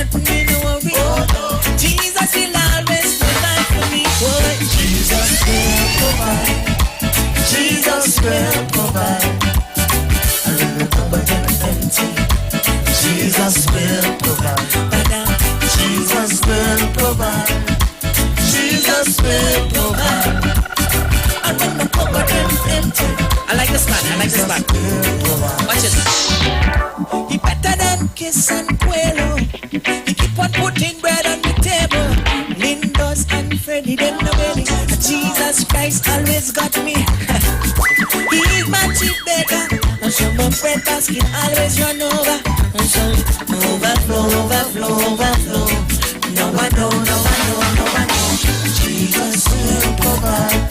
nothing me no worry. Jesus will always provide for me. Jesus will provide. Jesus will provide. I remember them empty. Jesus will provide. Jesus will provide. Jesus will provide. And when the cupboard is empty, I like this man. Watch it. He better than Kiss and Quelo. He keep on putting bread on the table. Lindos and Freddy, them no belly. Jesus Christ always got me. He is my chief beggar. And so my bread basket always run over. And so overflow. No I know. Jesus will provide.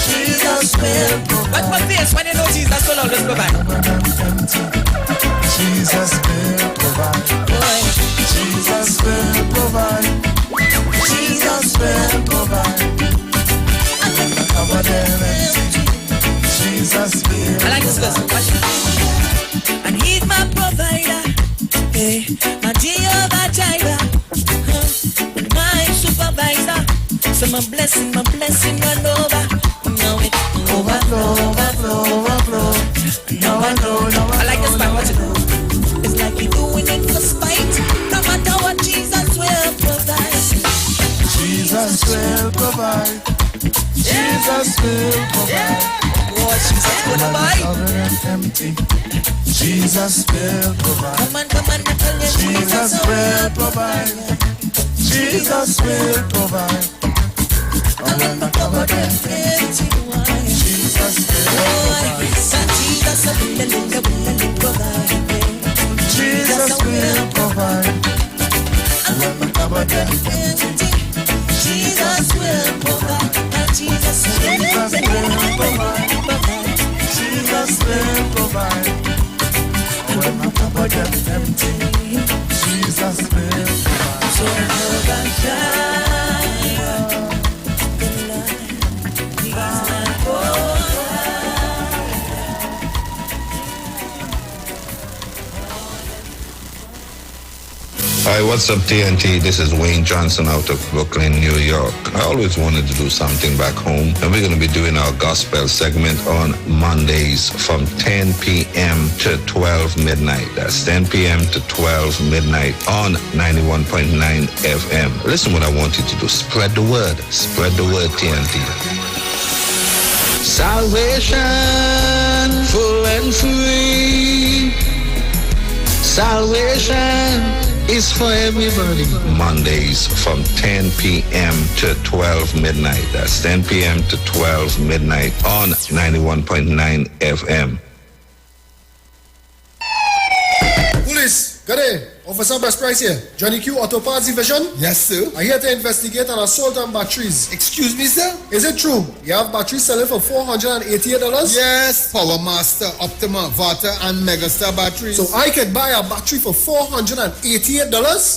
Jesus will provide. What's my face when you know Jesus will always provide? Jesus will provide. Jesus will provide. Jesus will provide. And when the cupboard is empty, Jesus will. I like this verse. And he's my provider. Hey, my Jehovah Jireh. My supervisor. So my blessing run over. Now it overflow. Now I know. I like this part, watch it. It's like you're doing it for spite. No matter what, Jesus will provide. Jesus will provide. Jesus will provide. Oh, Jesus will provide. Empty. Jesus will provide. Come on, Jesus will provide. Jesus will provide. And when the cupboard is empty, Jesus will provide. Jesus will provide. And when the cupboard is empty, Jesus will provide. Jesus will provide. Jesus will provide. And when the cupboard is empty, Jesus will provide. Jehovah Jireh. Hi, what's up, TNT? This is Wayne Johnson out of Brooklyn, New York. I always wanted to do something back home, and we're going to be doing our gospel segment on Mondays from 10 p.m. to 12 midnight. That's 10 p.m. to 12 midnight on 91.9 FM. Listen what I want you to do. Spread the word. Spread the word, TNT. Salvation, full and free. Salvation is for everybody. Mondays from 10 p.m. to 12 midnight. That's 10 p.m. to 12 midnight on 91.9 FM. Police, got it. Officer Best Price here. Johnny Q, Auto Parts Division? Yes, sir. I'm here to investigate an assault on batteries. Excuse me, sir? Is it true? You have batteries selling for $488? Yes, Power Master, Optima, Vata, and Megastar batteries. So I could buy a battery for $488?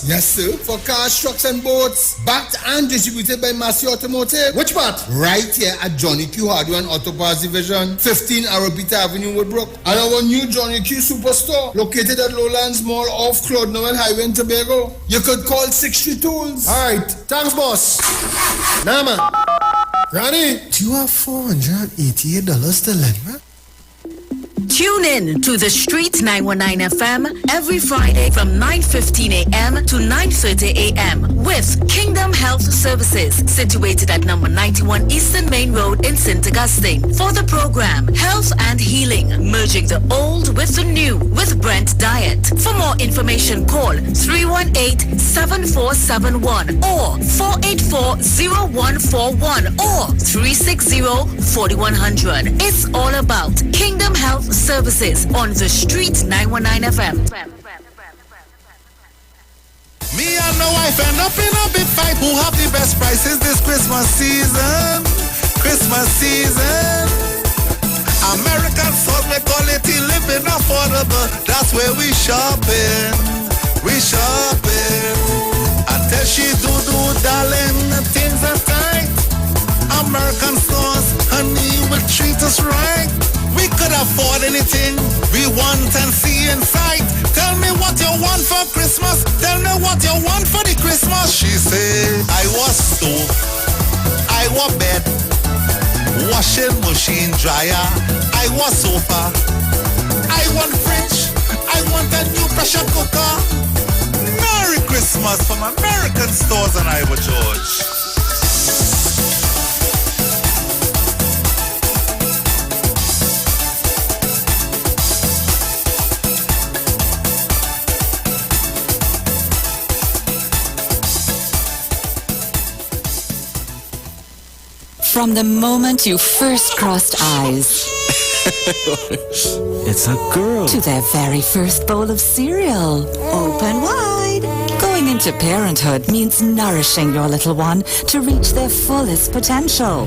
Yes, sir. For cars, trucks, and boats. Backed and distributed by Massey Automotive. Which part? Right here at Johnny Q Hardware and Auto Parts Division, 15 Arrowbita Avenue, Woodbrook. And our new Johnny Q Superstore, located at Lowlands Mall off Claude Noel Highway in Tobago. You could call 63 Tools. Alright, thanks, boss. Nah, man. Granny, do you have $488 to lend, man? Tune in to the Street 919 FM every Friday from 9:15 a.m. to 9:30 a.m. with Kingdom Health Services, situated at number 91 Eastern Main Road in St. Augustine. For the program, Health and Healing, merging the old with the new with Brent Diet. For more information, call 318-7471 or 484-0141 or 360-4100. It's all about Kingdom Health Services on the Street 919 FM. Me and my wife end up in a big fight. Who have the best prices this Christmas season? Christmas season. American food, quality living affordable. That's where we shopping. We shopping. I tell she do, darling, things are tight. American stores, honey, will treat us right. We could afford anything we want and see in sight. Tell me what what you want for Christmas. Tell me what you want for the Christmas. She say, I was stove, I was bed, washing machine dryer, I was sofa, I want fridge, I want a new pressure cooker. Merry Christmas from American Stores and Iwer George. From the moment you first crossed eyes It's a girl. to their very first bowl of cereal, open wide. Going into parenthood means nourishing your little one to reach their fullest potential.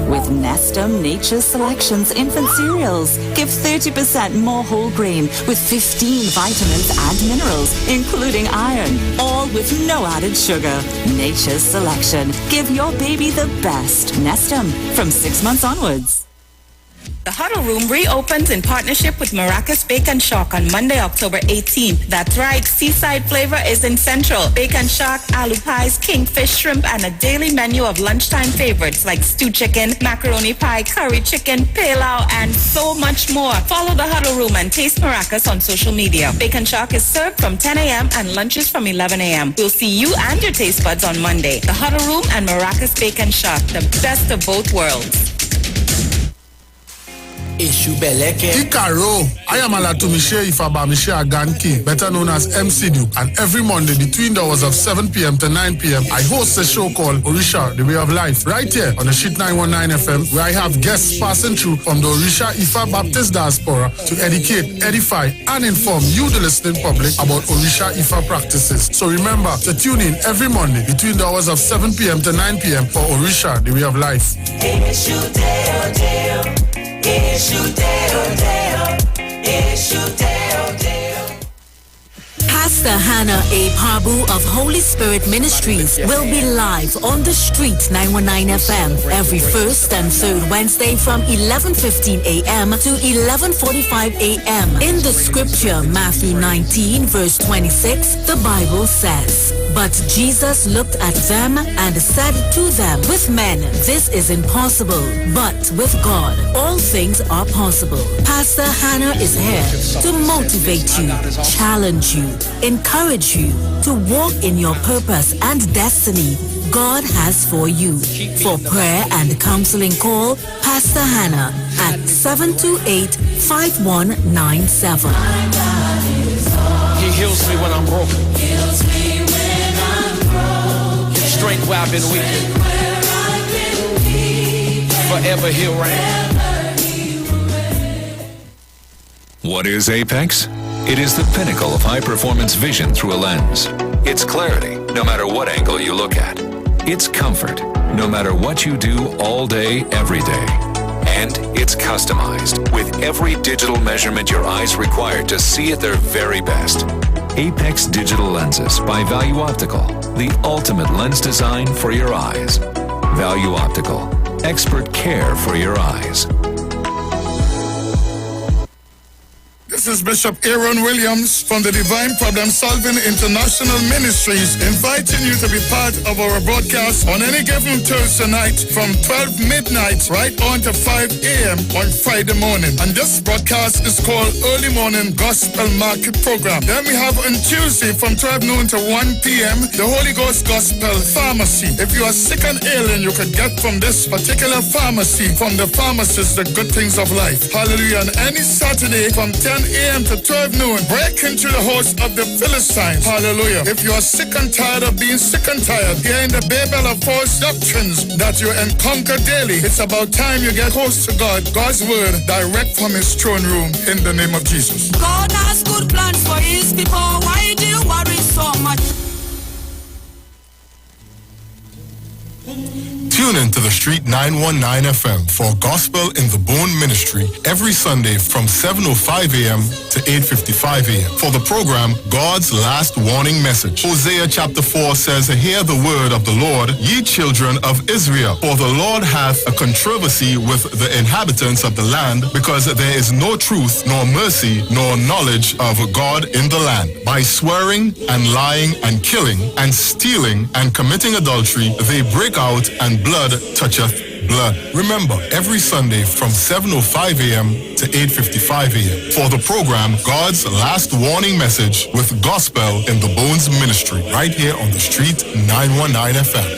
With Nestum Nature's Selections infant cereals, give 30% more whole grain with 15 vitamins and minerals, including iron, all with no added sugar. Nature's Selection. Give your baby the best. Nestum, from 6 months onwards. The Huddle Room reopens in partnership with Maracas Bake and Shock on Monday, October 18th. That's right, seaside flavor is in Central. Bake and Shock, aloo pies, kingfish, shrimp, and a daily menu of lunchtime favorites like stew chicken, macaroni pie, curry chicken, pilau, and so much more. Follow The Huddle Room and taste Maracas on social media. Bake and Shock is served from 10 a.m. and lunches from 11 a.m. We'll see you and your taste buds on Monday. The Huddle Room and Maracas Bake and Shock, the best of both worlds. Ikaro, I am Alatumishe Ifabamishe Aganki, better known as MC Duke, and every Monday between the hours of 7 p.m. to 9 p.m. I host a show called Orisha, The Way of Life, right here on the Sheet 919 FM, where I have guests passing through from the Orisha Ifa Baptist Diaspora to educate, edify, and inform you, the listening public, about Orisha Ifa practices. So remember to tune in every Monday between the hours of 7 p.m. to 9 p.m. for Orisha, The Way of Life. Pastor Hannah A. Pabu of Holy Spirit Ministries will be live on the street 919 FM every first and third Wednesday from 11:15 a.m. to 11:45 a.m. In the scripture, Matthew 19 verse 26, the Bible says, "But Jesus looked at them and said to them, with men this is impossible, but with God all things are possible." Pastor Hannah is here to motivate you, challenge you, encourage you to walk in your purpose and destiny God has for you. For prayer and counseling, call Pastor Hannah at 728-5197. He heals me when I'm broken. Strength where I've been weak. Forever he'll reign. What is Apex? It is the pinnacle of high-performance vision through a lens. It's clarity, no matter what angle you look at. It's comfort, no matter what you do all day, every day. And it's customized, with every digital measurement your eyes require to see at their very best. Apex Digital Lenses by Value Optical, the ultimate lens design for your eyes. Value Optical, expert care for your eyes. This is Bishop Aaron Williams from the Divine Problem Solving International Ministries, inviting you to be part of our broadcast on any given Thursday night from 12 midnight right on to 5 a.m. on Friday morning. And this broadcast is called Early Morning Gospel Market Program. Then we have on Tuesday from 12 noon to 1 p.m. the Holy Ghost Gospel Pharmacy. If you are sick and ill, and you could get from this particular pharmacy, from the pharmacist, the good things of life. Hallelujah. And any Saturday from 10 a.m. to 12 noon, break into the house of the Philistines. Hallelujah. If you are sick and tired of being sick and tired, hearing the babel of false doctrines that you encounter daily, it's about time you get close to God, God's word, direct from his throne room, in the name of Jesus. God has good plans for his people. Why do you worry so much? Tune in to the Street 919 FM for Gospel in the Bone Ministry every Sunday from 7:05 a.m. to 8:55 a.m. For the program, God's Last Warning Message. Hosea chapter 4 says, "Hear the word of the Lord, ye children of Israel. For the Lord hath a controversy with the inhabitants of the land, because there is no truth, nor mercy, nor knowledge of God in the land. By swearing and lying and killing and stealing and committing adultery, they break out, and blood toucheth blood." Remember, every Sunday from 7:05 a.m. to 8:55 a.m. for the program God's Last Warning Message with Gospel in the Bones Ministry, right here on the Street 919 FM.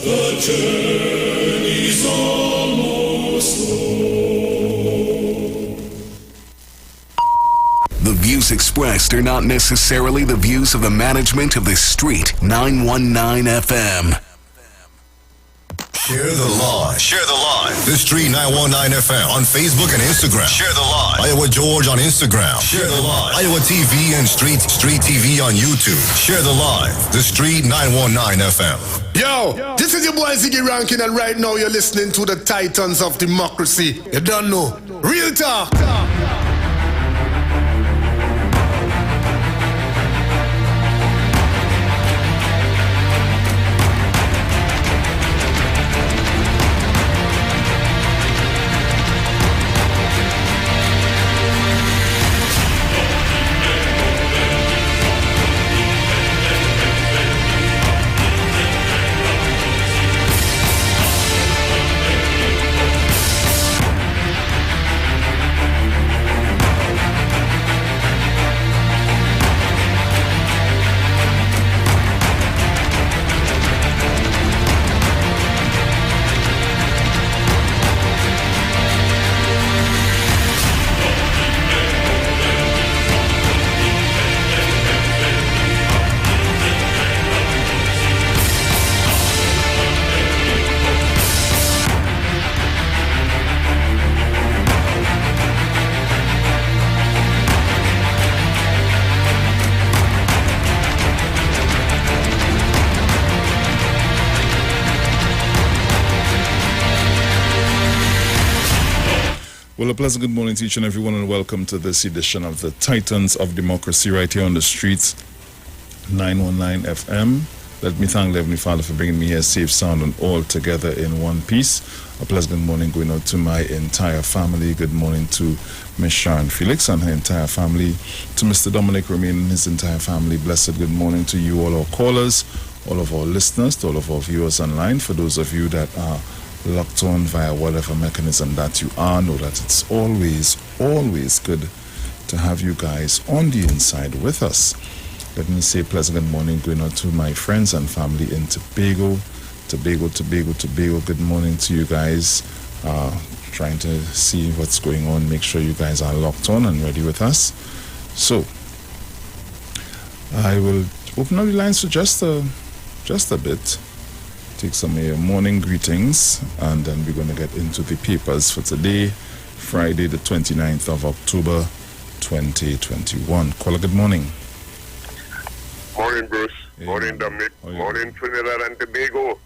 The journey's almost over. The views expressed are not necessarily the views of the management of the Street 919 FM. Share the live. Share the live. The Street 919 FM on Facebook and Instagram. Share the live. Iowa George on Instagram. Share the live. Iowa TV and Street TV on YouTube. Share the live. The Street 919 FM. Yo, this is your boy Ziggy Rankin, and right now you're listening to the Titans of Democracy. You don't know. Real talk. Well, a pleasant good morning to each and everyone, and welcome to this edition of the Titans of Democracy right here on the Streets 919 FM. Let me thank Heavenly Father for bringing me here safe, sound, and all together in one piece. A pleasant good morning going out to my entire family. Good morning to Miss Sharon Felix and her entire family. To Mr. Dominic Romain and his entire family. Blessed good morning to you, all our callers, all of our listeners, to all of our viewers online. For those of you that are locked on via whatever mechanism that you are, know that it's always good to have you guys on the inside with us. Let me say pleasant good morning going out to my friends and family in Tobago. Good morning to you guys. Trying to see what's going on. Make sure you guys are locked on and ready with us. So I will open up the lines for just a bit. Take some of your morning greetings, and then we're going to get into the papers for today, Friday the 29th of October 2021. Caller, good morning. Morning, Bruce. Hey. Morning, Dominic. Morning, Trinidad and Tobago.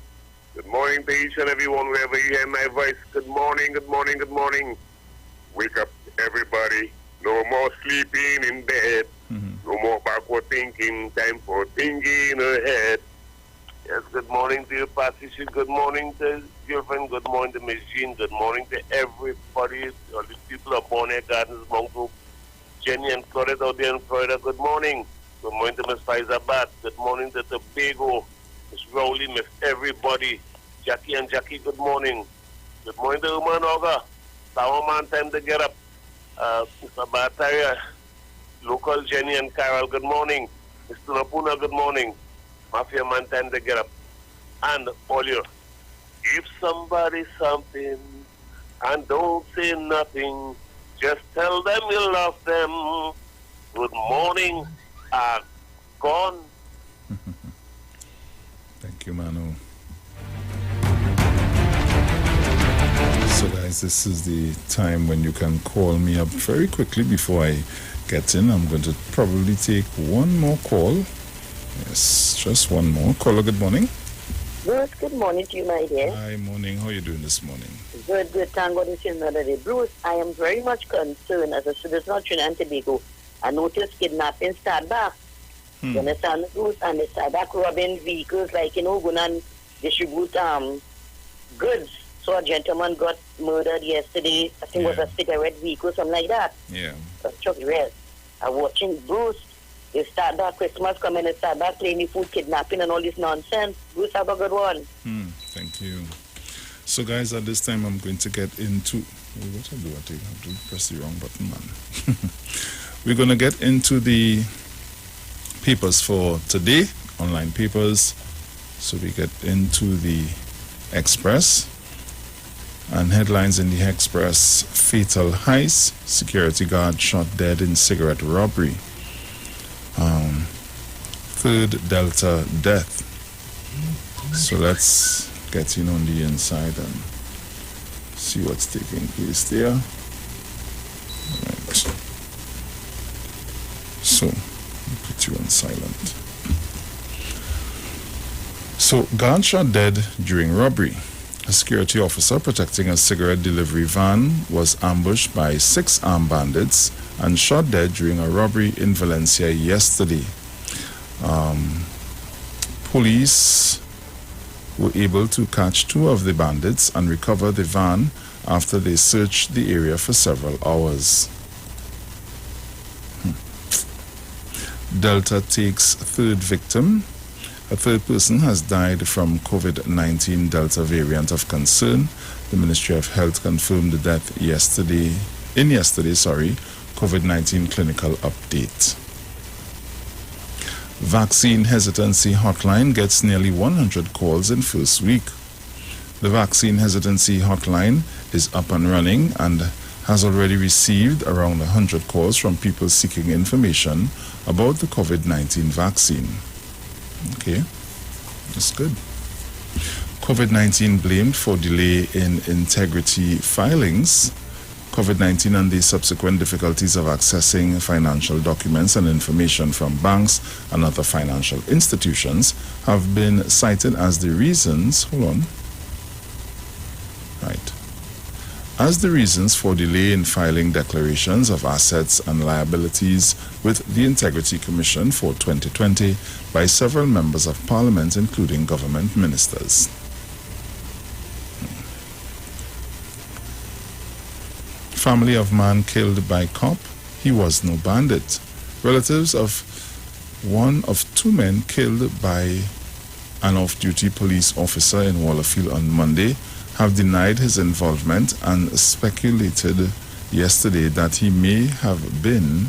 Good morning to each and everyone wherever you hear my voice. Good morning, good morning, good morning. Wake up, everybody. No more sleeping in bed. No more backward thinking. Time for thinking ahead. Yes, good morning to you, Patricia. Good morning to your friend. Good morning to Miss Jean. Good morning to everybody. All the people of Bonnet Gardens, Mount Hope, Jenny and Claudette out there in Florida. Good morning. Good morning to Miss Faiza Bat. Good morning to Tobago, Miss Rowley, Miss everybody. Jackie and Jackie, good morning. Good morning to Uman Oga. Tower Man, time to get up. Mr. Bataria, local Jenny and Carol, good morning. Mr. Napuna, good morning. Mafia Man, time to get up. And all you, give somebody something and don't say nothing. Just tell them you love them. Good morning. Gone. Thank you, Manu. So guys, this is the time when you can call me up very quickly before I get in. I'm going to probably take one more call Yes, just one more. Caller, good morning. Bruce, good morning to you, my dear. Hi, morning. How are you doing this morning? Good. Thank God it's another day. Bruce, I am very much concerned as a citizen of Trinidad and Tobago. I noticed kidnapping start back. You understand, Bruce? And they start back robbing vehicles, like, going and distribute goods. So a gentleman got murdered yesterday. I think it was a cigarette vehicle, something like that. Yeah. Chuck Red. I'm watching Bruce. They start that Christmas coming and start back playing the food, kidnapping and all this nonsense. Bruce, have a good one. Thank you. So, guys, at this time, I'm going to get into... What I do? I have to press the wrong button, man. We're going to get into the papers for today, online papers. So we get into the Express. And headlines in the Express: fatal heist, security guard shot dead in cigarette robbery. Third Delta death. So let's get in on the inside and see what's taking place there. Right. So, put you on silent. So, guard shot dead during robbery. A security officer protecting a cigarette delivery van was ambushed by 6 armed bandits and shot dead during a robbery in Valencia yesterday. Police were able to catch 2 of the bandits and recover the van after they searched the area for several hours. Delta takes 3rd victim. A 3rd person has died from COVID-19 Delta variant of concern. The Ministry of Health confirmed the death yesterday's COVID-19 clinical update. Vaccine hesitancy hotline gets nearly 100 calls in first week. The vaccine hesitancy hotline is up and running and has already received around 100 calls from people seeking information about the COVID-19 vaccine. Okay, that's good. COVID-19 blamed for delay in integrity filings. COVID-19 and the subsequent difficulties of accessing financial documents and information from banks and other financial institutions have been cited as the reasons, as the reasons for delay in filing declarations of assets and liabilities with the Integrity Commission for 2020 by several members of Parliament, including government ministers. Family of man killed by cop. He was no bandit. Relatives of one of 2 men killed by an off-duty police officer in Wallerfield on Monday have denied his involvement and speculated yesterday that he may have been...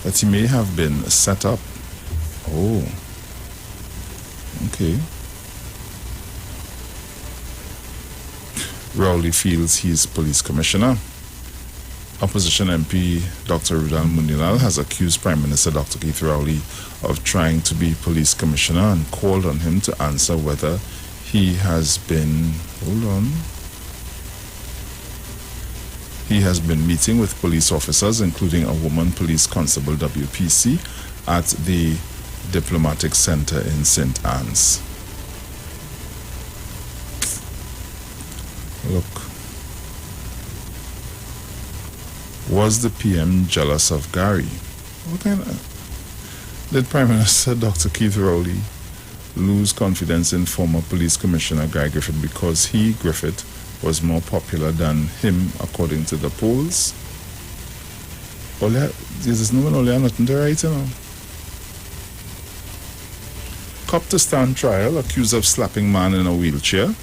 that he may have been set up. Okay. Rowley feels he's police commissioner. Opposition MP Dr. Rudal Munilal has accused Prime Minister Dr. Keith Rowley of trying to be police commissioner and called on him to answer whether he has been... He has been meeting with police officers, including a woman police constable WPC, at the Diplomatic Center in St. Anne's. Look. Was the PM jealous of Gary? What kind of... Did Prime Minister Dr. Keith Rowley lose confidence in former police commissioner Guy Griffith because he, Griffith, was more popular than him according to the polls? There's no one only nothing to write, Cop to stand trial, accused of slapping man in a wheelchair.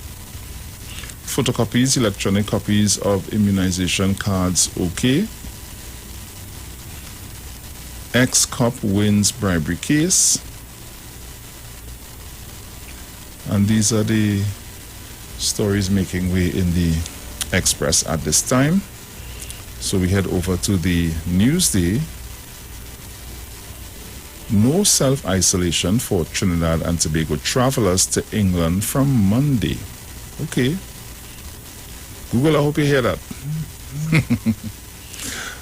Photocopies, electronic copies of immunization cards, okay. Ex-cop wins bribery case. And these are the stories making way in the Express at this time. So we head over to the Newsday. No self-isolation for Trinidad and Tobago travelers to England from Monday. Okay. Google, I hope you hear that.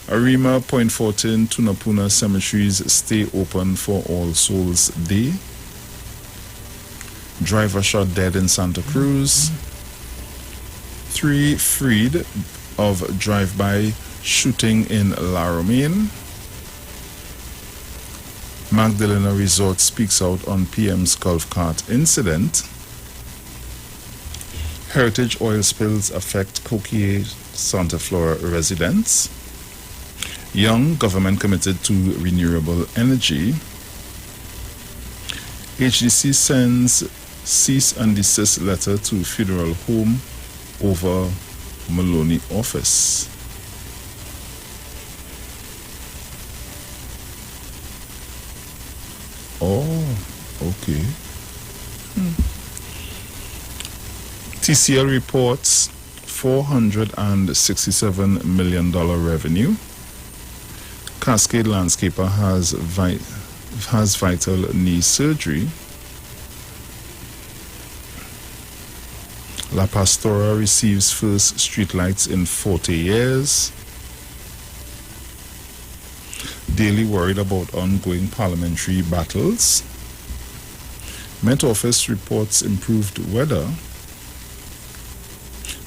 Arima, Point Fortin, Tunapuna cemeteries stay open for All Souls Day. Driver shot dead in Santa Cruz. 3 freed of drive-by shooting in La Romaine. Magdalena Resort speaks out on PM's golf cart incident. Heritage oil spills affect Coquille Santa Flora residents. Young government committed to renewable energy. HDC sends cease and desist letter to funeral home over Maloney office. Oh, okay. TCL reports $467 million revenue. Cascade Landscaper has vital knee surgery. La Pastora receives first streetlights in 40 years. Daily worried about ongoing parliamentary battles. Met Office reports improved weather.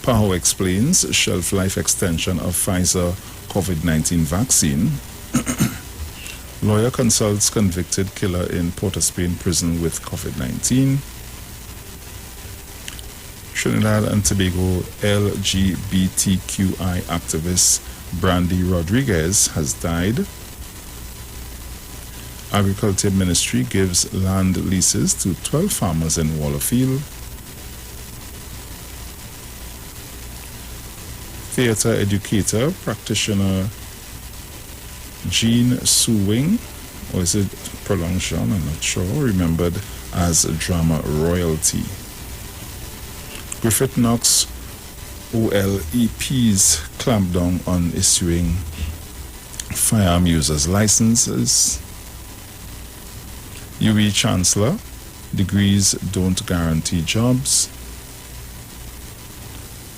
PAHO explains shelf life extension of Pfizer COVID-19 vaccine. Lawyer consults convicted killer in Port of Spain prison with COVID-19. Trinidad and Tobago LGBTQI activist Brandy Rodriguez has died. Agriculture Ministry gives land leases to 12 farmers in Wallerfield. Theatre educator, practitioner Jean Suwing, or is it pronounced Jean? I'm not sure, remembered as drama royalty. Griffith Knox OLEPs clamp down on issuing firearm users licenses. UE Chancellor, degrees don't guarantee jobs.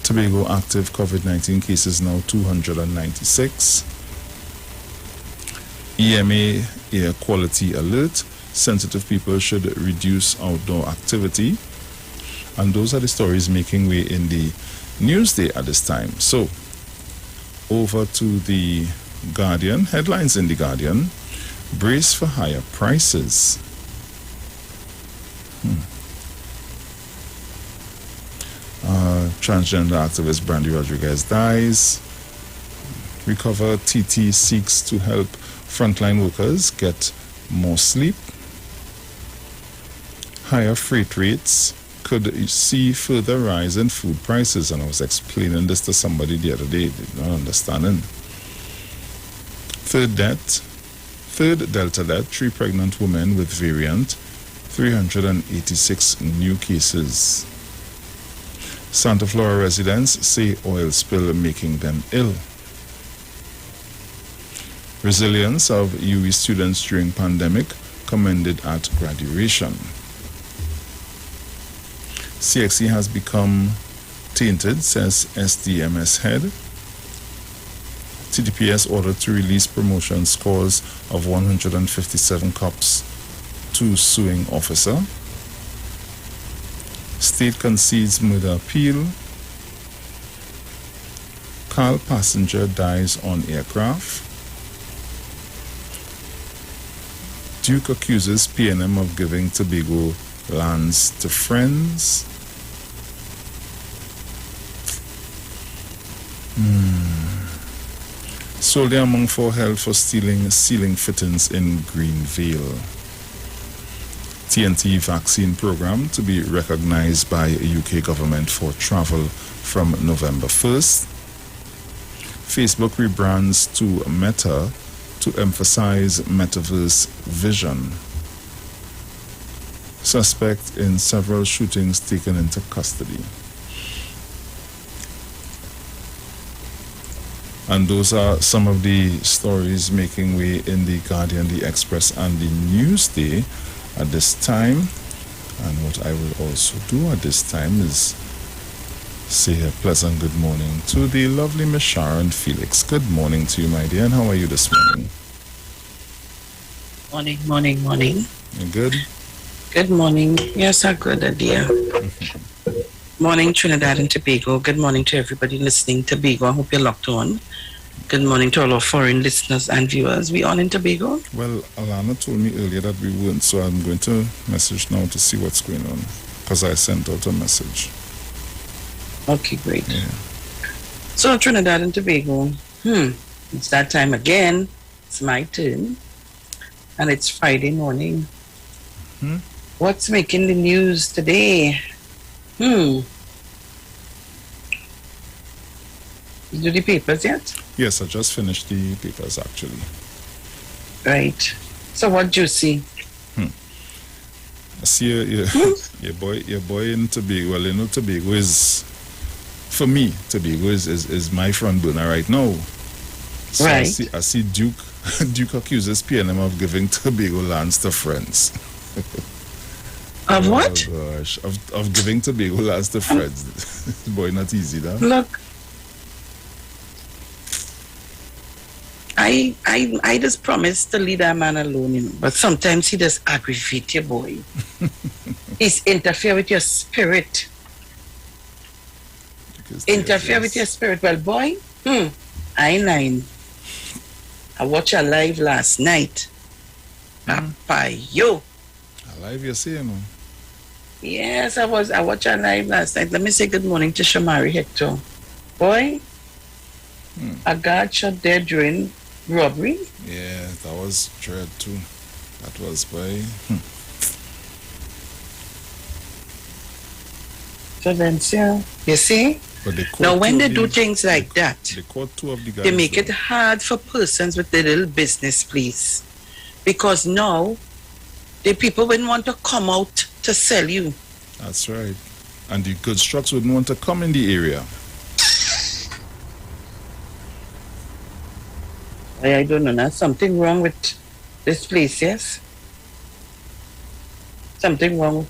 Tobago active COVID-19 cases now 296. EMA air quality alert. Sensitive people should reduce outdoor activity. And those are the stories making way in the Newsday at this time. So, over to the Guardian. Headlines in the Guardian. Brace for higher prices. Transgender activist Brandy Rodriguez dies. Recover TT seeks to help frontline workers get more sleep. Higher freight rates could see further rise in food prices, and I was explaining this to somebody the other day, not understanding. Third Delta death, 3 pregnant women with variant, 386 new cases. Santa Flora residents say oil spill making them ill. Resilience of UE students during pandemic commended at graduation. CXC has become tainted, says SDMS head. TDPS ordered to release promotion scores of 157 cops to suing officer. State concedes murder appeal. Car passenger dies on aircraft. Duke accuses PNM of giving Tobago lands to friends. Soldier among 4 held for stealing ceiling fittings in Greenville. TNT vaccine program to be recognized by UK government for travel from November 1st. Facebook rebrands to Meta to emphasize metaverse vision. Suspect in several shootings taken into custody. And those are some of the stories making way in the Guardian, the Express, and the Newsday at this time. And what I will also do at this time is Say a pleasant good morning to the lovely Miss Sharon Felix. Good morning to you, my dear, and how are you this morning? Morning. You good? Good morning. Yes, I'm good, dear. Morning, Trinidad and Tobago. Good morning to everybody listening to Tobago. I hope you're locked on. Good morning to all our foreign listeners and viewers. We on in Tobago? Well, Alana told me earlier that we weren't, so I'm going to message now to see what's going on, because I sent out a message. Okay, great. Yeah. So, Trinidad and Tobago, it's that time again. It's my turn. And it's Friday morning. What's making the news today? You do the papers yet? Yes, I just finished the papers, actually. Right. So what do you see? I see your boy in Tobago. Well, Tobago is, for me, Tobago is my front burner right now. So right. I see Duke accuses PNM of giving Tobago lands to friends. Of what? Oh gosh, of giving Tobago lands to friends. Boy, not easy, though. Look, I just promise to leave that man alone, but sometimes he just aggravate your boy. He's interfere with your spirit. Interfere with your spirit. Well, boy, I watched your live last night. Papa, yo. Live, you see, Yes, I watched your live last night. Let me say good morning to Shamari Hector. Boy, a guard shot dead during robbery. Yeah, that was dread too. That was, boy. So then, you see? Now, when they do things like that, they caught two of the guys. They make it hard for persons with their little business, please. Because now, the people wouldn't want to come out to sell you. That's right. And the good trucks wouldn't want to come in the area. I don't know. There's something wrong with this place, yes? Something wrong.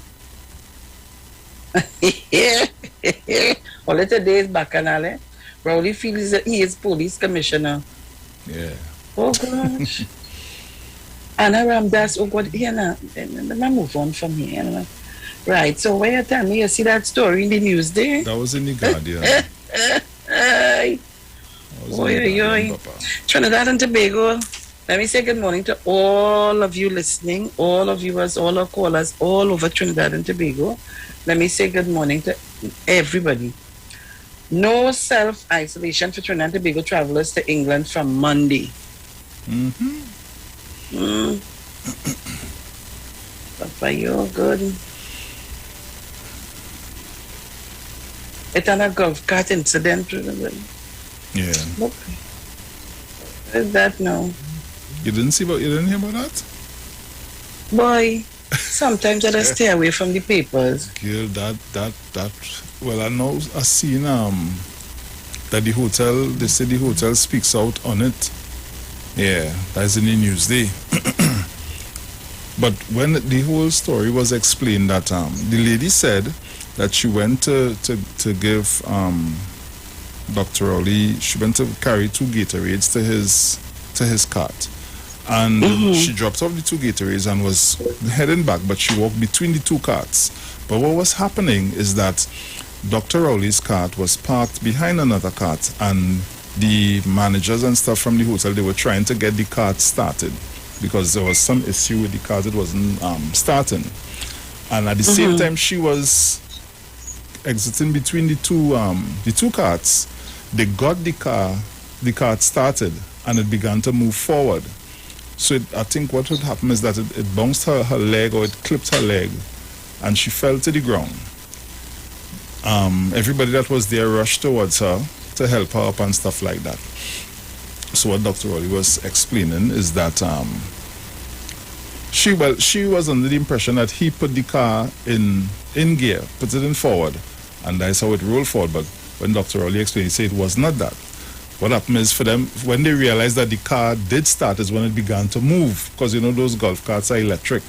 All of today's bacchanal, Rowley feels that he is police commissioner. Yeah. Oh, gosh. Anna Ramdas, oh, God, here now. Let me move on from here. Right, so when you tell me, you see that story in the news there? That was in the Guardian. Trinidad and Tobago, let me say good morning to all of you listening, all of viewers, all our callers, all over Trinidad and Tobago. Let me say good morning to everybody. No self-isolation for Trinidad and Tobago travelers to England from Monday. Papa, you're good. It's a golf cart incident. Yeah. Look. What is that now? You didn't hear about that? Boy, sometimes I just stay away from the papers. Girl, that well, I know I seen that the hotel, they say the hotel speaks out on it. Yeah, that's in the news day. But when the whole story was explained, that the lady said that she went to give Dr. Rowley, she went to carry 2 Gatorades to his cart. And she dropped off the 2 Gatorades and was heading back, but she walked between the 2 carts. But what was happening is that Dr. Rowley's cart was parked behind another cart, and the managers and stuff from the hotel, they were trying to get the cart started because there was some issue with the cart, it wasn't starting. And at the same time she was exiting between the two carts, they got the cart started and it began to move forward. So I think what would happen is that it bounced her leg, or it clipped her leg, and she fell to the ground. Everybody that was there rushed towards her to help her up and stuff like that. So what Dr. Rowley was explaining is that she was under the impression that he put the car in gear, put it in forward, and that's how it rolled forward. But when Dr. Rowley explained, he said it was not that. What happened is, for them, when they realized that the car did start, is when it began to move, because those golf carts are electric.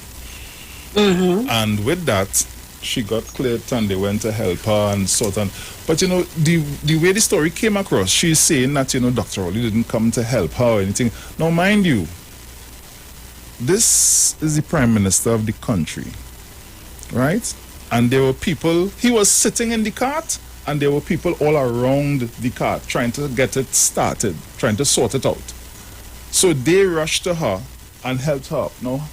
And with that, she got clipped and they went to help her and sort of. But you know, the way the story came across, she's saying that, you know, Dr. Rowley didn't come to help her or anything. Now, mind you, this is the Prime Minister of the country, right? And there were people, he was sitting in the cart, and there were people all around the cart trying to get it started, trying to sort it out. So they rushed to her and helped her up. Now,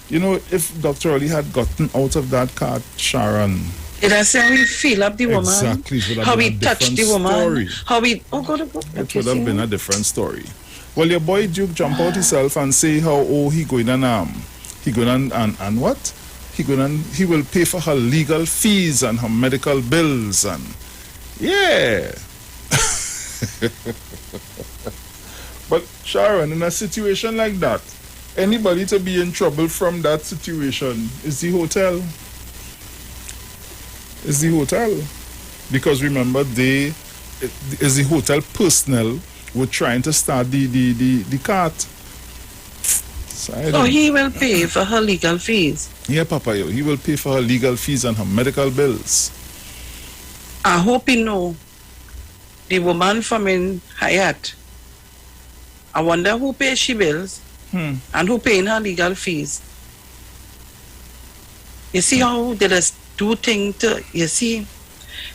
you know, if Dr. Rowley had gotten out of that cart, Sharon... Did I say how he feel up the woman? Exactly. How he touched the woman? Story. How he... Oh, God. It would have been a different story. Well, your boy Duke jump out himself and say how, he going and what? He will pay for her legal fees and her medical bills and... Yeah. But Sharon, in a situation like that, anybody to be in trouble from that situation is the hotel. Because remember, is the hotel personnel were trying to start the cart. So he will pay for her legal fees? Yeah, Papa, he will pay for her legal fees and her medical bills. I hope he know the woman from in Hyatt. I wonder who pays she bills and who paying her legal fees. You see how they just do things to, you see,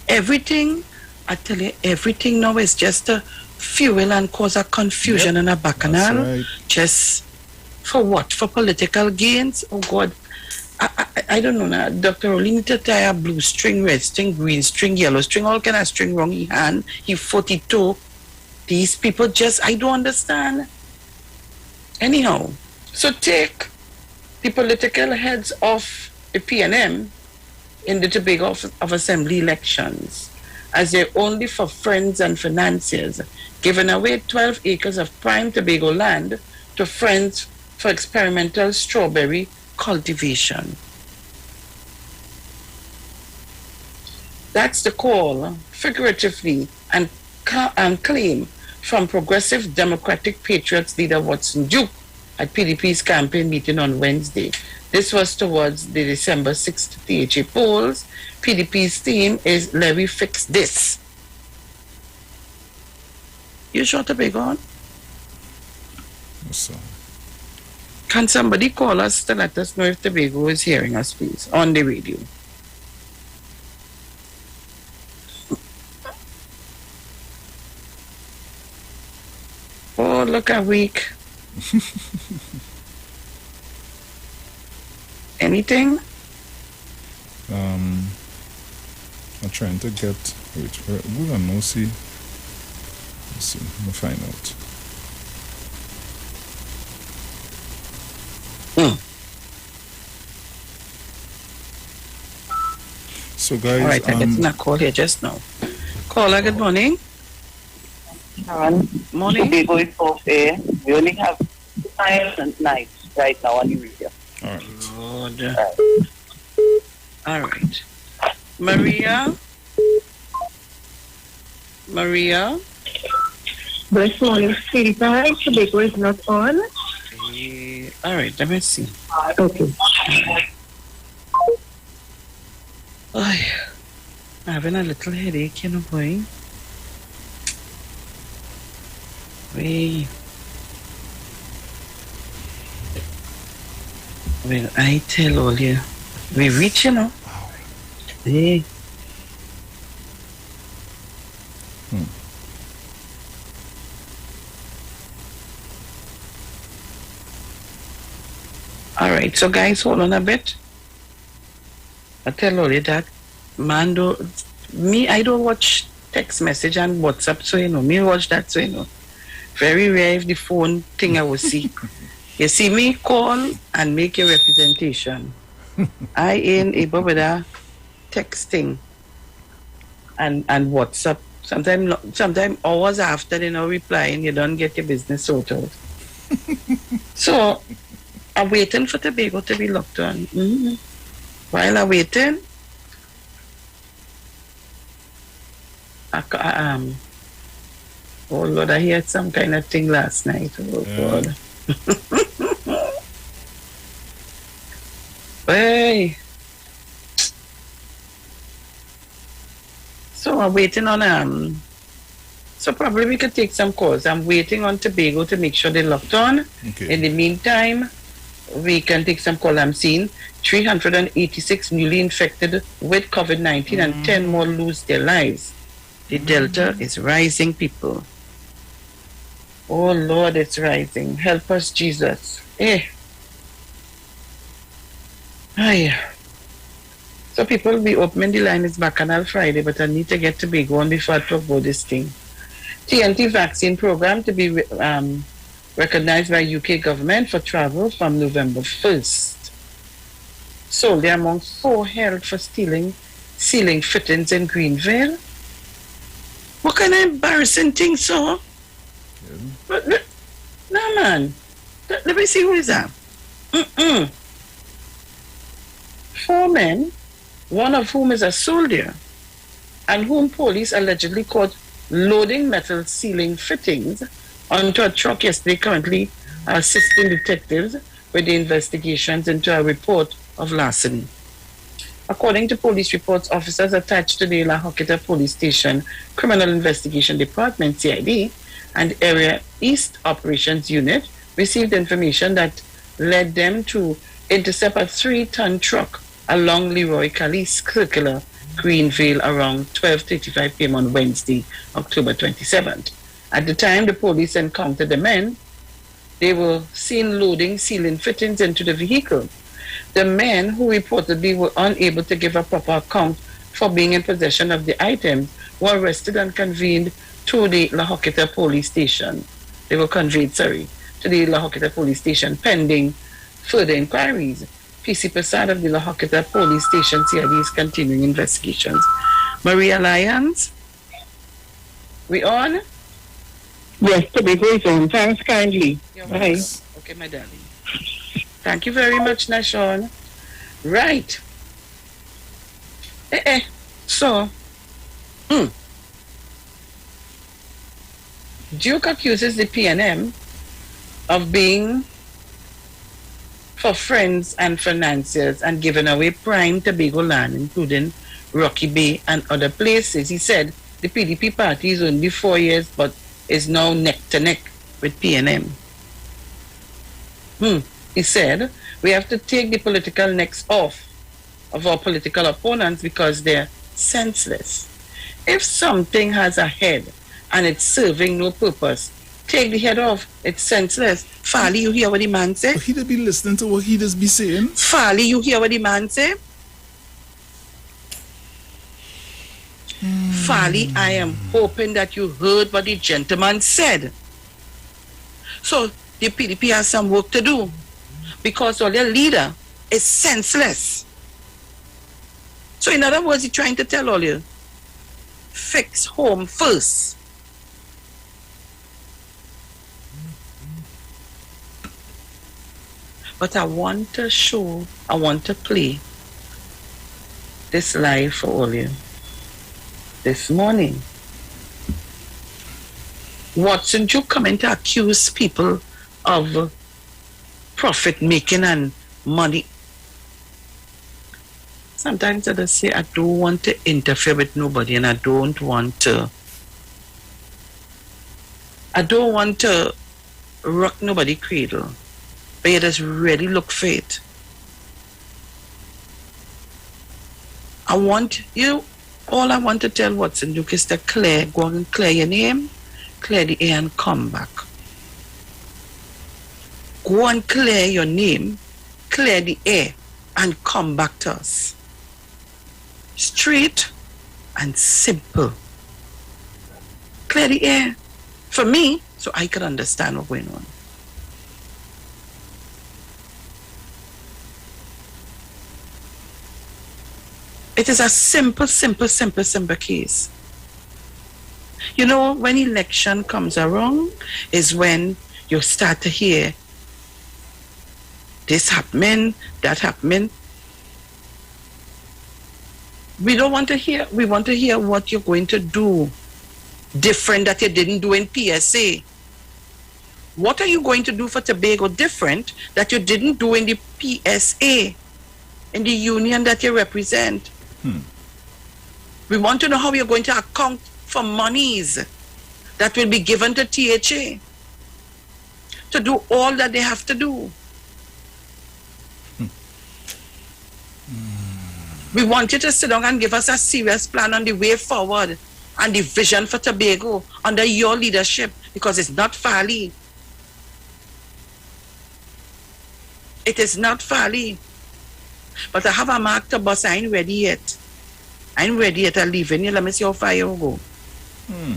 everything, I tell you, everything now is just a fuel and cause a confusion and a bacchanal. Right. Just for what? For political gains? Oh God. I don't know now. Dr. Rowley need to tie a blue string, red string, green string, yellow string, all kind of string wrong he hand, he foot, he toe. These people just, I don't understand. Anyhow, so take the political heads of the PNM in the Tobago of Assembly elections as they're only for friends and financiers, giving away 12 acres of prime Tobago land to friends for experimental strawberry cultivation. That's the call, figuratively, and claim from Progressive Democratic Patriots leader Watson Duke at PDP's campaign meeting on Wednesday. This was towards the December 6th THA polls. PDP's theme is "Let me fix this." You sure to be gone? Yes, sir. Can somebody call us to let us know if Tobago is hearing us, please, on the radio? Oh, look at weak. Anything? I'm trying to get... Wait, we're gonna see. Let's see, I'm gonna find out. So guys, all right, I get a call here just now. Caller, good morning. Morning. Tobago is off air. We only have silent nights right now on the radio. All right. Good. All right. Maria? Good morning, City Pie. Tobago is not on. All right, let me see. Okay. I'm having a little headache, you know, boy. Well, I tell all you, we reach, you know. Hey. All right, so guys, hold on a bit. I tell all you that, man, I don't watch text message and WhatsApp, so you know, me watch that, so you know. Very rare if the phone thing I will see. You see me call and make a representation. I ain't able with a texting and WhatsApp. Sometimes hours after they know replying, you don't get your business sorted. So I'm waiting for Tobago to be locked on. While I'm waiting, oh Lord, I heard some kind of thing last night. Oh God. Hey. So I'm waiting on so probably we could take some calls. I'm waiting on Tobago to make sure they're locked on. Okay. In the meantime, we can take some calls. I'm seeing 386 newly infected with COVID-19 and 10 more lose their lives. The Delta is rising, people. Oh Lord, it's rising. Help us, Jesus. So people will be opening the line. It's Bacchanal Friday, but I need to get to big one before I talk about this thing. TNT vaccine program to be recognized by UK government for travel from November 1st. So they are among 4 held for stealing ceiling fittings in Greenville. What kind of embarrassing thing, so? No, man. Let me see who is that. 4 men, one of whom is a soldier, and whom police allegedly caught loading metal ceiling fittings onto a truck yesterday, currently assisting detectives with the investigations into a report of larceny. According to police reports, officers attached to the La Hoqueta Police Station Criminal Investigation Department, CID, and Area East Operations Unit received information that led them to intercept a 3-ton truck along Leroy Callis Circular, Greenville, around 12:35 p.m. on Wednesday, October 27th. At the time the police encountered the men, they were seen loading ceiling fittings into the vehicle. The men, who reportedly were unable to give a proper account for being in possession of the items, were arrested and convened to the La Hoqueta Police Station. They were conveyed, to the La Hoqueta Police Station pending further inquiries. PC Prasad of the La Hoqueta Police Station CID is continuing investigations. Maria Lyons, we on? Yes, Tobago is on. Thanks kindly. Bye. Okay, my darling. Thank you very much, Nashon. Right. So, Duke accuses the PNM of being for friends and financiers and giving away prime Tobago land, including Rocky Bay and other places. He said the PDP party is only 4 years, but is now neck to neck with PNM. He said, we have to take the political necks off of our political opponents because they're senseless. If something has a head and it's serving no purpose, take the head off. It's senseless. Farley, you hear what the man say? He just be listening to what he just be saying. Farley, you hear what the man say? Farley, I am hoping that you heard what the gentleman said. So the PDP has some work to do because all their leader is senseless. So in other words, he's trying to tell all you, fix home first. But I want to play this live for all you. This morning, Watson, you coming to accuse people of profit making and money. Sometimes I just say I don't want to interfere with nobody, and I don't want to rock nobody cradle. But you just really look for it. All I want to tell Watson Duke is to go and clear your name, clear the air and come back. Go and clear your name, clear the air and come back to us. Straight and simple. Clear the air for me so I can understand what's going on. It is a simple case. You know, when election comes around is when you start to hear this happening, that happening. We want to hear what you're going to do different that you didn't do in PSA. What are you going to do for Tobago different that you didn't do in the PSA, in the union that you represent? We want to know how you're going to account for monies that will be given to THA to do all that they have to do. We want you to sit down and give us a serious plan on the way forward and the vision for Tobago under your leadership, because it's not Farley. It is not Farley. But I have a mark to bus. I ain't ready yet. I'm ready yet. I'm leaving you. Let me see how far you go.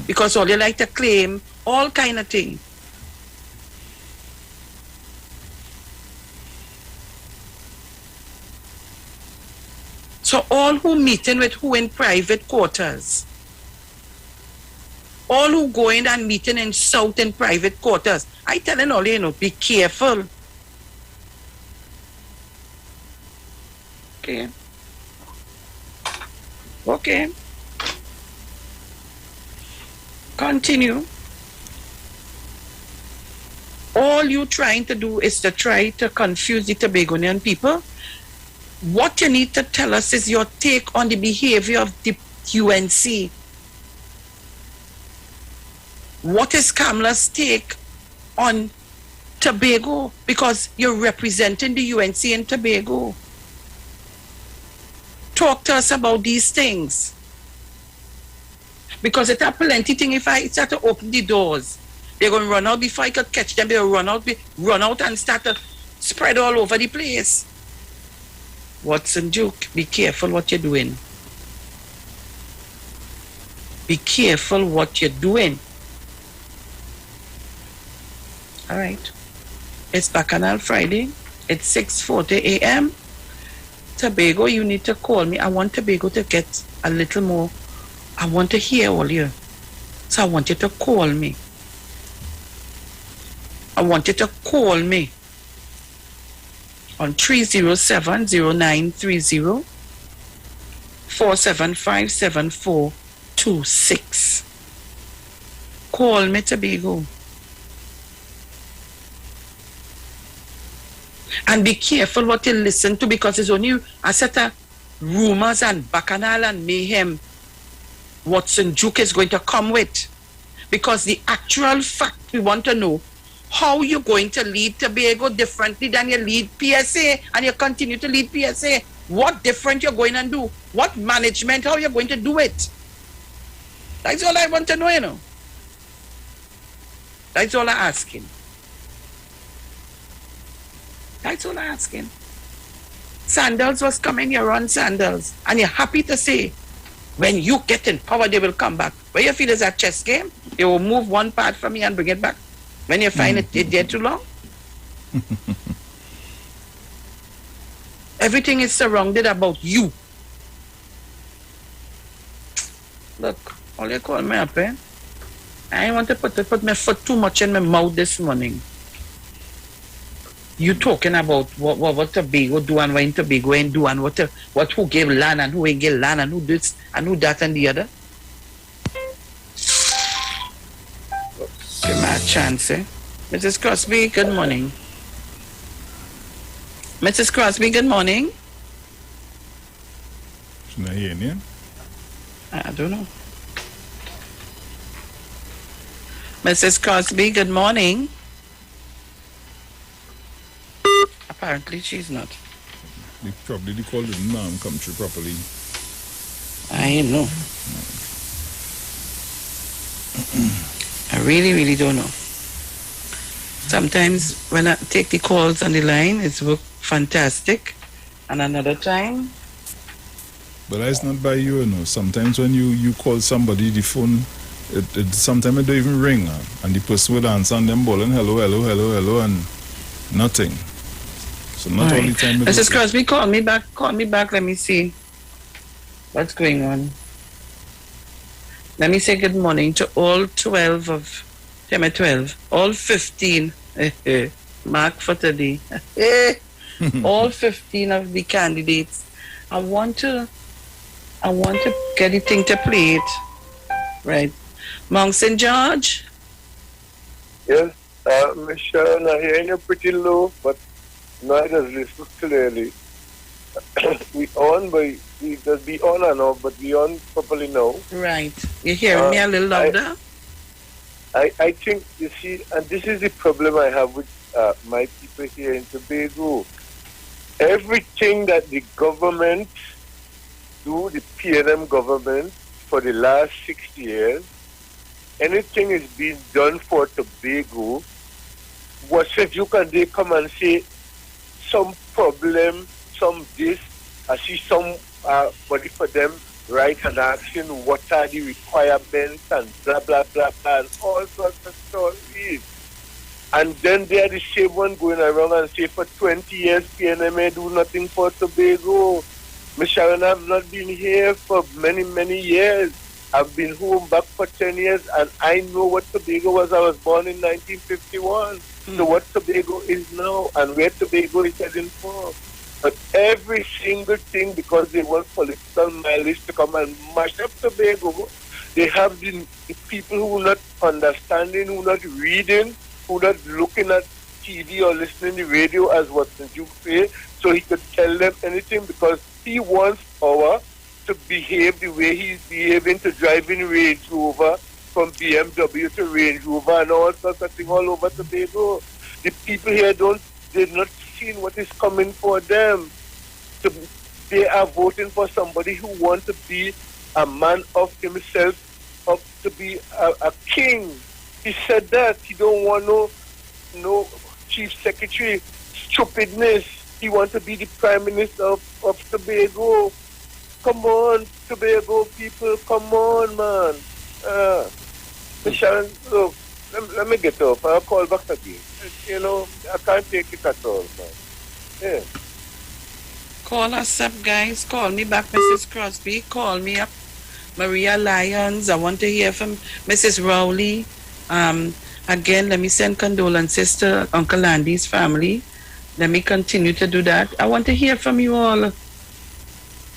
Because all you like to claim all kind of thing. So all who meeting with who in private quarters, all who going and meeting in South in private quarters, I telling all you, be careful. Okay. Okay. Continue. All you trying to do is to try to confuse the Tobagonian people. What you need to tell us is your take on the behavior of the UNC. What is Kamala's take on Tobago? Because you're representing the UNC in Tobago. Talk to us about these things. Because it have plenty thing. If I start to open the doors, they're going to run out before I could catch them. They'll run out and start to spread all over the place. Watson Duke, be careful what you're doing. Be careful what you're doing. All right. It's Bacchanal Friday. It's 6:40 a.m. Tobago, you need to call me. I want Tobago to get a little more. I want to hear all you. So I want you to call me. I want you to call me on 307-0930 475-7426. Call me, Tobago. And be careful what you listen to, because it's only a set of rumors and bacchanal and mayhem Watson Duke is going to come with. Because the actual fact we want to know, how you're going to lead Tobago differently than you lead PSA, and you continue to lead PSA. What different you're going to do? What management, how you're going to do it? That's all I want to know, you know. That's all I'm asking. That's all I'm asking. Sandals was coming, you run Sandals. And you're happy to say, when you get in power, they will come back. Where you feel is a chess game, they will move one part from me and bring it back. When you find it there too long. Everything is surrounded about you. Look, all you call me up, eh? I ain't want to put my foot too much in my mouth this morning. You talking about what Tobago do and what Tobago ain't do, and what who gave land and who ain't give land and who this and who that and the other. Give me a chance, eh? Mrs. Crosby, good morning. Mrs. Crosby, good morning. She's not here, yeah? I don't know. Mrs. Crosby, good morning. Apparently she's not. They probably the call didn't come through properly. I know. I really don't know. Sometimes when I take the calls on the line, it's work fantastic. And another time... But that's not by you, you know. Sometimes when you call somebody, the phone, sometimes it don't even ring. And the person will answer and them bawling, hello, and nothing. So not all the time. Mrs. Crosby, call me back, let me see what's going on. Let me say good morning to all 12 of, all 15, mark for today, all 15 of the candidates. I want to get the thing to play it. Right. Mount St. George? Yes, Michelle, I'm hearing you pretty low, but now I just listen clearly. we on, but we just be on and off, but we on properly now. Right. You hearing me a little louder? I think, you see, and this is the problem I have with my people here in Tobago. Everything that the government do, the PNM government, for the last 60 years, anything is being done for Tobago. What if you can they come and say some problem, some this, I see some body for them, right, and asking what are the requirements and blah, blah, blah, blah, and all sorts of stories. And then they are the same one going around and say for 20 years PNM do nothing for Tobago. Sharon, I've not been here for many, many years. I've been home back for 10 years and I know what Tobago was. I was born in 1951. So what Tobago is now and where Tobago is heading for. But every single thing, because they want political mileage to come and mash up Tobago, they have the people who are not understanding, who are not reading, who are not looking at TV or listening to the radio as what the Duke say, so he could tell them anything because he wants power to behave the way he's behaving, to driving Range Rover from BMW to Range Rover and all sorts of things all over Tobago. The people here they're not seeing what is coming for them. So they are voting for somebody who wants to be a man of himself, up to be a king. He said that he don't want no chief secretary stupidness. He wants to be the prime minister of Tobago. Come on, Tobago people, come on, man. Sharon, look, let me get off. I'll call back again. You know, I can't take it at all, man. Yeah. Call us up, guys. Call me back, Mrs. Crosby. Call me up. Maria Lyons. I want to hear from Mrs. Rowley. Again, let me send condolences to Uncle Andy's family. Let me continue to do that. I want to hear from you all.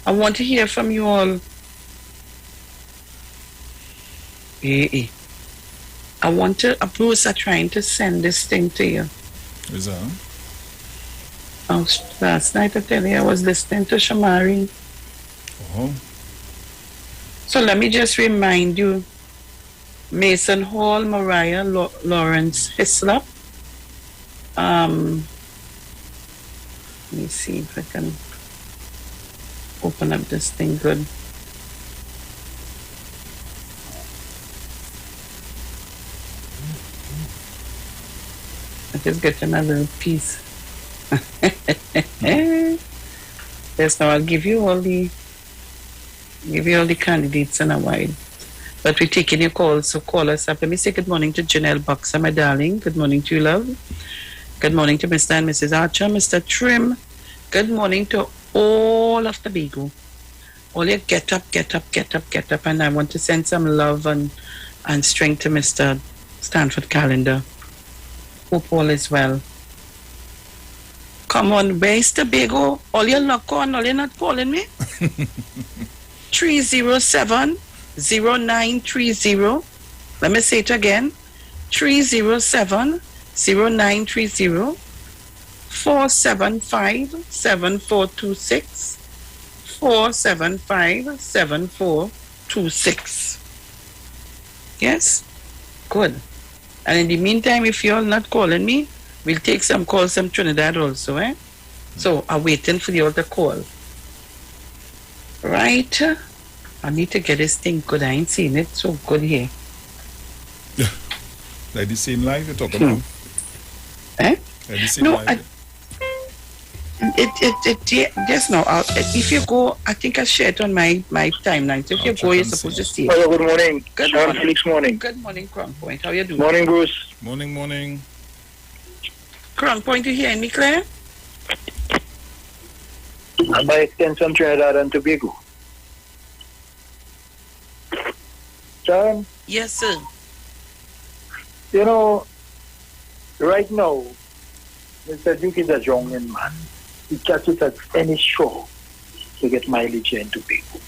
I want to hear from you all. I want to, Bruce, I'm trying to send this thing to you. Is that? Oh, last night I tell you I was listening to Shamari. Oh. So let me just remind you, Mason Hall, Mariah Lawrence Hislop. Let me see if I can open up this thing good. I just get another piece. Yes, now I'll give you all the candidates in a while. But we're taking your calls, so call us up. Let me say good morning to Janelle Boxer, my darling. Good morning to you, love. Good morning to Mr. and Mrs. Archer, Mr. Trim. Good morning to all of the Tobago. All you get up. And I want to send some love and strength to Mr. Stanford Calendar. Hope all is well. Come on, where's Tobago? All you're not calling me? 307-0930. Let me say it again. 307-0930. 475-7426. 475-7426. Yes? Good. And in the meantime, if you're not calling me, we'll take some calls from Trinidad also, eh? So I'm waiting for you all to call. Right? I need to get this thing good. I ain't seen it so good here. Like the same live you're talking about? Eh? Like the same No, live? Just now, if you go, I think I shared on my timeline. So if you go, you're supposed to see it. Hello, good morning. Good Sean morning. Felix morning. Good morning, Crown Point. How you doing? Morning, Bruce. Morning. Crown Point, you hearing me, Claire? And by extension, Trinidad and Tobago. John? Yes, sir. You know, right now, Mr. Duke is a young man. He catches at any show to get mileage here in Tobago.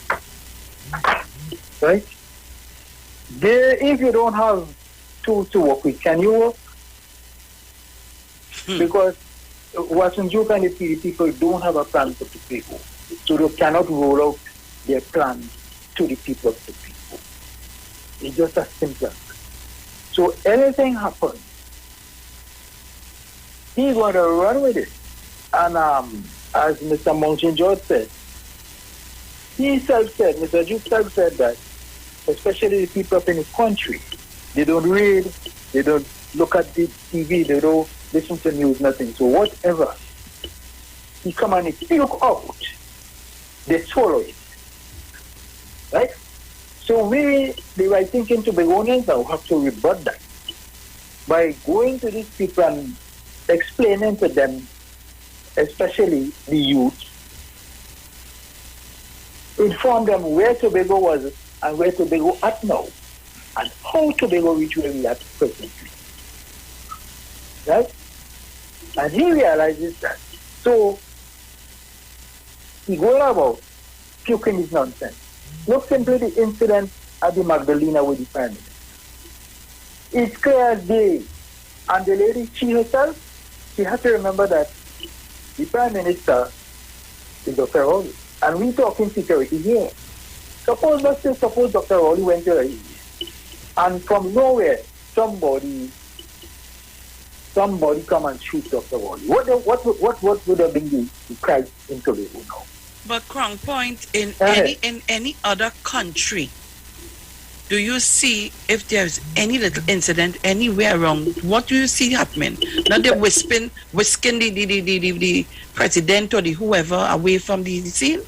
Right? If you don't have tools to work with, can you work? Because Watson Duke and the PD people don't have a plan for the people. So they cannot roll out their plan to the people of the people. It's just as simple as that. So anything happens, he's going to run with it. And as Mr. Mountain George said, he self-said, Mr. Duke self-said that, especially the people up in the country, they don't read, they don't look at the TV, they don't listen to news, nothing. So whatever he come and he look out, they swallow it. Right? So we, the right thinking Tobagonians now have to rebut that by going to these people and explaining to them, especially the youth, inform them where Tobago was and where Tobago at now, and how Tobago reached where we are presently. Right? And he realizes that. So he goes about puking his nonsense. Look simply the incident at the Magdalena with the Prime Minister. It's clear as day. And the lady, she herself, she had to remember that the Prime Minister is Dr. Rowley. And we're talking security here. Suppose Dr. Rowley went to a and from nowhere, somebody come and shoot Dr. Rowley. What would have been the price in Tobago now? But Crown Point, in any other country, do you see if there's any little incident anywhere around? What do you see happening? Not the whisking the president or the whoever away from the scene?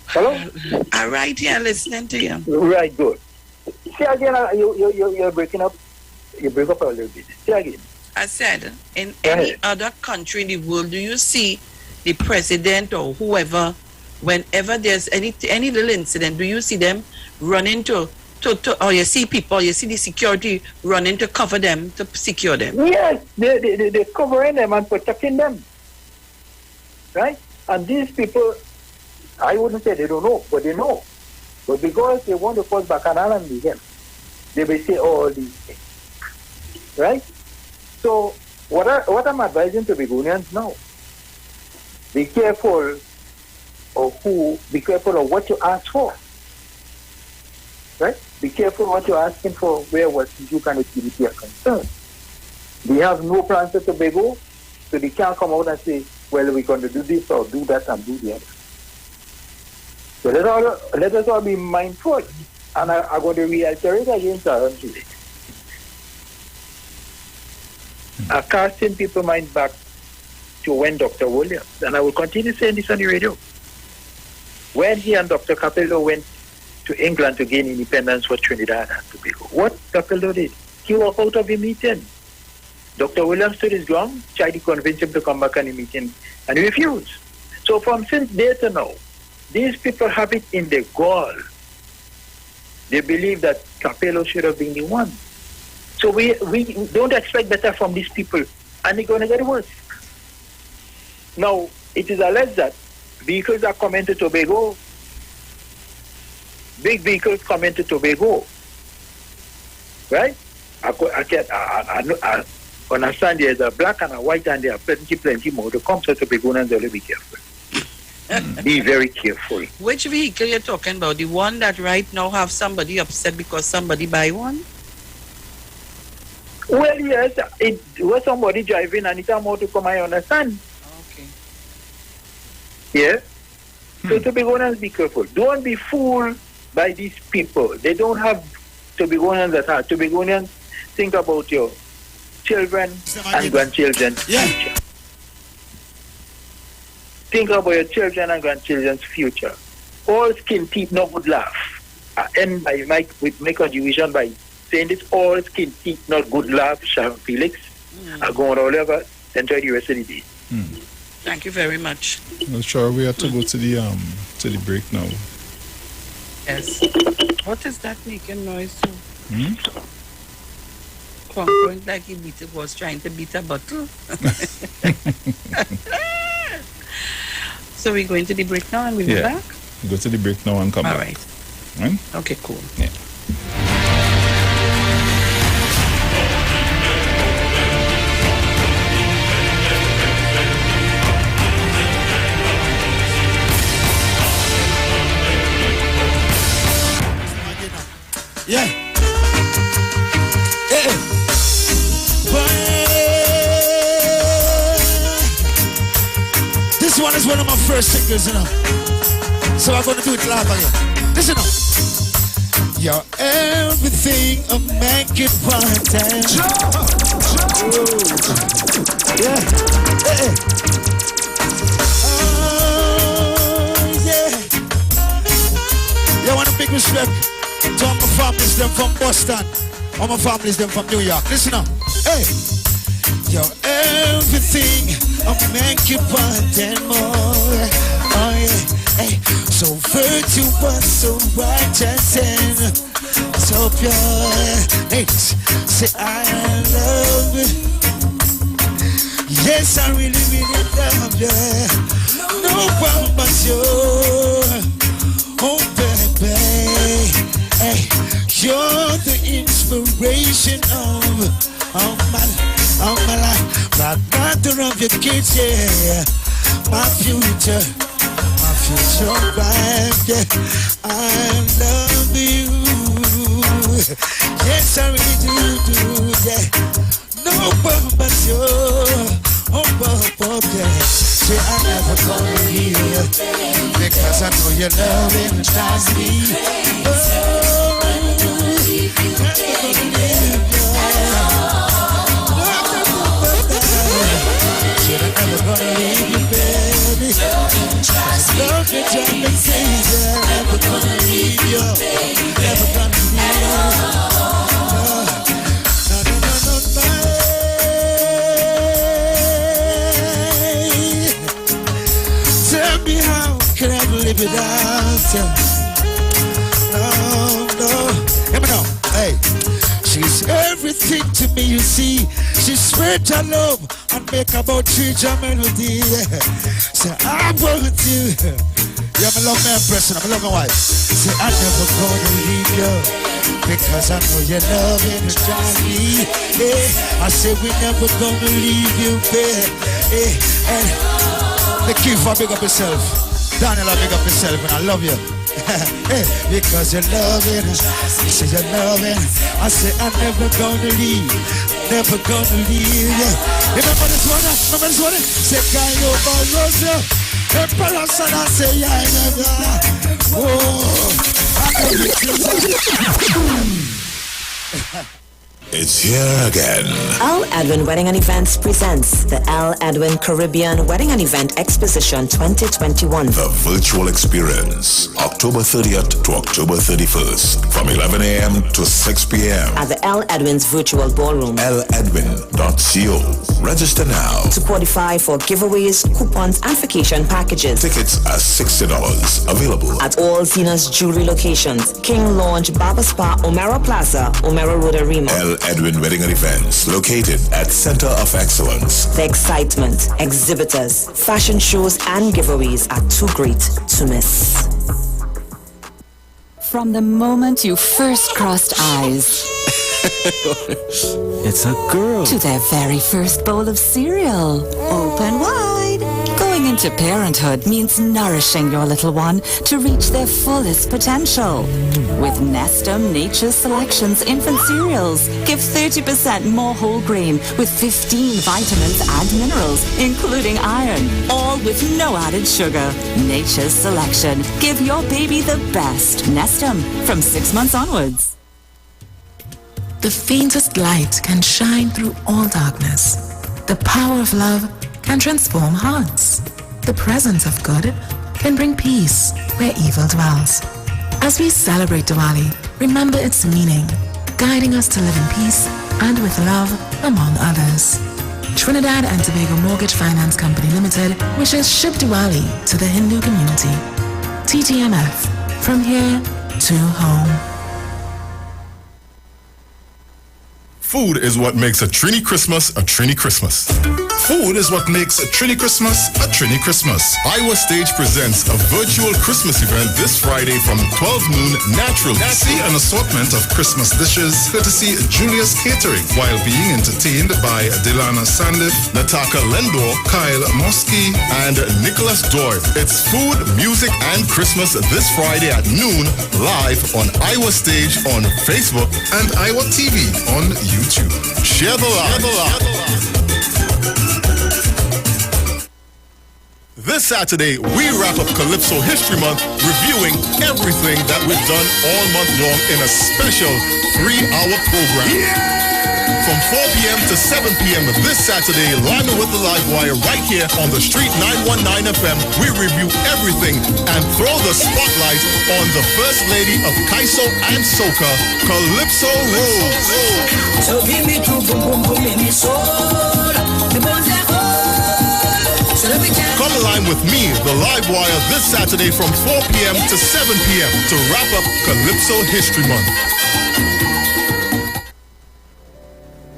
Hello? All right, yeah, listening to you. Right, good. See again, you're breaking up. You break up a little bit. See again. I said, in any other country in the world, do you see the president or whoever, whenever there's any little incident, do you see them running to or you see people, you see the security running to cover them, to secure them? Yes, they're covering them and protecting them. Right? And these people, I wouldn't say they don't know, but they know. But because they want to cause bacchanal and begin, they will say all these things. Right? So, what I'm advising to Begonians now, be careful of what you ask for. Right? Be careful what you're asking for, where what you can activity are concerned. They have no plans for Tobago, so they can't come out and say, well, we're going to do this or do that and do the other. So let us all be mindful. And I'm going to reiterate again today. Casting people's mind back to when Dr. Williams, and I will continue saying this on the radio, when he and Dr. Capello went to England to gain independence for Trinidad and Tobago, what Capello did, he walked out of the meeting. Dr. Williams stood his ground, tried to convince him to come back on the meeting, and he refused. So from since day to now, these people have it in their gall. They believe that Capello should have been the one. So we don't expect better from these people, and they're going to get worse. Now, it is alleged that vehicles are coming to Tobago, big vehicles coming to Tobago, right? I understand there's a black and a white, and there are plenty more to come to Tobago, and they'll be careful. Be very careful. Which vehicle you're talking about? The one that right now have somebody upset because somebody buy one? Well, yes, it was somebody driving and it's more to come, I understand. Okay. Yeah? So Tobagonians, be careful. Don't be fooled by these people. They don't have Tobagonians at heart. Tobagonians, think about your children and grandchildren's future. Think about your children and grandchildren's future. All skin teeth, no good laugh. I end by my contribution by saying this: all skin teeth, not good laugh. Sharon Felix. I'm going all over. Enjoy the rest of the day. Thank you very much. Well, sure, we have to go to the break now. Yes. What is that making noise too? Point like he was trying to beat a bottle. So we're going to the break now and we'll be back? Go to the break now and come back. All right. Okay, cool. Yeah. is one of my first singles, you know. So I'm gonna do it live again. Listen up. You're everything a man can want and yeah. Hey. Yeah. You want a big respect to all my families, them from Boston. All my families, them from New York. Listen up. Hey. You're everything a man can want and more. Oh yeah. Hey. So virtuous, so righteous and so pure. Hey. Say I love you. Yes, I really, really love you. No one but you. Oh, baby. Hey, you're the inspiration of my life. My mother of your kids, yeah. My future wife, yeah. I love you. Yes, I really do, yeah. No one but you. Oh, yeah. Say I'm never gonna leave you because I know your loving drives me. Oh, never gonna leave you, baby. Said I'm never gonna leave you, baby. Love you, drive me crazy. Never gonna leave you. Never gonna leave you. Tell me how can I live without you? No. Hear me now. Hey. She's everything to me, you see. She's sweet and love and make about treat your melody. Say, I want you. Yeah, I love my impression, I love my wife. Say, I'm never gonna leave you because I know your love and drive me. Yeah. I say, we're never gonna leave you, babe. Yeah. And the key for big up yourself. Daniel, big up yourself, and I love you. Hey, because you're loving, you say you're loving. I say I'm never gonna leave, never gonna leave you. Remember this one? Say Kayo Barroso, Emperor son, I say I never. Oh, It's here again. Al Edwin Wedding and Events presents the Al Edwin Caribbean Wedding and Event Exposition 2021. The virtual experience, October 30th to October 31st, from 11 a.m. to 6 p.m. at the Al Edwin's Virtual Ballroom. aledwin.co. Register now. To qualify for giveaways, coupons, and vacation packages. Tickets are $60. Available at all Zena's jewelry locations: King Lounge, Barber Spa, Omero Plaza, Omero Road Arima. Al Edwin Wedding and Events, located at Center of Excellence. The excitement, exhibitors, fashion shows, and giveaways are too great to miss. From the moment you first crossed eyes, It's a girl. to their very first bowl of cereal, open wide. Going into parenthood means nourishing your little one to reach their fullest potential. With Nestum Nature's Selections infant cereals, give 30% more whole grain with 15 vitamins and minerals, including iron, all with no added sugar. Nature's Selection. Give your baby the best. Nestum, from 6 months onwards. The faintest light can shine through all darkness. The power of love can transform hearts. The presence of good can bring peace where evil dwells. As we celebrate Diwali, remember its meaning, guiding us to live in peace and with love among others. Trinidad and Tobago Mortgage Finance Company Limited wishes Shub Diwali to the Hindu community. TTMF, from here to home. Food is what makes a Trini Christmas a Trini Christmas. Food is what makes a Trini Christmas a Trini Christmas. Iowa Stage presents a virtual Christmas event this Friday from 12 noon naturally. See an assortment of Christmas dishes courtesy Julius Catering while being entertained by Delana Sandif, Nataka Lendor, Kyle Mosky, and Nicholas Doyle. It's food, music, and Christmas this Friday at noon live on Iowa Stage on Facebook and Iowa TV on YouTube. Share the love. This Saturday, we wrap up Calypso History Month reviewing everything that we've done all month long in a special 3-hour program. From 4 p.m. to 7 p.m. this Saturday, live with the Live Wire right here on the Street 919 FM, we review everything and throw the spotlight on the First Lady of Kaiso and Soca, Calypso Rose. So give me two boom boom boom in the soul. The bones are whole. So let me tell Come alive with me, the Live Wire, this Saturday from 4 p.m. to 7 p.m. to wrap up Calypso History Month.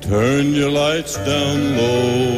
Turn your lights down low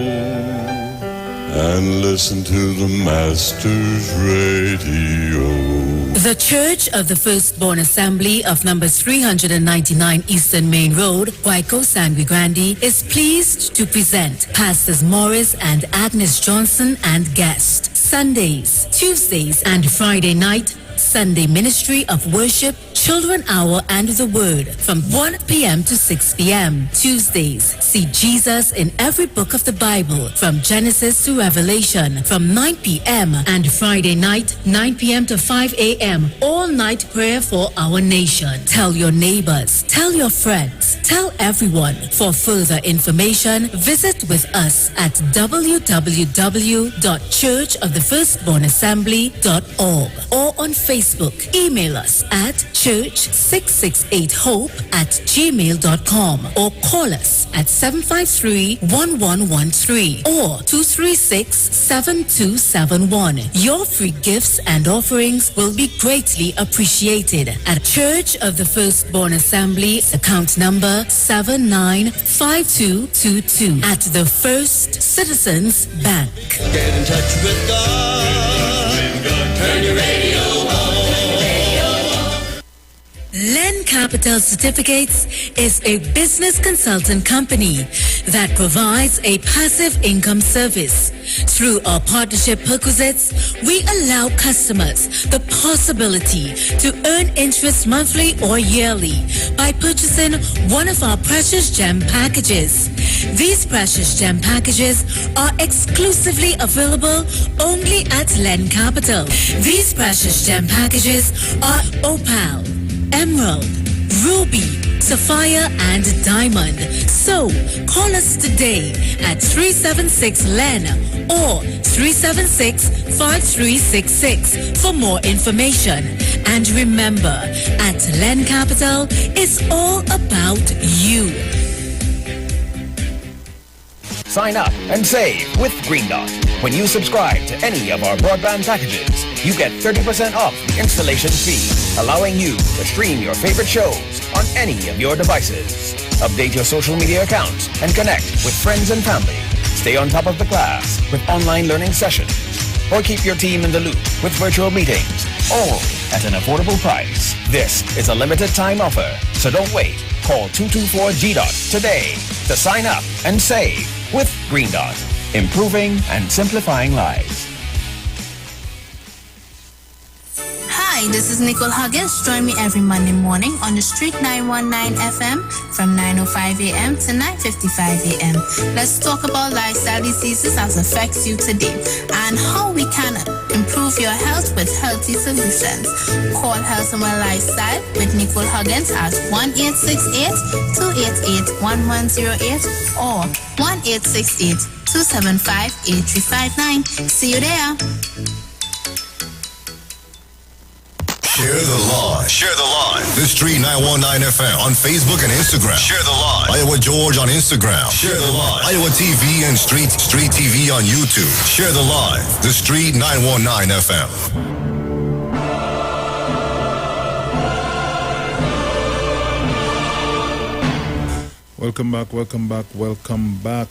and listen to the Master's Radio. The Church of the Firstborn Assembly of number 399 Eastern Main Road, Waiko, Sangre Grande, is pleased to present Pastors Morris and Agnes Johnson and guest. Sundays, Tuesdays, and Friday night, Sunday Ministry of Worship, Children Hour and the Word from 1 p.m. to 6 p.m. Tuesdays, see Jesus in every book of the Bible from Genesis to Revelation from 9 p.m. and Friday night, 9 p.m. to 5 a.m. all night prayer for our nation. Tell your neighbors, tell your friends, tell everyone. For further information, visit with us at www.churchofthefirstbornassembly.org or on Facebook. Email us at church668hope@gmail.com or call us at 753-1113 or 236-7271. Your free gifts and offerings will be greatly appreciated at Church of the Firstborn Assembly, account number 795222 at the First Citizens Bank. Get in touch with God. Turn your radio on. Len Capital Certificates is a business consultant company that provides a passive income service. Through our partnership perquisites, we allow customers the possibility to earn interest monthly or yearly by purchasing one of our precious gem packages. These precious gem packages are exclusively available only at Len Capital. These precious gem packages are Opal, Emerald, Ruby, Sapphire, and Diamond. So, call us today at 376-LEN or 376-5366 for more information. And remember, at Len Capital, it's all about you. Sign up and save with Green Dot. When you subscribe to any of our broadband packages, you get 30% off the installation fee, allowing you to stream your favorite shows on any of your devices. Update your social media accounts and connect with friends and family. Stay on top of the class with online learning sessions. Or keep your team in the loop with virtual meetings, all at an affordable price. This is a limited time offer, so don't wait. Call 224-GDOT today to sign up and save with Green Dot, improving and simplifying lives. Hi, this is Nicole Huggins. Join me every Monday morning on the Street 919 FM from 9:05 a.m. to 9:55 a.m. Let's talk about lifestyle diseases as affects you today and how we can improve your health with healthy solutions. Call Health and Well Lifestyle with Nicole Huggins at 1-868-288-1108 or 1-868-275-8359. See you there. Share the Live. Share the Live. The Street 919 FM on Facebook and Instagram. Share the Live. Iowa George on Instagram. Share the Live. Iowa TV and Street TV on YouTube. Share the Live. The Street 919 FM. Welcome back, welcome back, welcome back.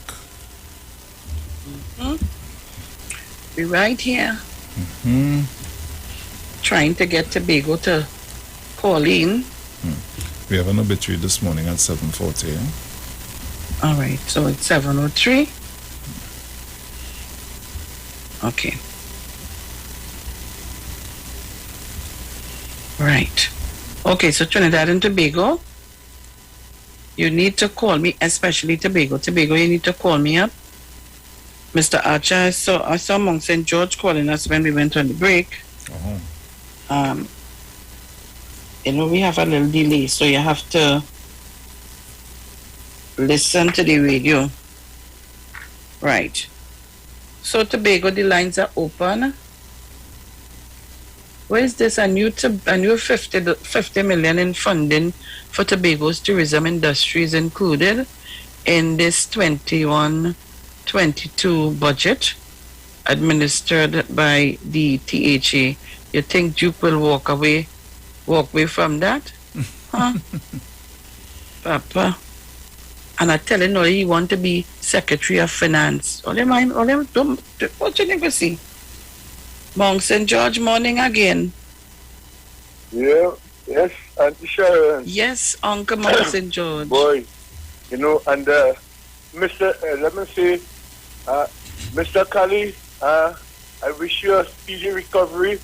We're right here. Trying to get Tobago to call in. We have an obituary this morning at 7:40. All right, so it's 7:03. Okay. Right. Okay, so Trinidad and Tobago, you need to call me, especially Tobago. Tobago, you need to call me up Mr. Archer, I saw Mount St. George calling us when we went on the break. We have a little delay, so you have to listen to the radio. Right. So Tobago, the lines are open. Where is this? A new 50 million in funding for Tobago's tourism industry is included in this 21-22 budget administered by the THA. You think Duke will walk away from that? Huh? Papa. And I tell him, no, he want to be Secretary of Finance. What you think we see? Mount St. George morning again. Yeah, yes, Auntie Sharon. Yes, Uncle Mount St. George. Boy, and Mr. Let me say, Mr. Kali, I wish you a speedy recovery.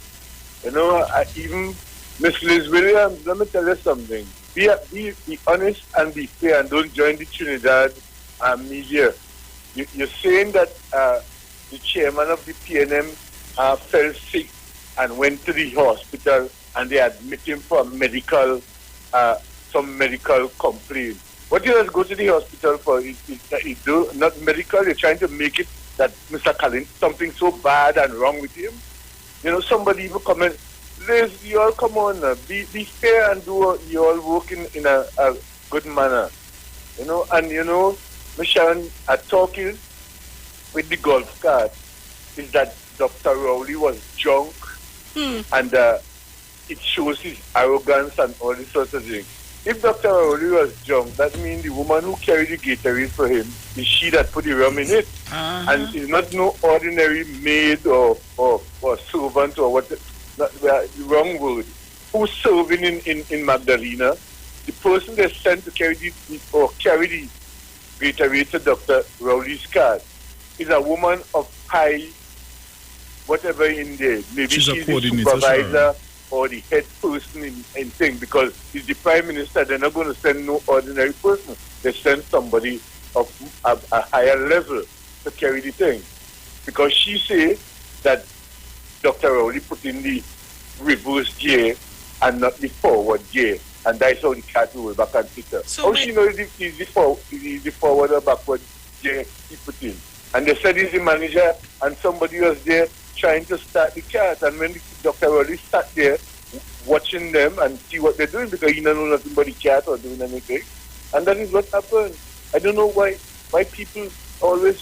Even Miss Liz Williams, let me tell you something. Be honest and be fair and don't join the Trinidad media. You're saying that the chairman of the PNM fell sick and went to the hospital and they admit him for some medical complaint. What do you guys go to the hospital for? It's not medical. You're trying to make it that Mr. Cullen, something so bad and wrong with him. Somebody even comment, Liz, you all come on, be fair and do you all work in a good manner. Ms. Sharon, talking with the golf cart is that Dr. Rowley was drunk and it shows his arrogance and all this sort of thing. If Dr. Rowley was drunk, that means the woman who carried the Gatorade for him is she that put the rum in it. And it's not no ordinary maid or servant or what, the wrong word. Who's serving in Magdalena? The person they sent to carry the Gatorade to Dr. Rowley's car is a woman of high, whatever in there. Maybe she's the supervisor or the head person in thing, because he's the prime minister. They're not going to send no ordinary person. They send somebody of a higher level to carry the thing. Because she say that Dr. Rowley put in the reverse gear and not the forward gear. And that's how the cat will back and sit her. How she knows the forward or backward gear he put in? And they said he's the manager and somebody was there trying to start the cat. And when Dr. Rowley sat there watching them and see what they're doing, because he don't know nothing but the cat or doing anything. And that is what happened. I don't know why people always,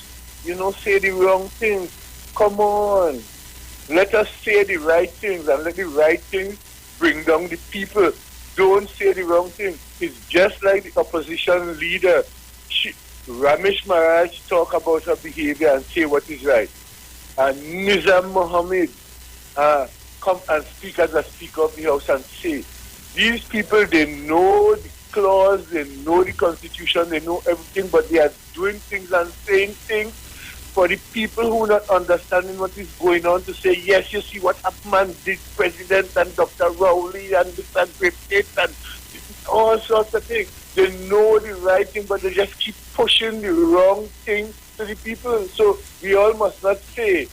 say the wrong things. Come on. Let us say the right things and let the right things bring down the people. Don't say the wrong thing. It's just like the opposition leader. Ramesh Maharaj talk about her behavior and say what is right. And Nizam Mohammed come and speak as a Speaker of the House and say, these people, they know the clause, they know the Constitution, they know everything, but they are doing things and saying things for the people who are not understanding what is going on to say, yes, you see what happened, the President and Dr. Rowley and Mr. Griffith and all sorts of things. They know the right thing, but they just keep pushing the wrong thing to the people. So we all must not say,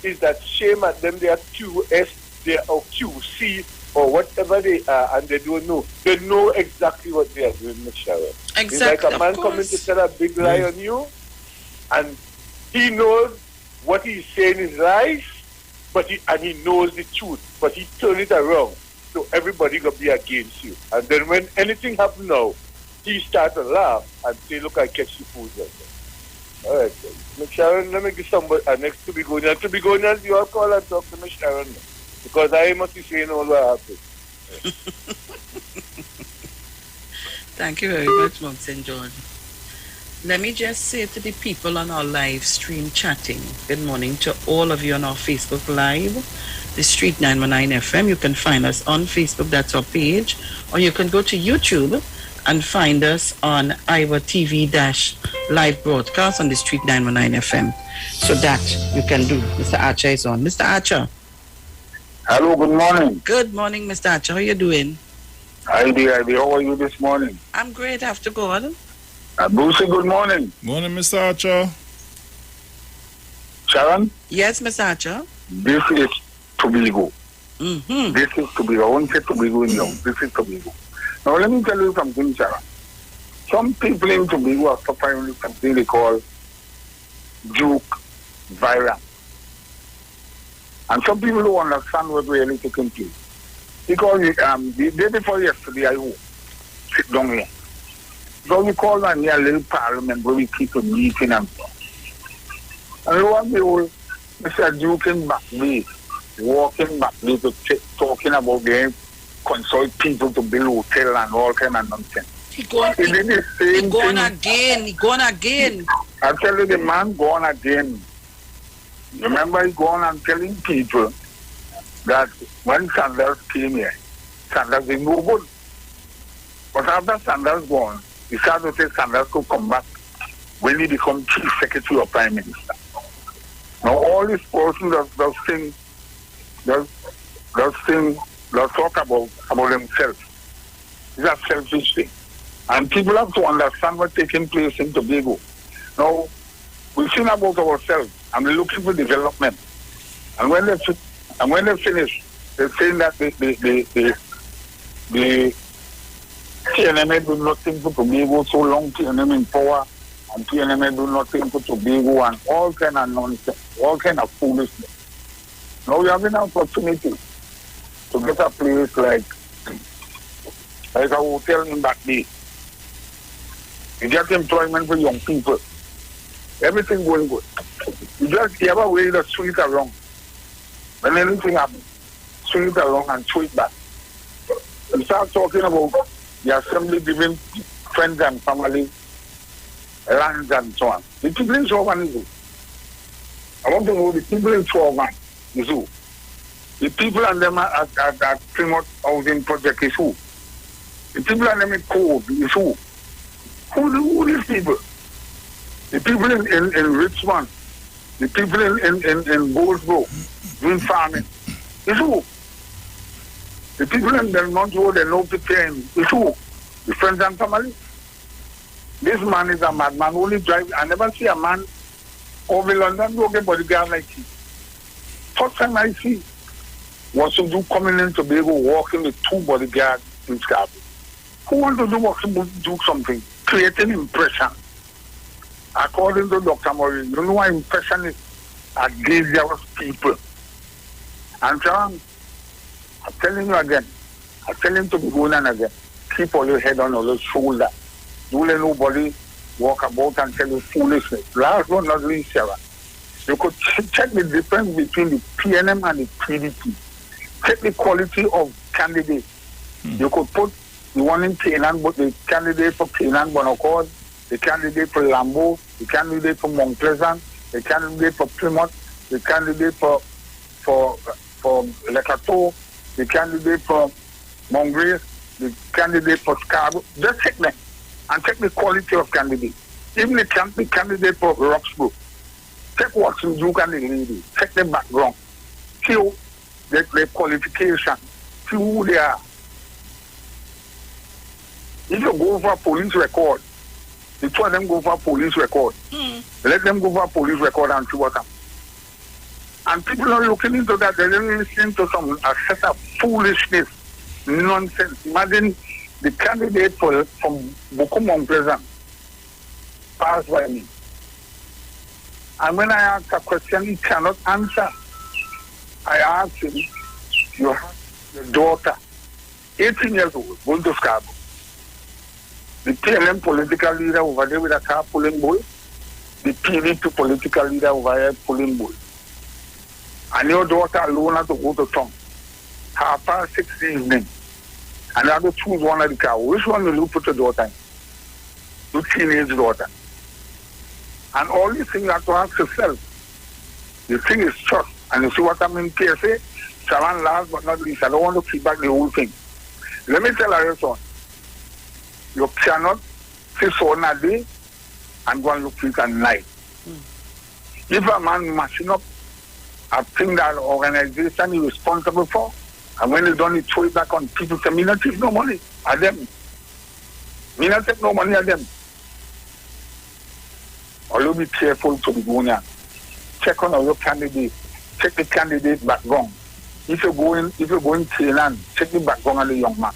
is that shame at them, they are QS, they are QC, or whatever they are, and they don't know. They know exactly what they are doing, Ms. Sharon. Exactly. It's like a man coming to tell a big lie on you, and he knows what he's saying is lies, and he knows the truth, but he turns it around. So everybody gonna be against you. And then when anything happens now, he starts to laugh and say, look, I catch the food. All right, Ms. Sharon, let me give somebody next to Begonian. To Begonian, you all call and talk to Ms. Sharon, because I must be saying all what happened. Thank you very much, Mount St. George. Let me just say to the people on our live stream chatting, good morning to all of you on our Facebook Live, the Street 919 FM. You can find us on Facebook, that's our page, or you can go to YouTube and find us on Iwer TV-live broadcast on the Street 919 FM. So that you can do. Mr. Archer is on. Mr. Archer. Hello, good morning. Good morning, Mr. Archer. How are you doing? Hi, dear. How are you this morning? I'm great, after God. Brucey, good morning. Morning, Mr. Archer. Sharon? Yes, Mr. Archer. This is Tobago. Mm-hmm. This is Tobago. I won't say Tobago in now. This is Tobago. Now, let me tell you something, Sharon. Some people in Tobago are suffering with something they call Duke virus. And some people don't understand what really taking place. Because the day before yesterday, I sit down here. So we call on here a little parliament where we keep a meeting and stuff. And lo and behold, Mr. Duke in back way, walking back way to talking about them, consult people to build hotel and all kind of nonsense. He gone again. I tell you, the man gone again. Remember, he gone and telling people that when Sanders came here, Sanders is no good. But after Sanders gone, he started to say Sanders could come back when he become Chief Secretary or Prime Minister. Now all these persons that talk about themselves. It's a selfish thing. And people have to understand what's taking place in Tobago. Now, we've seen about ourselves and we're looking for development. And when they finish, they're saying that the TNMA do nothing for Tobago, so long TNMA in power, and TNMA do nothing for Tobago, and all kind of nonsense, all kind of foolishness. Now we have an opportunity to get a place like a hotel in that day. You get employment for young people. Everything going good. You just have a way to swing it around. When anything happens, swing it around and swing it back. You start talking about the assembly giving friends and family lands and so on. The people in Chauvin is who? I want to know the people in Chauvin is who? The people and them at Plymouth Housing Project is who? The people and them in Code is who? Who are these people? The people in Richmond, the people in Goldsboro doing farming is who? The people in Belmont Road, they know preparing is who? The friends and family. This man is a madman, only drive. I never see a man over London walking bodyguard like he. First time I see was to do coming in Tobago walking with 2 bodyguards in Scarborough. Who want to do something? Creating impression. According to Dr. Murray, you know why impression is a dangerous people. And so I'm telling you again, I'm telling to be going on again, keep all your head on your shoulder. Don't let nobody walk about and tell you foolishness. Last but not least, Sarah, you could check the difference between the PNM and the PDP. Check the quality of candidates. You could put the one in Canaan, but the candidate for Canaan Bonaccord, the candidate for Lambeau, the candidate for Mount Pleasant, the candidate for Plymouth, the candidate for Lecato, the candidate for Montgrace, the candidate for Scarborough. Just check them and check the quality of candidates. Even the candidate for Roxborough. Check what's in Duke and the lady. Check their background. See their qualification. See who they are. If you go for a police record, the 2 of them go for a police record. Let them go for a police record and see what happens. And people are looking into that. They're listening to a set of foolishness, nonsense. Imagine the candidate from Bokumong Pleasant passed by me. And when I asked a question, he cannot answer. I asked him, you have your daughter, 18 years old, going to Scarborough. The PLM political leader over there with a car pulling bull. The PDP political leader over there pulling bull. And your daughter alone has to go to town. 6:30 evening. And you have to choose one of the car. Which one will you put your daughter in? Your teenage daughter. And all these things you have to ask yourself. The thing is trust. And you see what I mean, PSA? Sharon, last but not least, I don't want to keep back the whole thing. Let me tell you something. You cannot sit on a day and go and look for it at night. If a man mashing up a thing that organization is responsible for, and when they done it, throw it back on people, say, me not take no money at them. Me not take no money at them. Or you be careful to be going on. check on your candidate, check the candidate background. If you're going Thailand, check the background of the young man.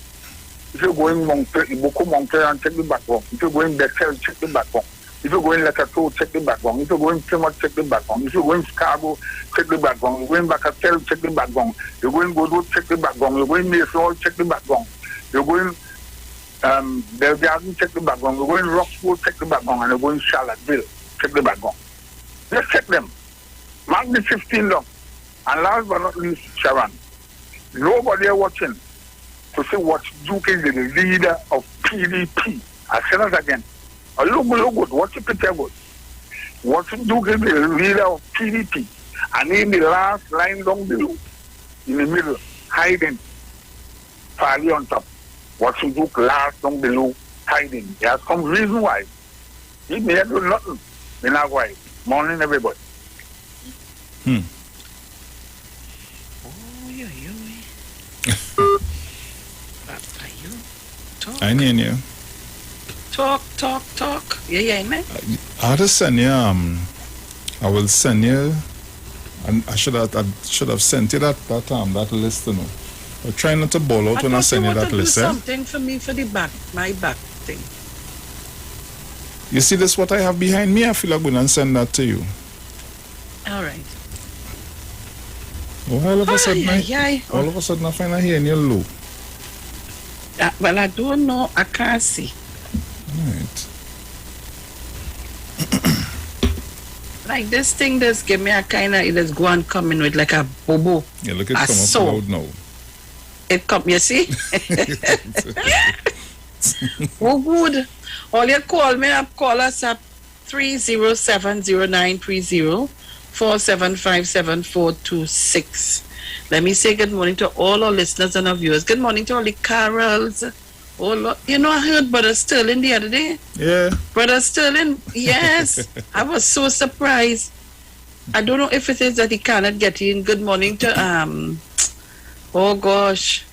If you're going Montreal, check the background. If you're going Bethel, check the background. If you're going Lakato, check the background. If you're going Plymouth, check the background. If you're going Chicago, check the background. You're going Bacatel, check the background. You're going Goodwood, check the background. You're going Mayfield, check the background. You're going Belgarden, check the background. You're going Roxford, check the background. And you're going Charlottesville, check the background. Just check them. Mark the 15 long. And last but not least, Sharon. Nobody are watching to see what Duke is the leader of PDP. I said it again. Look good. Watch the picture good. Watch Duke is the leader of PDP. And in the last line down below, in the middle, hiding, fairly on top. Watch Duke last down below, hiding. There's some reason why. He may do nothing. In that way. Morning, everybody. I need you. Talk. Yeah, man. I'll just send you, I will send you, and I should have sent you that list, you know. I'm trying not to ball out when I send you that list, do something for me for my back thing. You see this what I have behind me? I feel like I'm going to send that to you. All right. Oh, all of a sudden, I find I hear in your low. Well, I don't know. I can't see. Right. Like this thing does give me a kind of, it does go and come in with like a bobo. Yeah, look, it come up loud now. It come, you see? Oh, good. All you call me up, call us up 3070930 4757426. Let me say good morning to all our listeners and our viewers. Good morning to all the Carols. Oh, you know, I heard Brother Sterling the other day. Yeah. Brother Sterling, yes. I was so surprised. I don't know if it is that he cannot get in. Good morning to, oh gosh.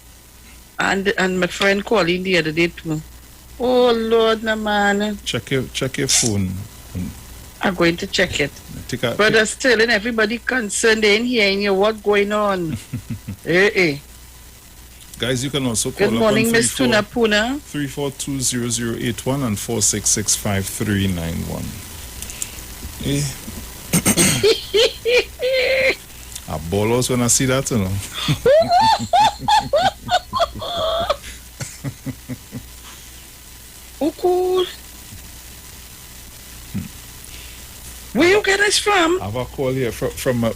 And my friend called in the other day too. Oh Lord, no man. Check your phone. I'm going to check it. Brother Sterling, everybody concerned, they ain't hearing you. What going on? Guys, you can also call Good morning, Miss Tuna Puna. 3420081 and 4665391. I ball out when I see that, you know. Oh, cool. Where you get this from? I have a call here from a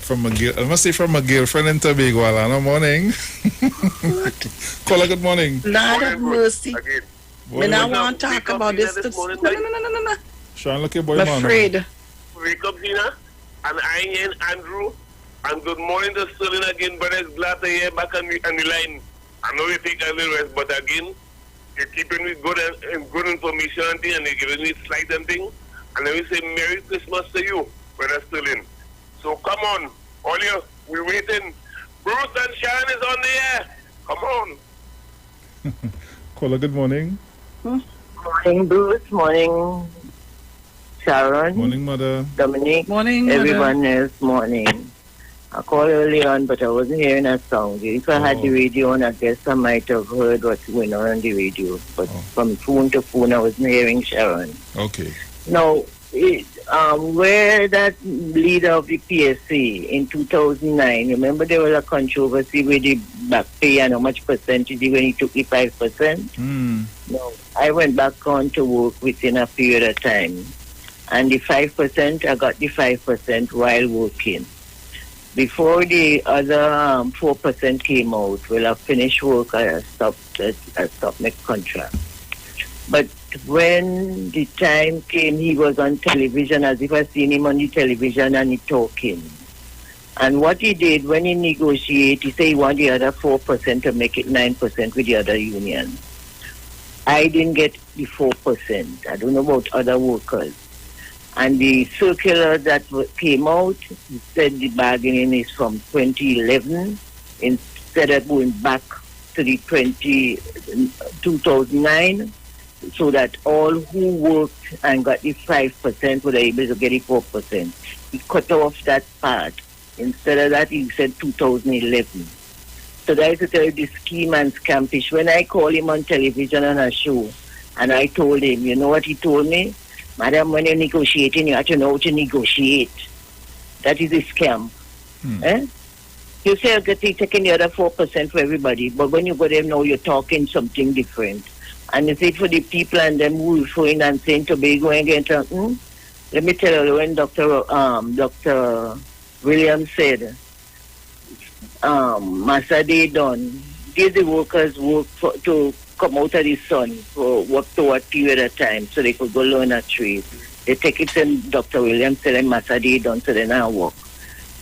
I must say from a girlfriend in Tobago. Alana, morning. Caller, good morning. Lord of mercy. When I want to talk about this. No. Sean, look your boy, I'm afraid. Wake up, Gina. And I am Andrew. And good morning to Sterling again, but it's glad to hear back on the line. I know you take a little rest, but again, you're keeping me good information and thing, and you're giving me slight and thing. And then we say Merry Christmas to you, Brother Sterling. So come on, all you, we're waiting. Bruce and Sharon is on the air. Come on. Caller, good morning. Morning, Bruce. Morning, Sharon. Morning, Mother. Dominic. Morning, everyone else. Morning. I called early on, but I wasn't hearing a sound. If I had the radio on, I guess I might have heard what's going on the radio. But from phone to phone, I wasn't hearing Sharon. Okay. Now, where that leader of the PSC in 2009, remember there was a controversy with the back pay and how much percentage when he took the 5%? No, I went back on to work within a period of time. And the 5%, I got the 5% while working. Before the other 4% came out, well, I finished work, I stopped my contract. But when the time came, he was on television, as if I seen him on the television and he talking. And what he did, when he negotiated, he said he wanted the other 4% to make it 9% with the other union. I didn't get the 4%. I don't know about other workers. And the circular that came out said the bargaining is from 2011 instead of going back to the 2009, so that all who worked and got the 5% were able to get the 4%. He cut off that part. Instead of that, he said 2011. So that is to tell you the scheme and scampish. When I call him on television on a show, and I told him, you know what he told me? Madam, when you're negotiating, you have to know how to negotiate. That is a scam. Eh? You say you're taking the other 4% for everybody, but when you go there now, you're talking something different. And is it for the people and them who are in and saying Tobago and getting, let me tell you, when Dr. Williams said, Massa Day done, give the workers work to come out of the sun for work to what period of time so they could go learn a trade. They take it and Dr. Williams said, Massa Day done, so they now work.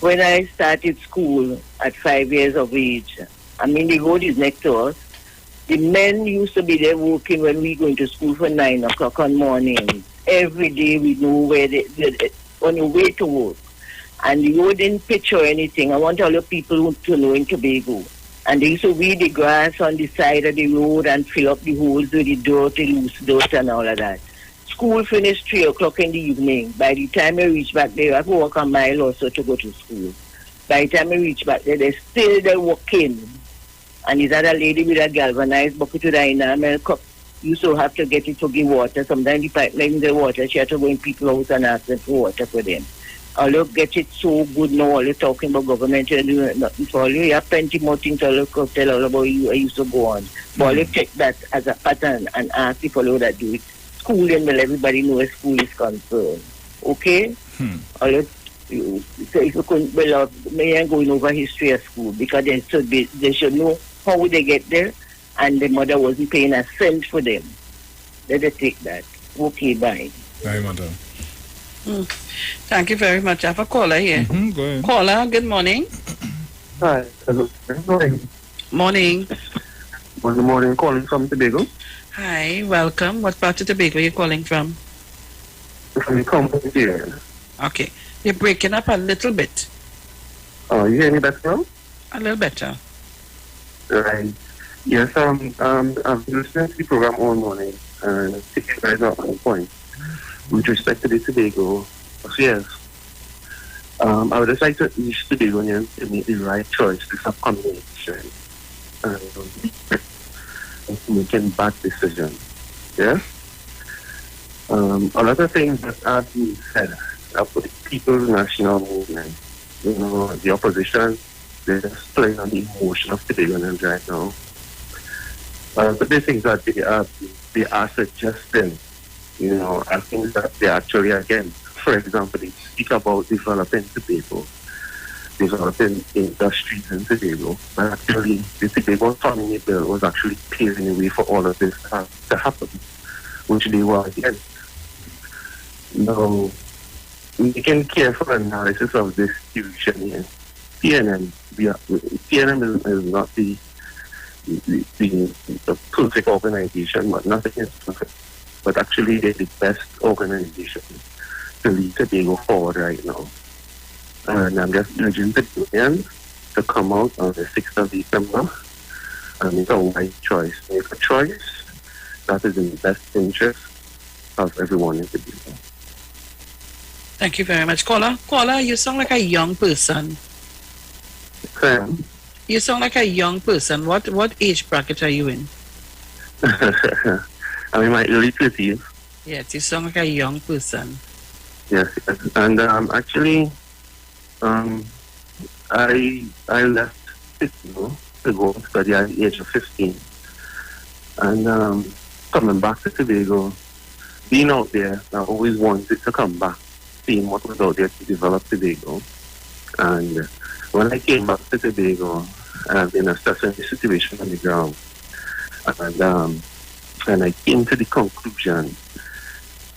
When I started school at 5 years of age, I mean, the road is next to us. The men used to be there working when we going to school for 9 o'clock on morning. Every day we know where they're on the way to work. And the road didn't pitch or anything. I want all the people to know in Tobago. And they used to weed the grass on the side of the road and fill up the holes with the dirt, the loose dirt and all of that. School finished 3 o'clock in the evening. By the time I reach back there, I have to walk a mile or so to go to school. By the time I reach back there, they're still there working. And is that a lady with a galvanized bucket with an enamel cup? You so have to get it to give water. Sometimes the pipe in the water, she had to go in people's house and ask them for water for them. All you get it so good now, all you're talking about government, you're doing nothing for you. You have plenty more things to look up, tell all about you. I used to go on. But all you take that as a pattern and ask people how that do it. School and well, everybody know where school is concerned. Okay? All you, so if you couldn't, well, me ain't going over history of school because they should know how would they get there, and the mother wasn't paying a cent for them. Let us take that. Okay, bye. Bye, madam. Thank you very much. I have a caller here. Go ahead. Caller, good morning. Hi, hello. Good morning. Morning. Good morning. Calling from Tobago. Hi, welcome. What part of Tobago are you calling from? From the company here. Okay. You're breaking up a little bit. Oh, you hear me better now? A little better. Right. Yes, I've been listening to the program all morning and I think you guys are on point. With respect to the Tobago affairs, I would just like to urge Tobagonians to make the right choice this upcoming election and making bad decisions. Yeah? A lot of things that have been said about the People's National Movement, you know, the opposition, they're just playing on the emotion of Tobagonians right now. But the things that they are suggesting, you know, are things that they actually, again, for example, they speak about developing Tobago, developing industries in Tobago, but actually the Tobago Autonomy Bill was actually paving the way for all of this to happen, which they were against. Now, making careful analysis of this situation here, PNM is not the perfect organization, but nothing is perfect. But actually, they're the best organization to lead Tobago forward right now. And I'm just urging the union to come out on the 6th of December and make a wise choice. Make a choice that is in the best interest of everyone in Tobago. Thank you very much. Caller, you sound like a young person. Sam? You sound like a young person. What age bracket are you in? I'm in my early 30s. Yes, you sound like a young person. Yes. And actually, I left Tobago to go study at the age of 15. And coming back to Tobago, being out there, I always wanted to come back, seeing what was out there to develop Tobago. And when I came back to Tobago, I've been assessing the situation on the ground. And I came to the conclusion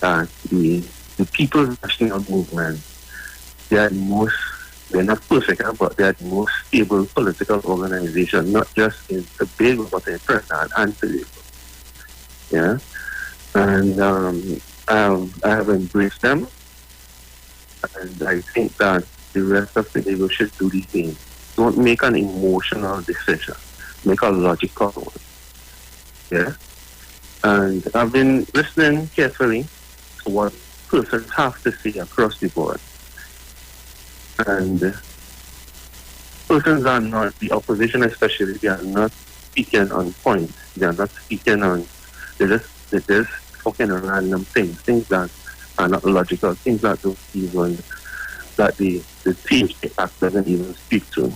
that the People's National Movement, they're not perfect, but they're the most stable political organization, not just in Tobago, but in Trinidad and Tobago. Yeah? And I have embraced them, and I think that the rest of Tobago should do the same. Don't make an emotional decision. Make a logical one. Yeah? And I've been listening carefully to what persons have to say across the board. And persons are not, the opposition especially, they are not speaking on point. They are not speaking on, they're just talking on random things that are not logical, things that don't even, that the team act doesn't even speak to.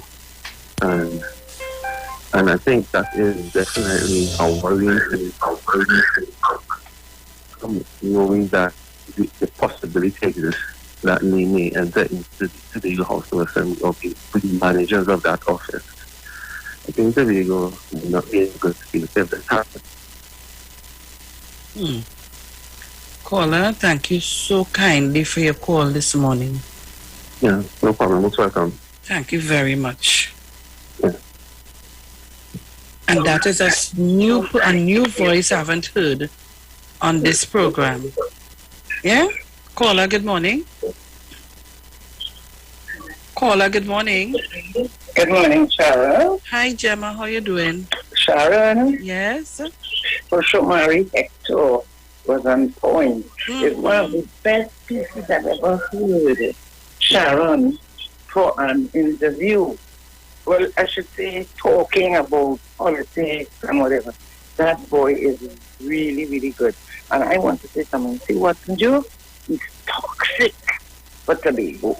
And I think that is definitely a worrying thing, knowing that the possibility exists that they may enter into the House of Assembly or be managers of that office. I think Tobago will not be in a good space if this happens. Caller, thank you so kindly for your call this morning. Yeah, no problem. Most welcome. Thank you very much. Yeah. And that is a new voice I haven't heard on this program. Yeah? Caller, good morning. Caller, good morning. Good morning, Sharon. Hi, Gemma. How you doing? Sharon? Yes? For sure, Marie Hector was on point. It's one of the best pieces I've ever heard. Sharon, for an interview. Well, I should say talking about politics and whatever. That boy is really, really good. And I want to say something. See, Watson Joe? He's toxic for Tobago.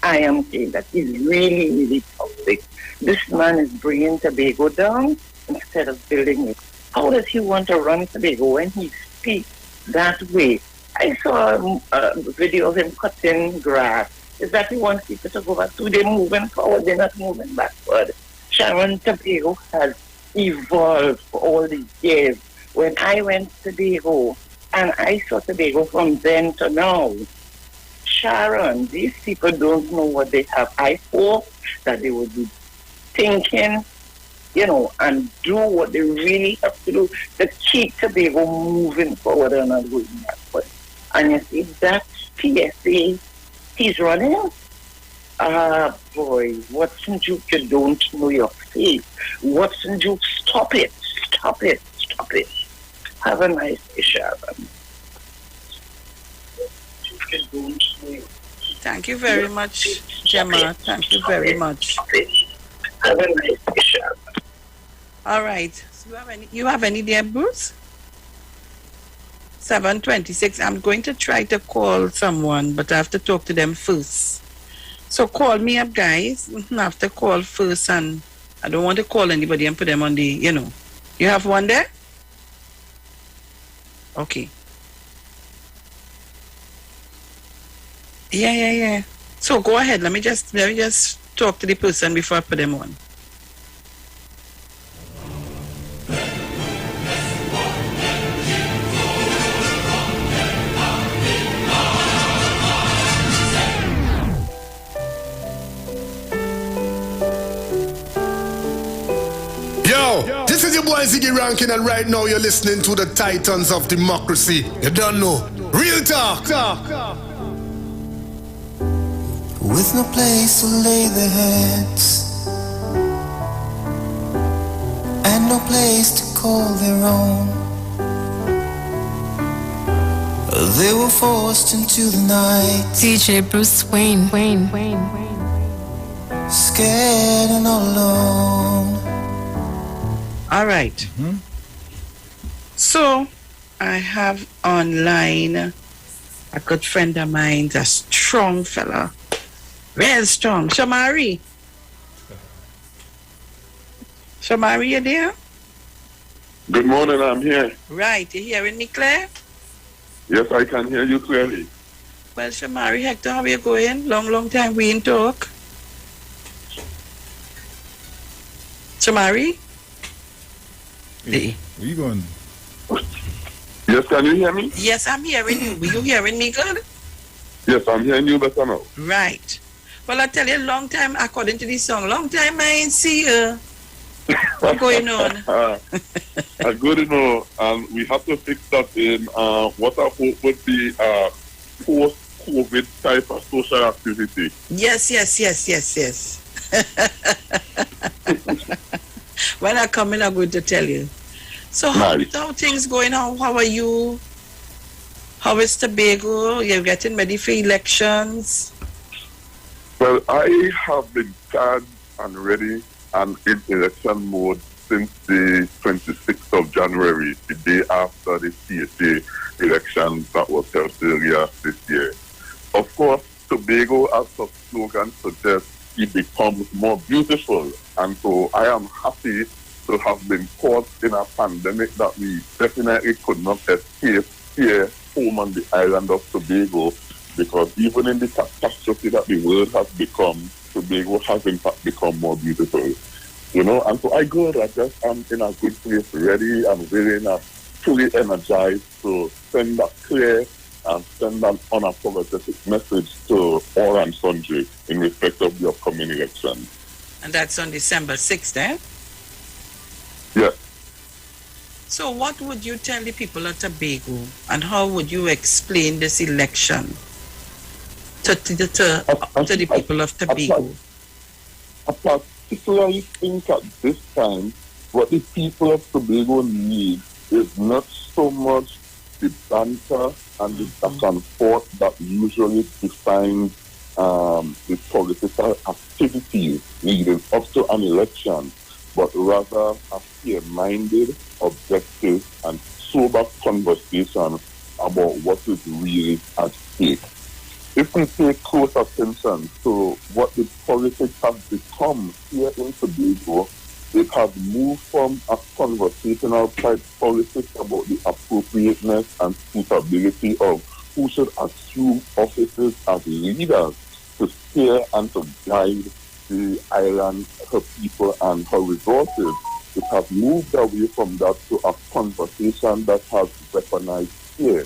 I am saying that he's really, really toxic. This man is bringing Tobago down instead of building it. How does he want to run Tobago when he speaks that way? I saw a video of him cutting grass. Is that he wants people to go back to? They're moving forward, they're not moving backward. Sharon, Tobago has evolved for all these years. When I went to Tobago, and I saw Tobago from then to now, Sharon, these people don't know what they have. I hope that they will be thinking, and do what they really have to do to keep Tobago moving forward and not going backward. And you see, that PSA he's running, boy, Watson Duke, you don't know your face. Watson Duke, stop it. Have a nice day, Sharon. Thank you very much, Gemma. Thank you very much. Have a nice day, Sharon. All right. So you have any there, Bruce? 7:26. I'm going to try to call someone, but I have to talk to them first. So call me up, guys. I have to call first, and I don't want to call anybody and put them on the, You have one there? Okay. Yeah. So go ahead. Let me just talk to the person before I put them on. This is your boy Ziggy Rankin, and right now you're listening to the Titans of Democracy. You don't know. Real talk. With no place to lay their heads and no place to call their own, they were forced into the night. DJ Bruce Wayne. Scared and all alone. All right. So I have online a good friend of mine, a strong fella, real strong. Shamari, you there? Good morning, I'm here. Right, you hearing me clear? Yes, I can hear you clearly. Well, Shamari, Hector, how are you going? Long time we didn't talk. Shamari? Hey, where you going? Yes, can you hear me? Yes, I'm hearing you. Were you hearing me good? Yes, I'm hearing you better now. Right. Well, I tell you, long time, according to this song, long time I ain't see you. What's going on? Good to know. We have to fix that in what I hope would be post-COVID type of social activity. Yes. When I come in, I'm going to tell you. So how things going on? How are you? How is Tobago? You're getting ready for elections? Well, I have been planned and ready and in election mode since the 26th of January, the day after the CHA election that was held earlier this year. Of course, Tobago, as the slogan suggests, it becomes more beautiful. And so I am happy to have been caught in a pandemic that we definitely could not escape here home on the island of Tobago, because even in the catastrophe that the world has become, Tobago has in fact become more beautiful. You know, and so I go, I just am in a good place, ready and willing and fully energized to send a clear and send an unapologetic message to all and sundry in respect of the upcoming election. And that's on December 6th, eh? Yes. So what would you tell the people of Tobago, and how would you explain this election to the people of Tobago? I particularly think at this time, what the people of Tobago need is not so much the banter and the back and forth that usually defines the political activities leading up to an election, but rather a fair-minded, objective, and sober conversation about what is really at stake. If we pay close attention to what the politics has become here in Tobago, it has moved from a conversational type politics about the appropriateness and suitability of who should assume offices as leaders to steer and to guide the island, her people, and her resources. It has moved away from that to a conversation that has weaponized fear.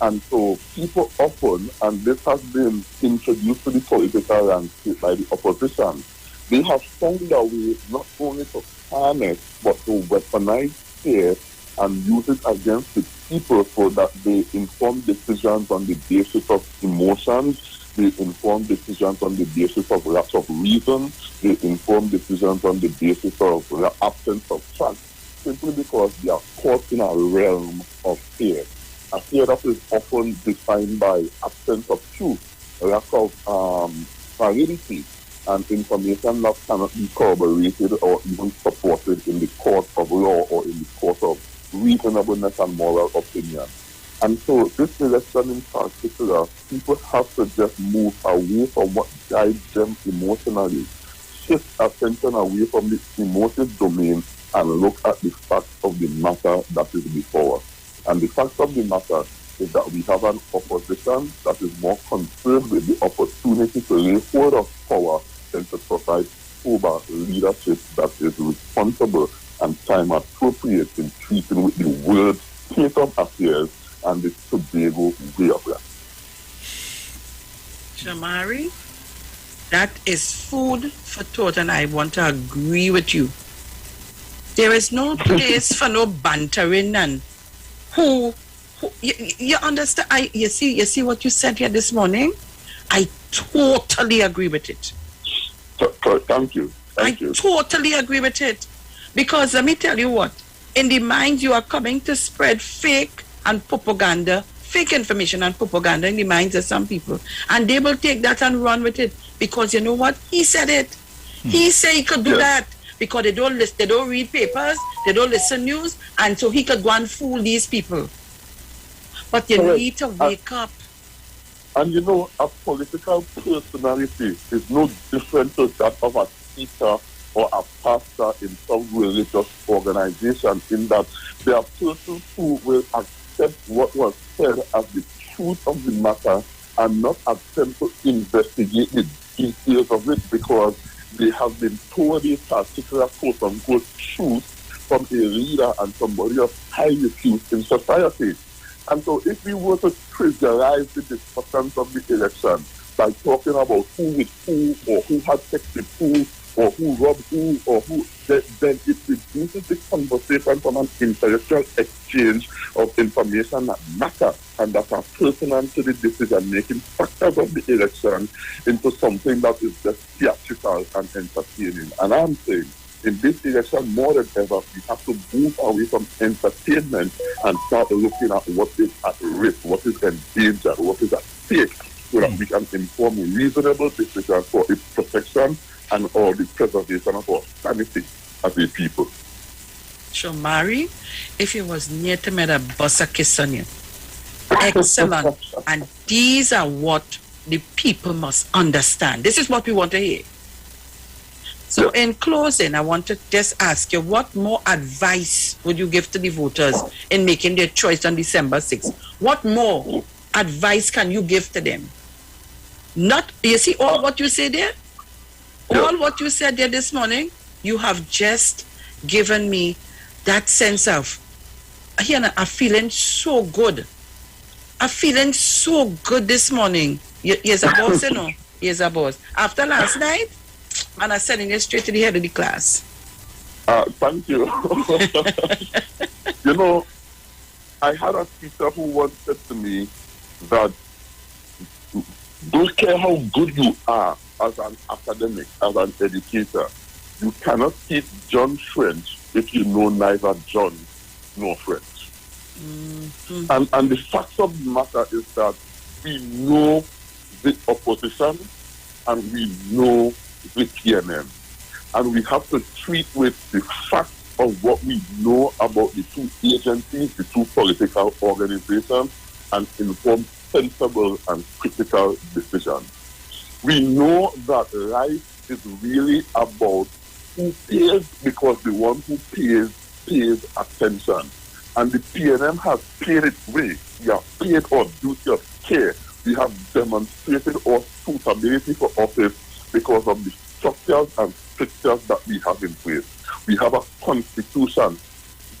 And so people often, and this has been introduced to the political landscape by the opposition, they have found a way not only to harness, but to weaponize fear and use it against the people so that they inform decisions on the basis of emotions, they inform decisions on the basis of lack of reason, they inform decisions on the basis of the absence of fact, simply because they are caught in a realm of fear. A fear that is often defined by absence of truth, lack of validity, and information that cannot be corroborated or even supported in the court of law or in the court of reasonableness and moral opinion. And so this election in particular, people have to just move away from what guides them emotionally, shift attention away from the emotive domain and look at the facts of the matter that is before us. And the fact of the matter is that we have an opposition that is more concerned with the opportunity to lay hold of power than to provide sober leadership that is responsible and time appropriate in treating with the world's state of affairs and the Tobago way of life. Shamari, that is food for thought, and I want to agree with you. There is no place for no bantering and who you understand? You see what you said here this morning? I totally agree with it. Thank you. I totally agree with it. Because let me tell you what, in the mind you are coming to spread fake and propaganda, fake information and propaganda in the minds of some people. And they will take that and run with it. Because you know what? He said it. He said he could do that. Because they don't read papers, they don't listen news, and so he could go and fool these people. But you need to wake up. And you know, a political personality is no different to that of a teacher or a pastor in some religious organization, in that there are persons who will accept what was said as the truth of the matter and not attempt to investigate the details of it because they have been told a particular quote-unquote truth from a leader and somebody of high repute in society. And so if we were to trivialize the discussions of the election by talking about who with who, or who had sex with who, or who robbed who, or who, then it reduces the conversation from an intellectual exchange of information that matters and that are pertinent to the decision-making factors of the election into something that is just theatrical and entertaining. And I'm saying, in this election, more than ever, we have to move away from entertainment and start looking at what is at risk, what is endangered, what is at stake, so that we can inform reasonable decisions for its protection and or the preservation of our sanity as a people. Shomari, if you was near to me, I'd bust a kiss on you. Excellent. And these are what the people must understand. This is what we want to hear. So in closing, I want to just ask you, what more advice would you give to the voters in making their choice on December 6th? What more advice can you give to them? Not, you see all what you said there? All what you said there this morning, you have just given me that sense of, I'm feeling so good. I'm feeling so good this morning. Yes, a boss, you know. Yes, a boss. After last night, and I'm sending you straight to the head of the class. Thank you. You know, I had a teacher who once said to me that don't care how good you are as an academic, as an educator, you cannot teach John French if you know neither John nor French. Mm-hmm. And the fact of the matter is that we know the opposition and we know the PNM. And we have to treat with the fact of what we know about the two agencies, the two political organizations, and inform sensible and critical decisions. We know that life is really about who pays, because the one who pays attention. And the PNM has paid its way. We have paid our duty of care. We have demonstrated our suitability for office because of the structures and strictures that we have in place. We have a constitution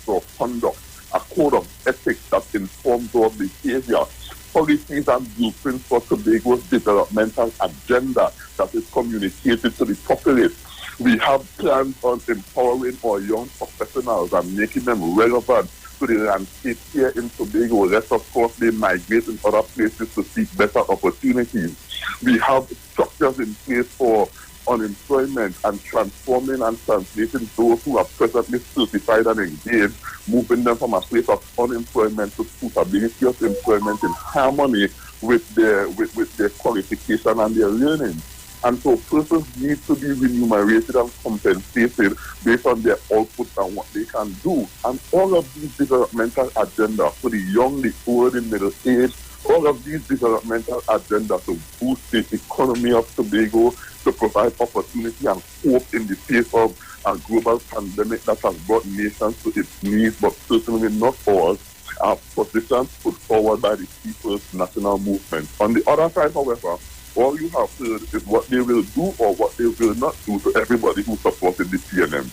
for conduct, a code of ethics that informs our behavior, policies and blueprints for Tobago's developmental agenda that is communicated to the populace. We have plans on empowering our young professionals and making them relevant to the landscape here in Tobago. Lest, of course, they migrate in other places to seek better opportunities. We have structures in place for unemployment and transforming and translating those who are presently certified and engaged, moving them from a place of unemployment to suitability of employment in harmony with their qualification and their learning. And so persons need to be remunerated and compensated based on their output and what they can do. And all of these developmental agendas for the young, the old, the middle age, all of these developmental agendas to boost the economy of Tobago, to provide opportunity and hope in the face of a global pandemic that has brought nations to its knees, but certainly not all, are positions put forward by the People's National Movement. On the other side, however, all you have heard is what they will do or what they will not do to everybody who supported the PNM.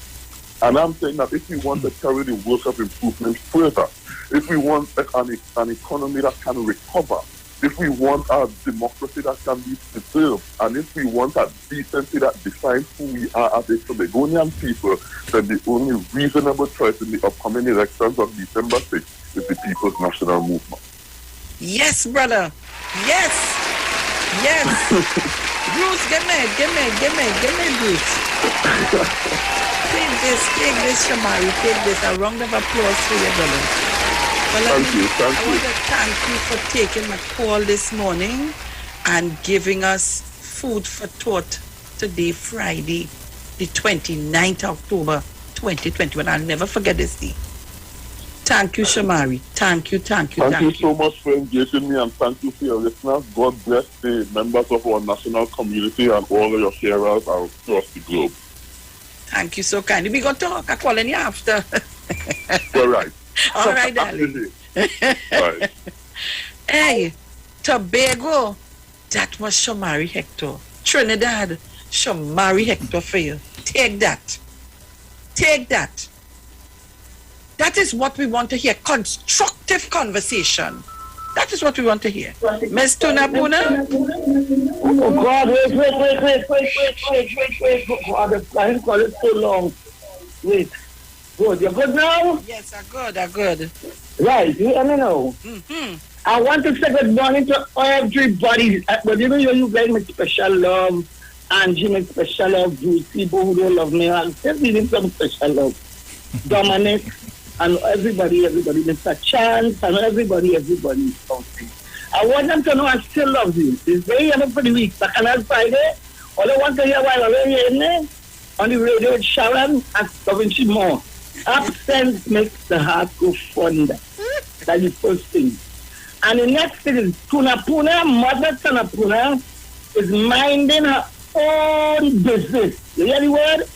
And I'm saying that if we want to carry the work of improvement further, if we want an economy that can recover, if we want a democracy that can be preserved, and if we want a decency that defines who we are as a Tobagonian people, then the only reasonable choice in the upcoming elections of December 6th is the People's National Movement. Yes, brother. Yes. Yes. Bruce, give me, Bruce. Take this, Shamari, take this. A round of applause for you, brother. Well, I want to thank you for taking my call this morning and giving us food for thought today, Friday, the 29th of October, 2021. I'll never forget this day. Thank you, Shamari. Thank you. Thank you so much for engaging me, and thank you for your listeners. God bless the members of our national community and all of your sharers across the globe. Thank you so kindly. We got to talk. I'm calling you after. All right. All right, darling. Right. Hey, Tobago, that was Shamari Hector. Trinidad, Shamari Hector for you. Take that. That is what we want to hear. Constructive conversation. That is what we want to hear. Miss Tunapuna? Oh, God, wait. God, the time call it so long. Wait. Good. You're good now? Yes, I'm good. Right. You let me know. Mm-hmm. I want to say good morning to everybody. But you guys make special love. Angie make special love. People who don't love me. I'm just giving some special love. Dominic and everybody, Mr. Chance and everybody out there. I want them to know I still love you. It's very ever for the week. Back on Friday, all I want to hear while I'm here on the radio with Sharon and Province more. Absence makes the heart go fonder. That's the first thing. And the next thing is Mother Puna is minding her own business. You hear the word?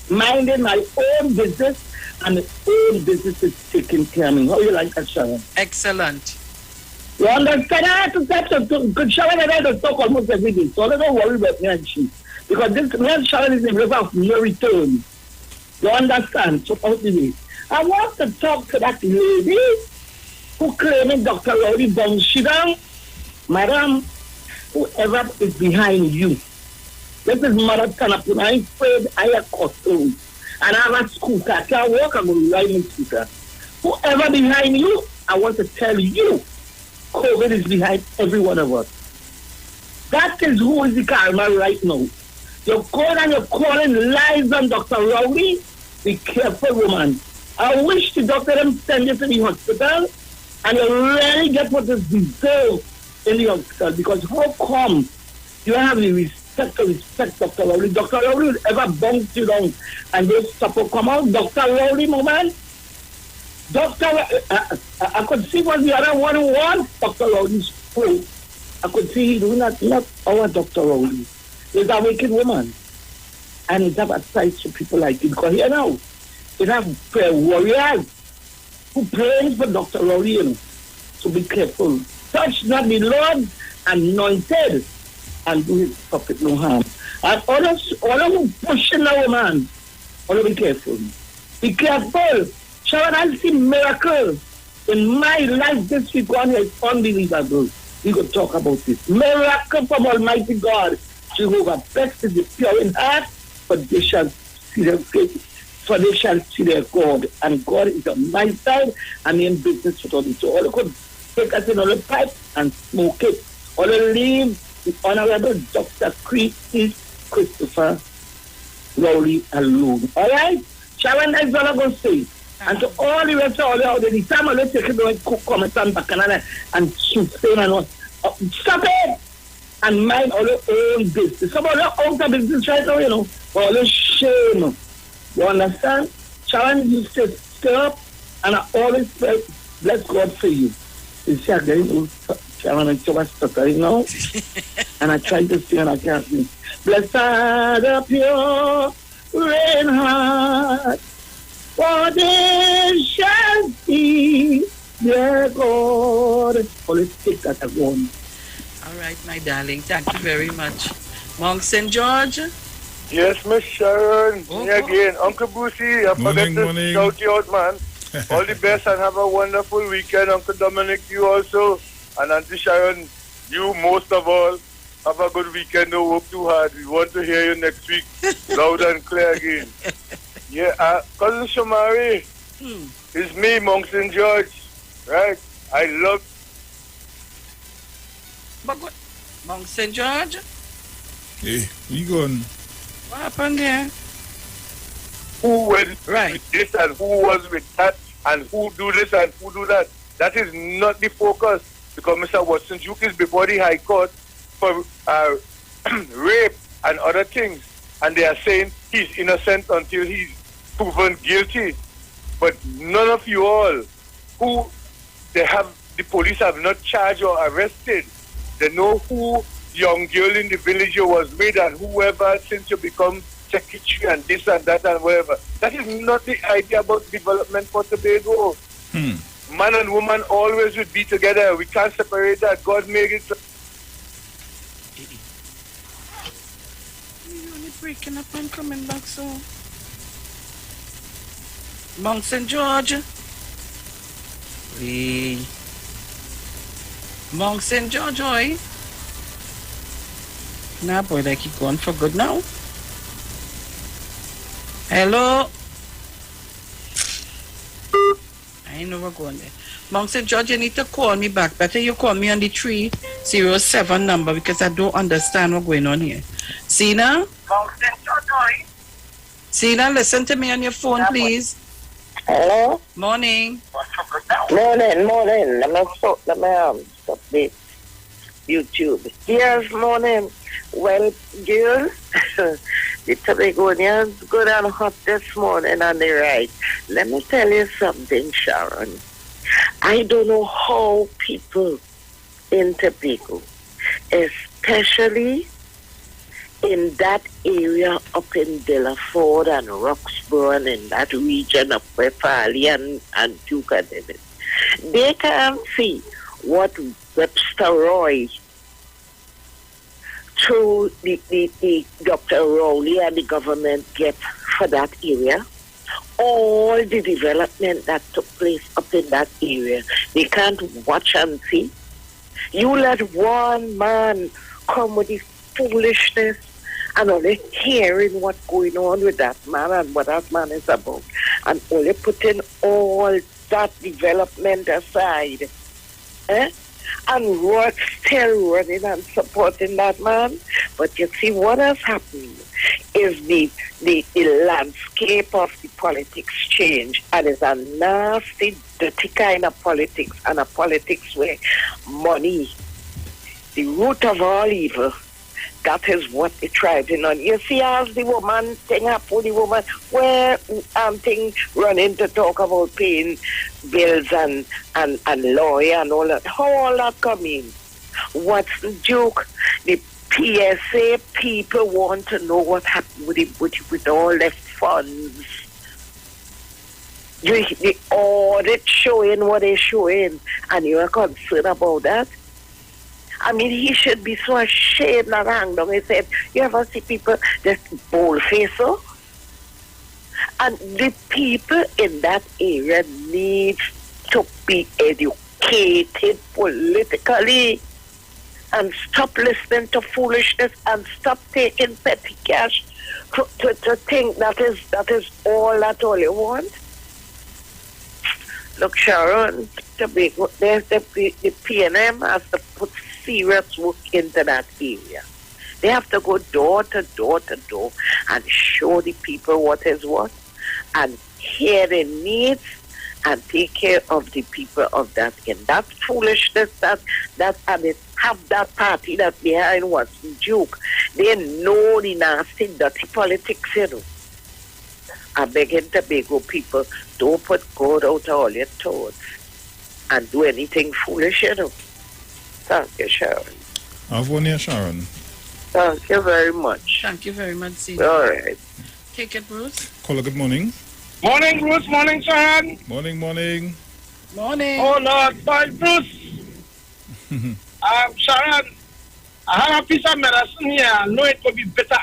Minding my own business, and the own business is taking care of me. How you like that, Sharon? Excellent. You understand? I have to touch good Sharon and I have to talk almost every day. So don't worry about me and she. Because this me and Sharon is a river of no return. You understand? So ultimately, I want to talk to that lady who claiming Dr. Rowley bounced she down. Madam, whoever is behind you, this is Mother Tanapuna. I'm afraid I have costume. And I have a scooter. I can't walk, I'm going to ride my scooter. Whoever behind you, I want to tell you, COVID is behind every one of us. That is who is the karma right now. You're calling lies on Dr. Rowley. Be careful, woman. I wish the doctor them send you to the hospital and you really get what is deserved in the hospital, because how come you have the respect to respect Dr. Rowley? Dr. Rowley will ever bounce you down and those stuff will come out. Dr. Rowley, woman. I could see what the other one wants. Dr. Rowley's full. I could see he doing that, not our Dr. Rowley. He's a wicked woman. And it have a size for people like you. Because here now, it have prayer warriors who pray for Dr. Rowley, you know. So be careful. Touch not the Lord anointed and do his prophet no harm. And all who pushing the woman, all be careful. Be careful. Sharon, I see miracles in my life this week. One is unbelievable. We could talk about this. Miracle from Almighty God. Jehovah, blessed is the pure in heart, for they shall see their faith, for they shall see their God. And God is on my side, and in business with all this. So all you could take us in all the pipe and smoke it. All you leave the Honorable Dr. Christopher Rowley alone. All right? Sharon, that's all I'm going to say. And to all the rest of all out there, the time I'll take it and cook, come and stand back and shoot, and all. Stop it! And mind all your own business. Some of your own business right now, you know, for all your shame. You understand? Sharon, you stay up, and I always pray, bless God for you. You see, I'm getting old, Sharon, and so much stuttering now. And I try to sing, and I can't sing. Blessed the pure in heart, for they shall see their God. Always take that at one. All right, my darling. Thank you very much. Monk St. George? Yes, Miss Sharon. Me again. Uncle Brucey, I forget to shout you out, man. All the best and have a wonderful weekend. Uncle Dominic, you also. And Auntie Sharon, you most of all. Have a good weekend. Don't work too hard. We want to hear you next week. Loud and clear again. Yeah, Cousin Shamari, it's me, Monk St. George. Right? I love... Monk St. George? Hey, where you going? What happened there? Who went with this and who was with that and who do this and who do that. That is not the focus, because Mr. Watson Duke is before the High Court for rape and other things, and they are saying he's innocent until he's proven guilty. But none of you all who the police have not charged or arrested, they know who young girl in the village was with and whoever, since you become secretary and this and that and whatever. That is not the idea about development for Tobago. Man and woman always would be together. We can't separate that. God made it. You're only breaking up and coming back, so. Monk St. George. Monk St. George, oi. Nah, boy, like he gone for good now. Hello. I ain't never going there. Monk St. George, you need to call me back. Better you call me on the 307 number, because I don't understand what's going on here. Sina? Monk St. George, oi. Sina, listen to me on your phone, please. Hello? Morning. Morning. Let me stop this. YouTube. Yes, morning. Well, girl, the Tobagonians good and hot this morning on the right. Let me tell you something, Sharon. I don't know how people in Tobago, especially in that area up in Delaford and Roxborough and in that region of Wefali and Duke and David, they can't see what Webster Roy through the Dr. Rowley and the government get for that area. All the development that took place up in that area, they can't watch and see. You let one man come with his foolishness and only hearing what's going on with that man and what that man is about, and only putting all that development aside, and Roth still running and supporting that man. But you see, what has happened is the landscape of the politics change, and it's a nasty, dirty kind of politics, and a politics where money, the root of all evil, that is what they thriving on. You see, as the woman thing happened, the woman where thing running to talk about paying bills and lawyer and all that. How all that come in? What's the joke? The PSA people want to know what happened with all the funds. The audit showing what they're showing, and you are concerned about that? I mean, he should be so ashamed and hang down. He said, you ever see people just bold-faced? And the people in that area need to be educated politically and stop listening to foolishness and stop taking petty cash to think that is all you want. Look, Sharon, the PNM has to put serious work into that area. They have to go door to door to door and show the people what is what, and hear their needs and take care of the people of that. And that foolishness that and it have that party that behind what's the joke. They know the nasty, dirty politics, you know. I beg in Tobago people, don't put God out of all your thoughts and do anything foolish, you know. Thank you, Sharon. Have one here, Sharon. Thank you very much. Thank you very much, Zita. All right. Take it, Bruce. Caller, good morning. Morning, Bruce. Morning, Sharon. Morning. Morning. Oh, Lord. Bye, Bruce. Sharon, I have a piece of medicine here. I know it could be better.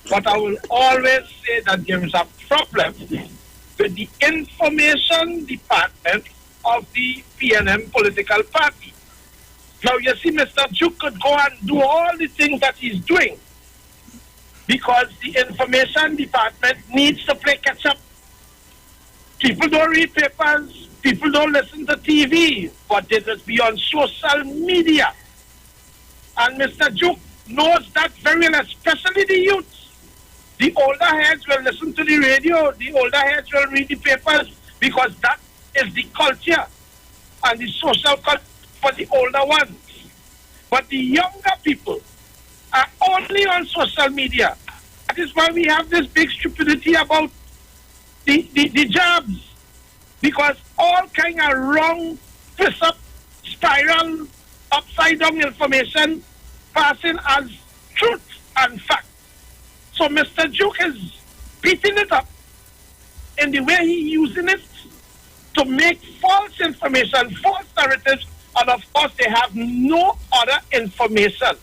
But I will always say that there is a problem with the information department of the PNM political party. Now, you see, Mr. Duke could go and do all the things that he's doing because the information department needs to play catch-up. People don't read papers, people don't listen to TV, but they just be on social media. And Mr. Duke knows that very well, especially the youth. The older heads will listen to the radio, the older heads will read the papers, because that is the culture and the social culture for the older ones. But the younger people are only on social media. That is why we have this big stupidity about the jobs, because all kind of wrong, twist up, spiral, upside down information passing as truth and fact. So Mr. Duke is beating it up in the way he's using it to make false information, false narratives, and of course they have no other information.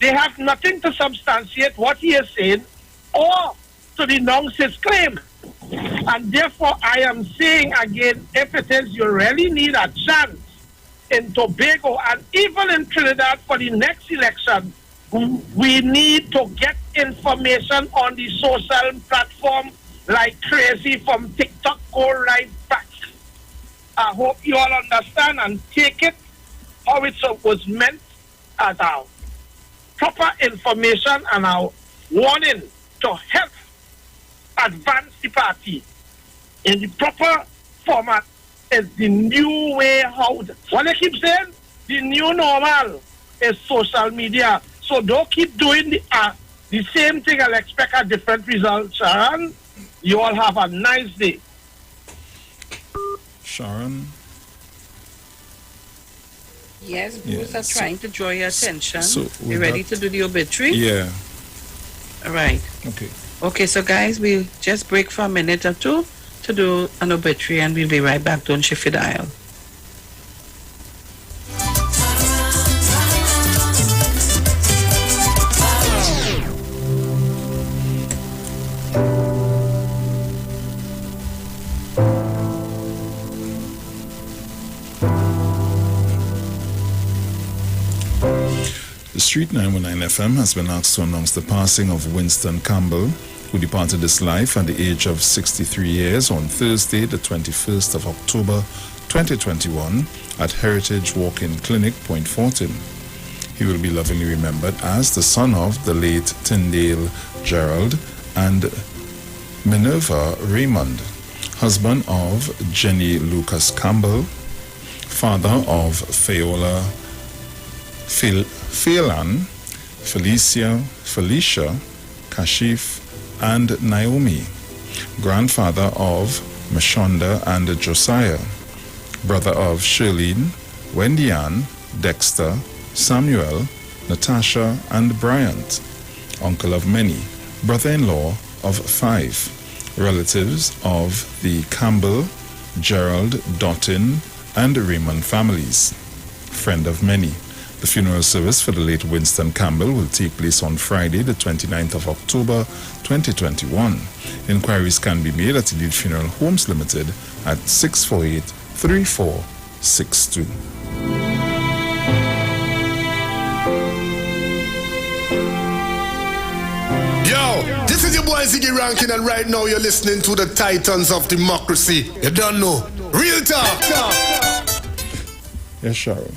They have nothing to substantiate what he is saying or to denounce his claim. And therefore I am saying again, if it is you really need a chance in Tobago and even in Trinidad for the next election, we need to get information on the social platform like crazy from TikTok go right back. I hope you all understand and take it how it was meant as our proper information and our warning to help advance the party in the proper format is the new way how. What I keep saying, the new normal is social media. So don't keep doing the same thing and expect a different result, Sharon. You all have a nice day. Sharon? Yes, Bruce, Yeah, are trying to draw your attention. so You ready to do the obituary? Yeah. All right. Okay. Okay, so guys, we'll just break for a minute or two to do an obituary, and we'll be right back. Don't shift the dial. The Street 919 FM has been asked to announce the passing of Winston Campbell, who departed this life at the age of 63 years on Thursday, the 21st of October 2021 at Heritage Walk-In Clinic, Point Fortin. He will be lovingly remembered as the son of the late Tyndale Gerald and Minerva Raymond, husband of Jenny Lucas Campbell, father of Phelan, Felicia, Kashif, and Naomi, grandfather of Mashonda and Josiah, brother of Shirlene, Wendy Ann, Dexter, Samuel, Natasha, and Bryant, uncle of many, brother-in-law of 5, relatives of the Campbell, Gerald, Dottin, and Raymond families, friend of many. The funeral service for the late Winston Campbell will take place on Friday, the 29th of October, 2021. Inquiries can be made at Elite Funeral Homes Limited at 648-3462. Yo, this is your boy Ziggy Rankin, and right now you're listening to the Titans of Democracy. You don't know. Real talk. Yes, Sharon.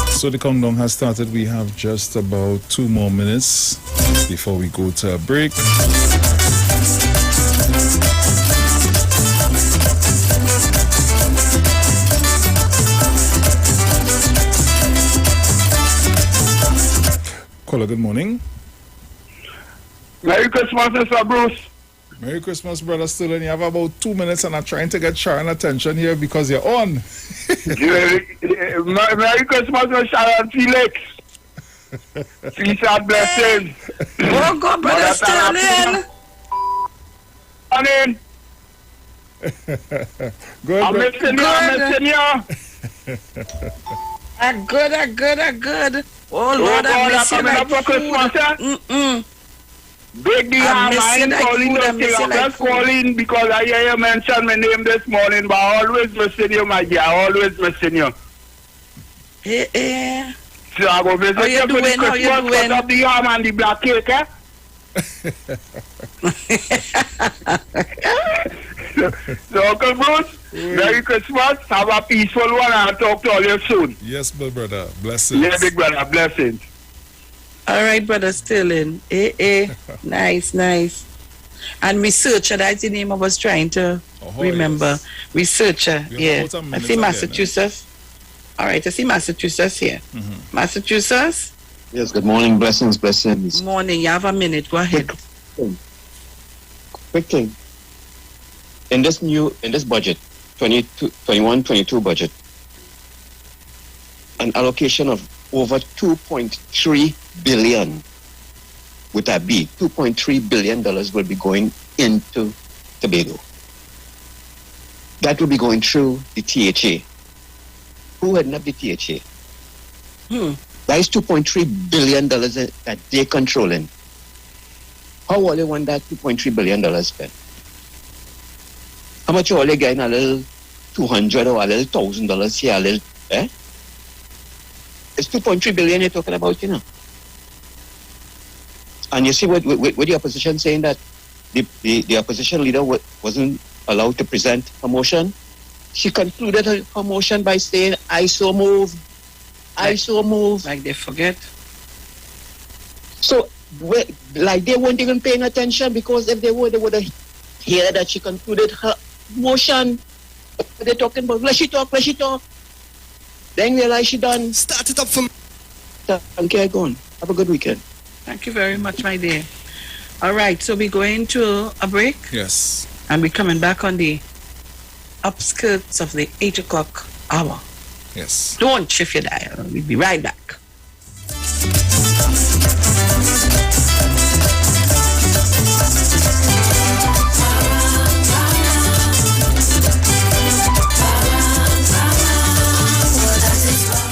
So the countdown has started. We have just about 2 more minutes before we go to a break. Caller, good morning. Merry Christmas, Mr. Bruce. Merry Christmas, brother Sterling. You have about 2 minutes, and I'm trying to get Sharon attention here because you're on. Merry Christmas, Mr. Sharon Felix. Peace and blessings. Oh, God, brother Sterling. Morning. Good, I'm missing you. Good. Oh, Lord, I miss you like food. Big D, I'm calling those things. I'm just calling because I hear you mention my name this morning, but I always missing you, my dear. I always missing you. So I go visit you for the Christmas cut up the ham and the black cake, eh? So Uncle Bruce, Merry Christmas. Have a peaceful one, and I'll talk to all you soon. Yes, big brother. Blessings. Yeah, big brother. Blessings. All right, brother Sterling. Nice. And researcher, that's the name I was trying to remember. Yes. Researcher, yeah. I see Massachusetts. All right, I see Massachusetts here. Mm-hmm. Massachusetts? Yes, good morning. Blessings. Morning. You have a minute. Go ahead. Quick thing. In this budget, 21-22 budget, an allocation of over 2.3 billion, with that B, $2.3 billion will be going into Tobago. That will be going through the THA. Who heading up the THA? That is $2.3 billion that they're controlling. How will they want that $2.3 billion spent? How much are they getting? A little $200 or a little $1,000 here, a little, eh? It's 2.3 billion you're talking about, you know. And you see what the opposition saying that the opposition leader wasn't allowed to present a motion. She concluded her motion by saying, I so move. Like they forget. So, like they weren't even paying attention, because if they were, they would have hear that she concluded her motion. They're talking about, let she talk. Then realize she done. Start it up for me. Thank you, go on. Have a good weekend. Thank you very much, my dear. All right, so we're going to a break. Yes. And we're coming back on the upskirts of the 8 o'clock hour. Yes. Don't shift your dial. We'll be right back.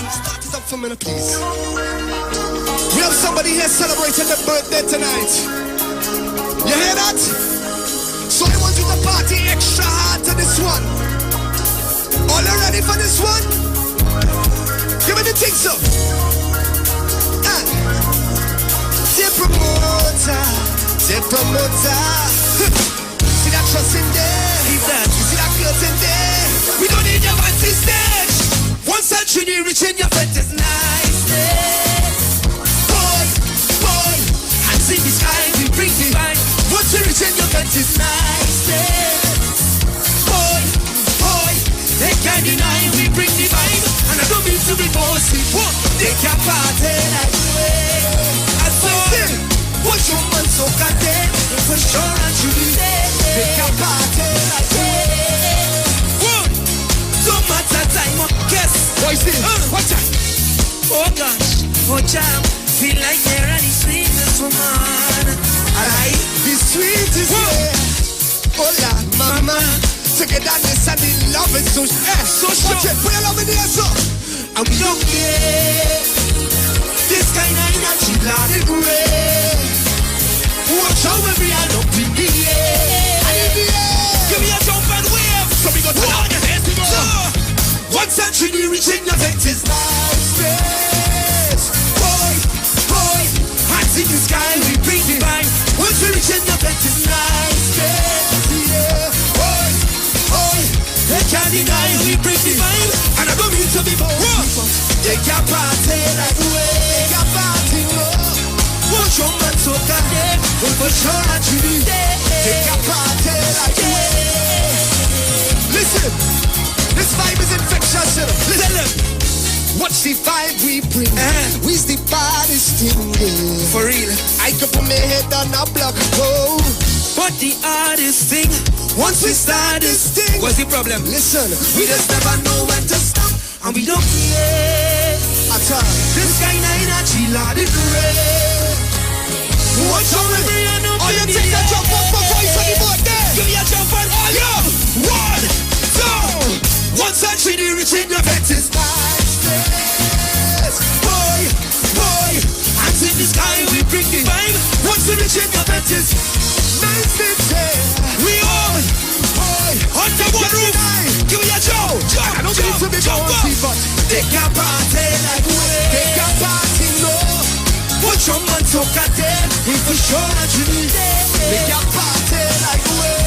Start it up for me, please. We have somebody here celebrating their birthday tonight. You hear that? So I want you to party extra hard to this one. All you ready for this one? Give me the thing, so. The promoter. See that trust in there? See that curtain there? We don't need your fancy stage. 1 century reaching your fetish nice. Boy, hands in the sky, we bring the vine. Once we reach in your fetish nice. Boy, they can't deny we bring the vibe. And I don't mean to be bossy. They can't party like way. I saw it. What's your man so goddamn? For sure and truly. They can't party like way. Don't matter time or guess. What's this? Watch out. Oh gosh, oh jam. Feel like they're any sweetest woman. Alright, the sweetest here. Hola, mama. Togetherness and the love is so strong. Watch it, put your love in the air, so. And we don't care. This kind of energy, blood is great. Watch how every hand up in the air. Give me a jump and wave. So we go to all your hands, we go. 1 century reaching your fetish nice. Boy, hands in the sky, we bring the vine. Once we reach in your fetish nice. Boy, they can't deny we bring the vine. And I don't mean to be bold. They can't party like way. They can't party, no. Watch your man so goddamn. For sure and truly. They can't party like way. Listen. This vibe is infectious. Listen, watch the vibe we bring. We's the baddest thing. For real, I could put my head on a block. Oh, but the hardest thing, once we start this thing, what's the problem? Listen, we just never know when to stop, and we don't care at all. This kind of energy, Lord, is great. Watch out, all you take a jump up for voice on the board there. Give me a jump on all you. 1, 2. 1 century reaching your fetish nice. Boy, hands in the sky, we bring the vibe. Once we reach in your fetish nice, we all under one roof. Give me a jump. I don't need to be bossy, but they can't party like way. They can't party, no. Put your man so goddamn. We for sure that you need. They can't party like way.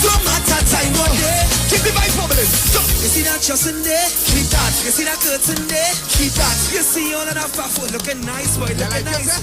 Don't matter time or day. Keep the vibe bubbling. So, you see that just in there? Keep that. You see that curtain there? Keep that. You see all of that food looking nice, boy. Looking nice.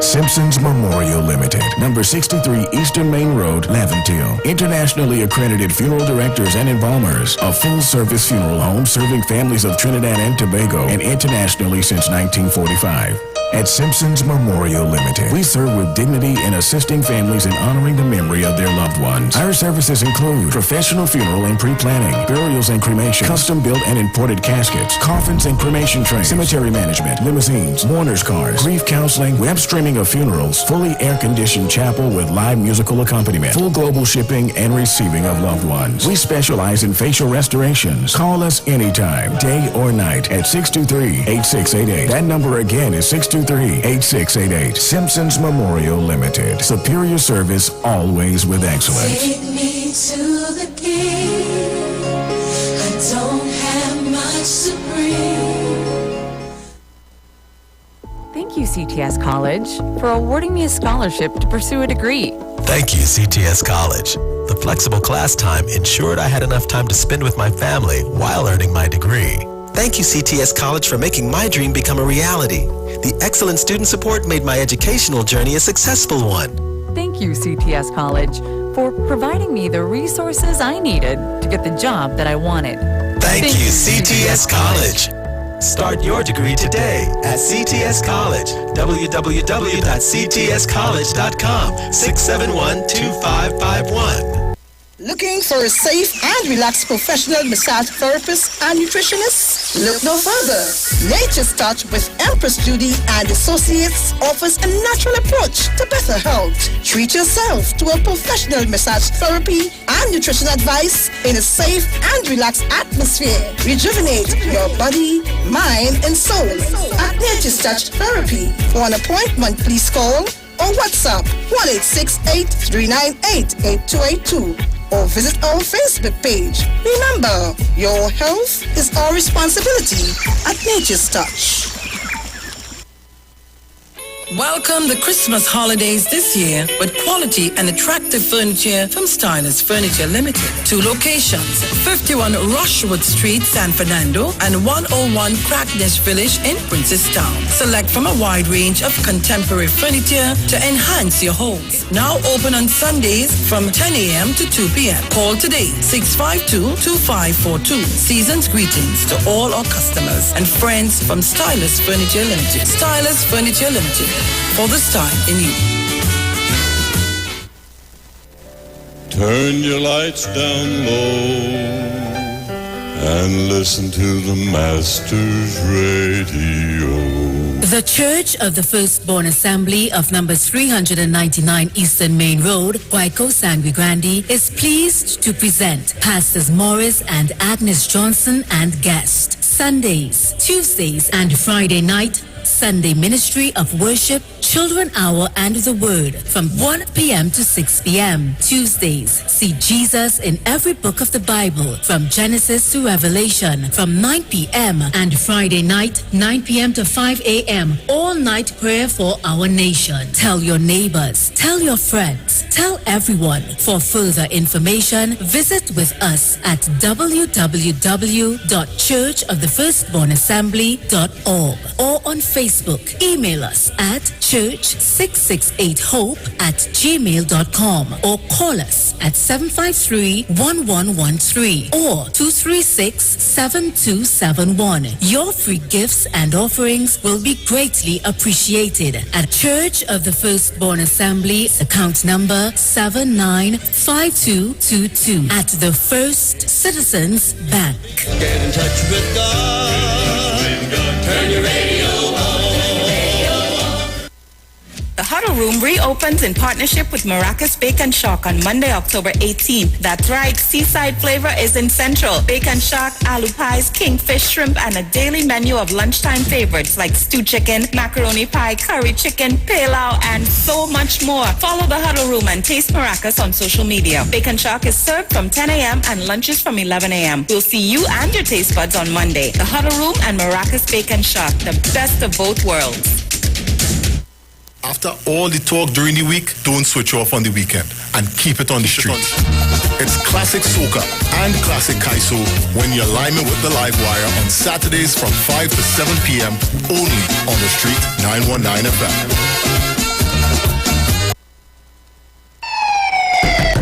Simpsons Memorial Limited, number 63 Eastern Main Road, Laventille. Internationally accredited funeral directors and embalmers. A full-service funeral home serving families of Trinidad and Tobago and internationally since 1945. At Simpsons Memorial Limited, we serve with dignity in assisting families in honoring the memory of their loved ones. Our services include professional funeral and pre-planning, burials and cremation, custom-built and imported caskets, coffins and cremation trays, cemetery management, limousines, mourners cars, grief counseling, web streaming of funerals, fully air-conditioned chapel with live musical accompaniment, full global shipping and receiving of loved ones. We specialize in facial restorations. Call us anytime, day or night, at 623-8688. That number again is 623-8688. Simpsons Memorial Limited. Superior service, always with excellence. Take me to the king. I don't have much to bring. Thank you, CTS College, for awarding me a scholarship to pursue a degree. Thank you, CTS College. The flexible class time ensured I had enough time to spend with my family while earning my degree. Thank you, CTS College, for making my dream become a reality. The excellent student support made my educational journey a successful one. Thank you, CTS College, for providing me the resources I needed to get the job that I wanted. Thank you, CTS College. Start your degree today at CTS College. www.ctscollege.com 671-2551. Looking for a safe and relaxed professional massage therapist and nutritionist? Look no further. Nature's Touch with Empress Judy and Associates offers a natural approach to better health. Treat yourself to a professional massage therapy and nutrition advice in a safe and relaxed atmosphere. Rejuvenate your body, mind, and soul at Nature's Touch Therapy. For an appointment, please call or WhatsApp 1-868-398-8282 or visit our Facebook page. Remember, your health is our responsibility at Nature's Touch. Welcome the Christmas holidays this year with quality and attractive furniture from Stylist Furniture Limited. 2 locations, 51 Rushwood Street, San Fernando, and 101 Crackness Village in Princestown. Select from a wide range of contemporary furniture to enhance your home. Now open on Sundays from 10 a.m. to 2 p.m. Call today, 652-2542. Season's greetings to all our customers and friends from Stylist Furniture Limited. Stylist Furniture Limited. For the style in you. Turn your lights down low and listen to the Master's Radio. The Church of the Firstborn Assembly of numbers 399 Eastern Main Road, Guayco, Sangre Grande, is pleased to present Pastors Morris and Agnes Johnson and guest. Sundays, Tuesdays, and Friday night, Sunday Ministry of Worship, Children Hour and the Word from 1 p.m. to 6 p.m. Tuesdays, see Jesus in every book of the Bible from Genesis to Revelation from 9 p.m. and Friday night, 9 p.m. to 5 a.m. All night prayer for our nation. Tell your neighbors, tell your friends, tell everyone. For further information, visit with us at www.churchofthefirstbornassembly.org or on Facebook. Email us at church668hope@gmail.com or call us at 753-1113 or 236-7271. Your free gifts and offerings will be greatly appreciated at Church of the Firstborn Assembly, account number 795222 at the First Citizens Bank. Get in touch with God. Turn your radio on. The Huddle Room reopens in partnership with Maracas Bake and Shock on Monday, October 18th. That's right, seaside flavor is in Central. Bake and Shock, aloo pies, kingfish, shrimp, and a daily menu of lunchtime favorites like stew chicken, macaroni pie, curry chicken, pilau, and so much more. Follow the Huddle Room and taste Maracas on social media. Bake and Shock is served from 10 a.m. and lunches from 11 a.m. We'll see you and your taste buds on Monday. The Huddle Room and Maracas Bake and Shock, the best of both worlds. After all the talk during the week, don't switch off on the weekend and keep it on the street. It's classic soca and classic kaiso when you're liming with the live wire on Saturdays from 5 to 7 p.m. only on the street 919 FM.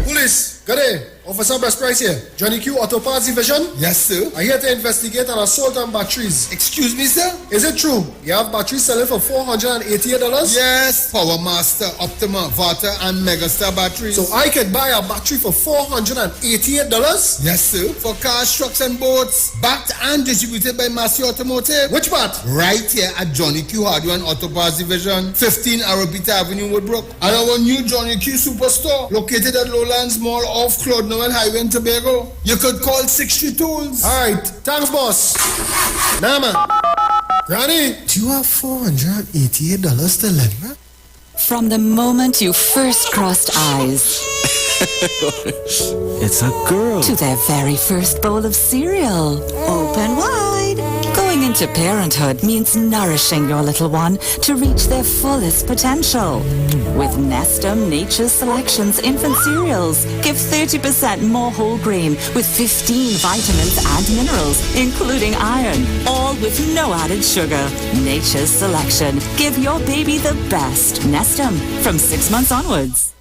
Police, good day. Officer Best Price here. Johnny Q Auto Parts Division? Yes, sir. I'm here to investigate an assault on batteries. Excuse me, sir? Is it true? You have batteries selling for $488? Yes, Power Master, Optima, Vata, and Megastar batteries. So I could buy a battery for $488? Yes, sir. For cars, trucks, and boats. Backed and distributed by Massey Automotive. Which part? Right here at Johnny Q Hardware and Auto Parts Division, 15 Arabita Avenue, Woodbrook. And our new Johnny Q Superstore, located at Lowlands Mall off Claude Noel Highway in Tobago. You could call 63 Tools. Alright, thanks, boss. Nah, man. Granny, do you have $488 to lend, man? From the moment you first crossed eyes, it's a girl. To their very first bowl of cereal. Open wide. Going into parenthood means nourishing your little one to reach their fullest potential. With Nestum Nature's Selections infant cereals, give 30% more whole grain with 15 vitamins and minerals, including iron, all with no added sugar. Nature's Selection. Give your baby the best. Nestum, from 6 months onwards.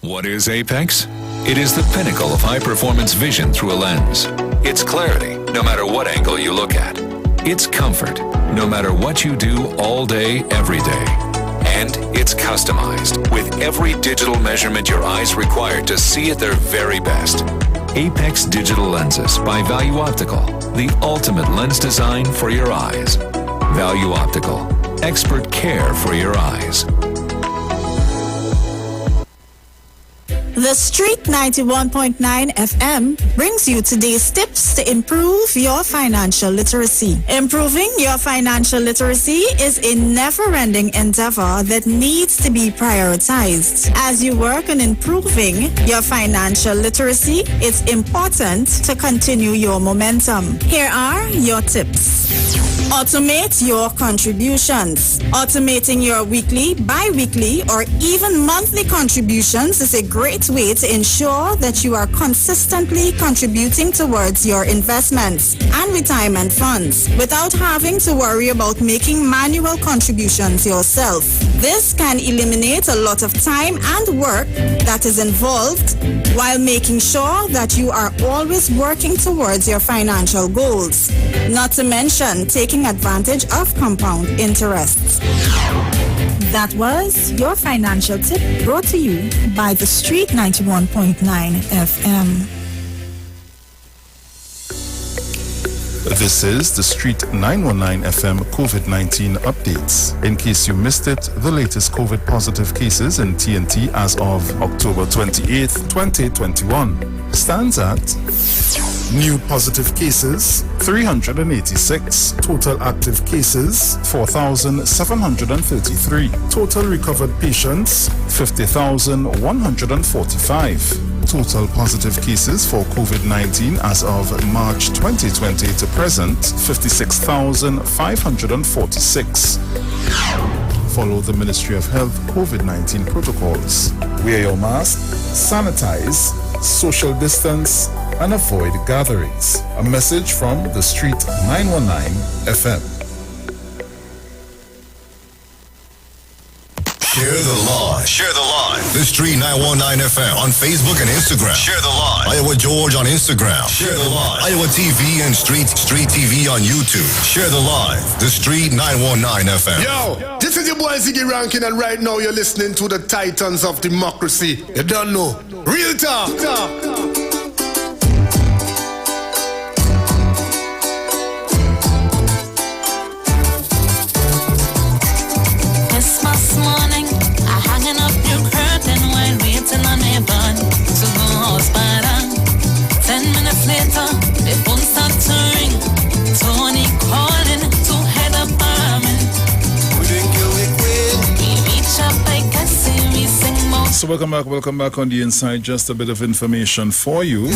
What is Apex? It is the pinnacle of high-performance vision through a lens. It's clarity, no matter what angle you look at. It's comfort, no matter what you do all day, every day. And it's customized, with every digital measurement your eyes require to see at their very best. Apex Digital Lenses by Value Optical, the ultimate lens design for your eyes. Value Optical, expert care for your eyes. The Street 91.9 FM brings you today's tips to improve your financial literacy. Improving your financial literacy is a never-ending endeavor that needs to be prioritized. As you work on improving your financial literacy, it's important to continue your momentum. Here are your tips. Automate your contributions. Automating your weekly, bi-weekly, or even monthly contributions is a great way to ensure that you are consistently contributing towards your investments and retirement funds without having to worry about making manual contributions yourself. This can eliminate a lot of time and work that is involved while making sure that you are always working towards your financial goals. Not to mention taking advantage of compound interest. That was your financial tip brought to you by the Street 91.9 FM. This is the Street 919 FM COVID-19 updates. In case you missed it, the latest COVID positive cases in TNT as of October 28th, 2021 stands at new positive cases 386, total active cases 4,733, total recovered patients 50,145. Total positive cases for COVID-19 as of March 2020 to present, 56,546. Follow the Ministry of Health COVID-19 protocols. Wear your mask, sanitize, social distance, and avoid gatherings. A message from the Street 919 FM. Share the live. Share the live. The Street 919 FM on Facebook and Instagram. Share the live. Iowa George on Instagram. Share the live. Iowa TV and Street TV on YouTube. Share the live. The Street 919 FM. Yo, this is your boy Ziggy Rankin, and right now you're listening to the Titans of Democracy. You don't know. Real talk. Christmas morning, I hanging up your curtain while waiting on a van to go house party. 10 minutes later, the phone starts to ring. Tony calling to head up arming. We reach up, I can see we sing more. So welcome back on the inside. Just a bit of information for you.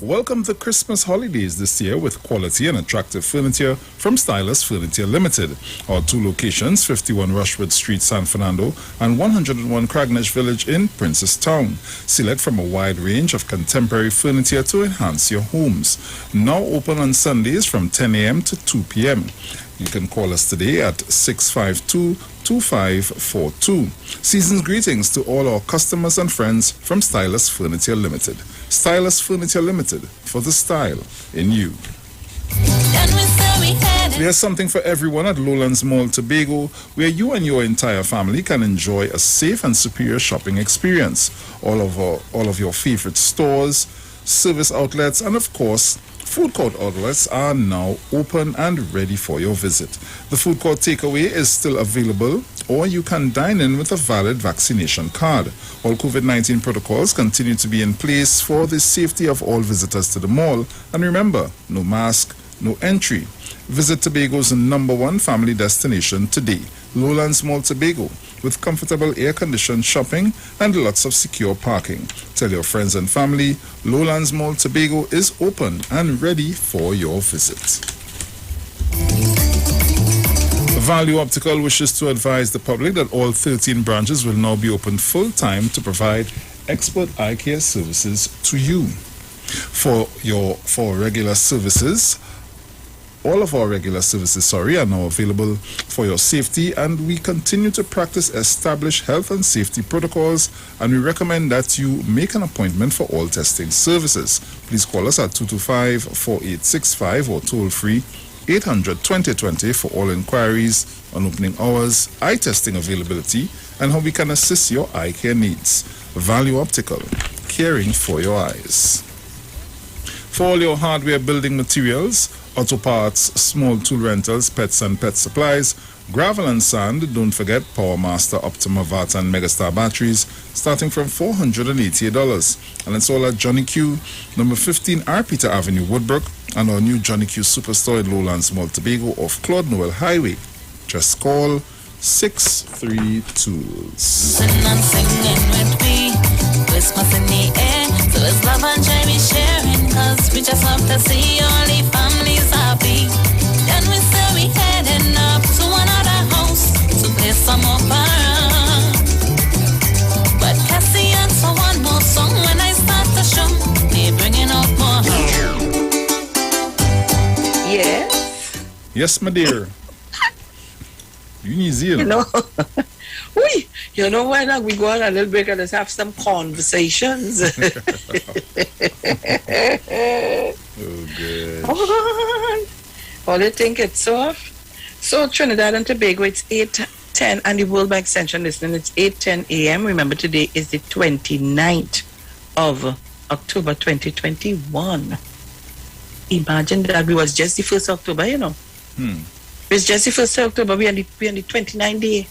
Welcome the Christmas holidays this year with quality and attractive furniture from Stylus Furniture Limited. Our two locations, 51 Rushwood Street, San Fernando, and 101 Craignash Village in Princess Town. Select from a wide range of contemporary furniture to enhance your homes. Now open on Sundays from 10 a.m. to 2 p.m. You can call us today at 652-2542. Season's greetings to all our customers and friends from Stylus Furniture Limited. Stylus Furniture Limited, for the style in you. There's something for everyone at Lowlands Mall Tobago, where you and your entire family can enjoy a safe and superior shopping experience. All of your favorite stores, service outlets, and of course, food court outlets are now open and ready for your visit. The food court takeaway is still available, or you can dine in with a valid vaccination card. All COVID-19 protocols continue to be in place for the safety of all visitors to the mall. And remember, no mask, no entry. Visit Tobago's #1 family destination today, Lowlands Mall Tobago, with comfortable air-conditioned shopping and lots of secure parking. Tell your friends and family, Lowlands Mall Tobago is open and ready for your visit. Value Optical wishes to advise the public that all 13 branches will now be open full-time to provide expert eye care services to you. For regular services, All of our regular services, are now available for your safety, and we continue to practice established health and safety protocols, and we recommend that you make an appointment for all testing services. Please call us at 225-4865 or toll free 800-2020 for all inquiries on opening hours, eye testing availability, and how we can assist your eye care needs. Value Optical, caring for your eyes. For all your hardware, building materials, auto parts, small tool rentals, pets and pet supplies, gravel and sand, don't forget PowerMaster, Optima VAT and Megastar batteries starting from $488. And it's all at Johnny Q, number 15 R. Peter Avenue, Woodbrook, and our new Johnny Q Superstore at Lowlands Mall Tobago off Claude Noel Highway. Just call 63 Tools. Singing with me, Christmas in the air, so it's love and joy we sharing, cause we just love to see all the families happy. Then we say we heading up to another house to play some more fun. But Cassie answer one more song when I start the show, they bringing up more home. Yes? Yes, my dear. You New Zealand. You know why not? We go on a little break and let's have some conversations. Oh, good. Oh, they think it's soft. So Trinidad and Tobago, it's 8:10, and the World by Extension listening, it's 8:10 a.m. Remember, today is the 29th of October 2021. Imagine that we was just the 1st October, you know. It's just the 1st October, we on the 29th day.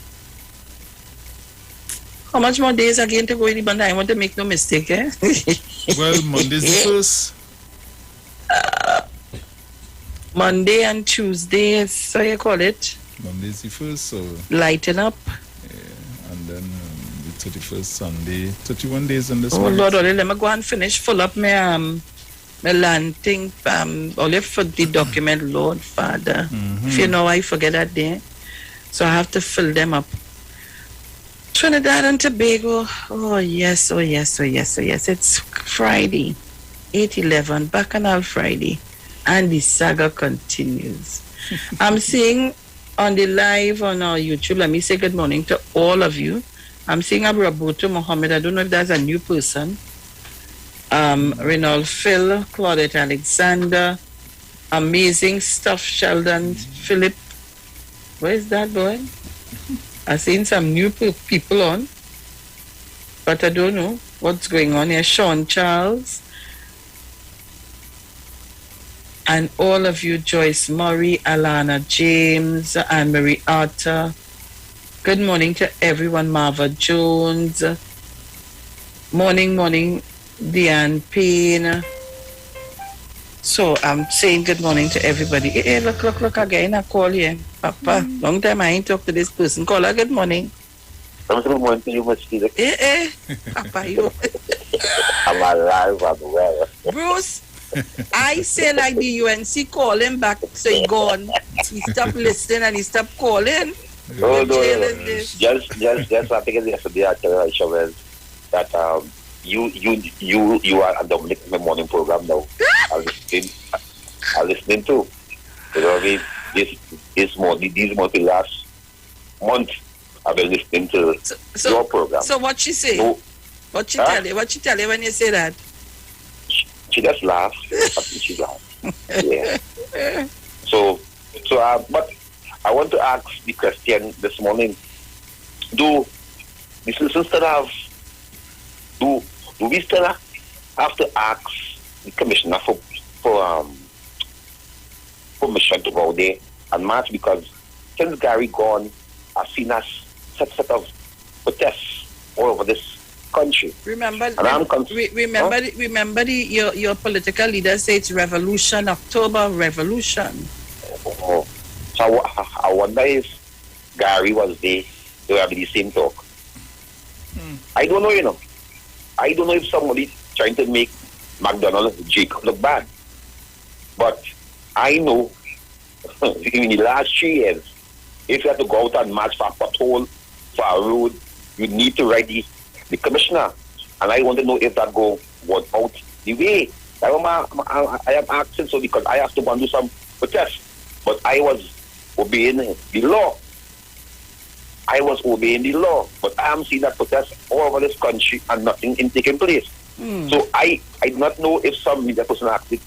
How much more days again to go in the band? I want to make no mistake, eh? Well, Monday's the 1st. Monday and Tuesday, so you call it? Monday's the 1st, so... Lighten up. Yeah, and then the 31st Sunday, 31 days in this Oh, month. Lord, let me go and finish, full up my land thing, only for the document, Lord, Father. If you know, I forget that day. So I have to fill them up. Trinidad and Tobago, oh yes, oh yes, oh yes, oh yes. It's Friday, 8/11, Bacchanal Friday, and the saga continues. I'm seeing on the live on our YouTube, let me say good morning to all of you. I'm seeing Abrabuto Mohammed, I don't know if that's a new person. Renald Phil, Claudette Alexander, amazing stuff, Sheldon Philip. Where is that boy? I've seen some new people on, but I don't know what's going on here. Sean Charles, and all of you, Joyce Murray, Alana James, Anne Marie Arthur. Good morning to everyone, Marva Jones. Morning, Deanne Payne. So I'm saying good morning to everybody. Hey, look again, I call you. Papa, long time I ain't talked to this person. Call her good morning. Good morning to you, Mosquito. Papa, you. I'm alive, I'm well. Bruce, I say like the UNC call him back, so he gone. He stopped listening and he stopped calling. No. Just I think yesterday I tell you that you are Dominic in the morning program now. I'm listening to. You know what I mean? These months, last month, I've been listening to your program. So what she say? No. What she tell you? What she tell you when you say that? She just laughs. I think she laughs. Yeah. So, but I want to ask the question this morning. Do we still have to ask the commissioner for permission to go there and march? Because since Gary gone, I've seen us set of protests all over this country. Remember your political leader say it's revolution, October revolution. Oh. So I wonder if Gary was there, they will have the same talk. I don't know, you know. I don't know if somebody trying to make McDonald Jacob look bad. But I know in the last 3 years, if you have to go out and march for a pothole, for a road, you need to write the commissioner. And I want to know if that was out the way. I am asking so because I have to go and do some protests. but I was obeying the law. I was obeying the law, but I am seeing that protests all over this country and nothing in taking place. So I do not know if some media person asked the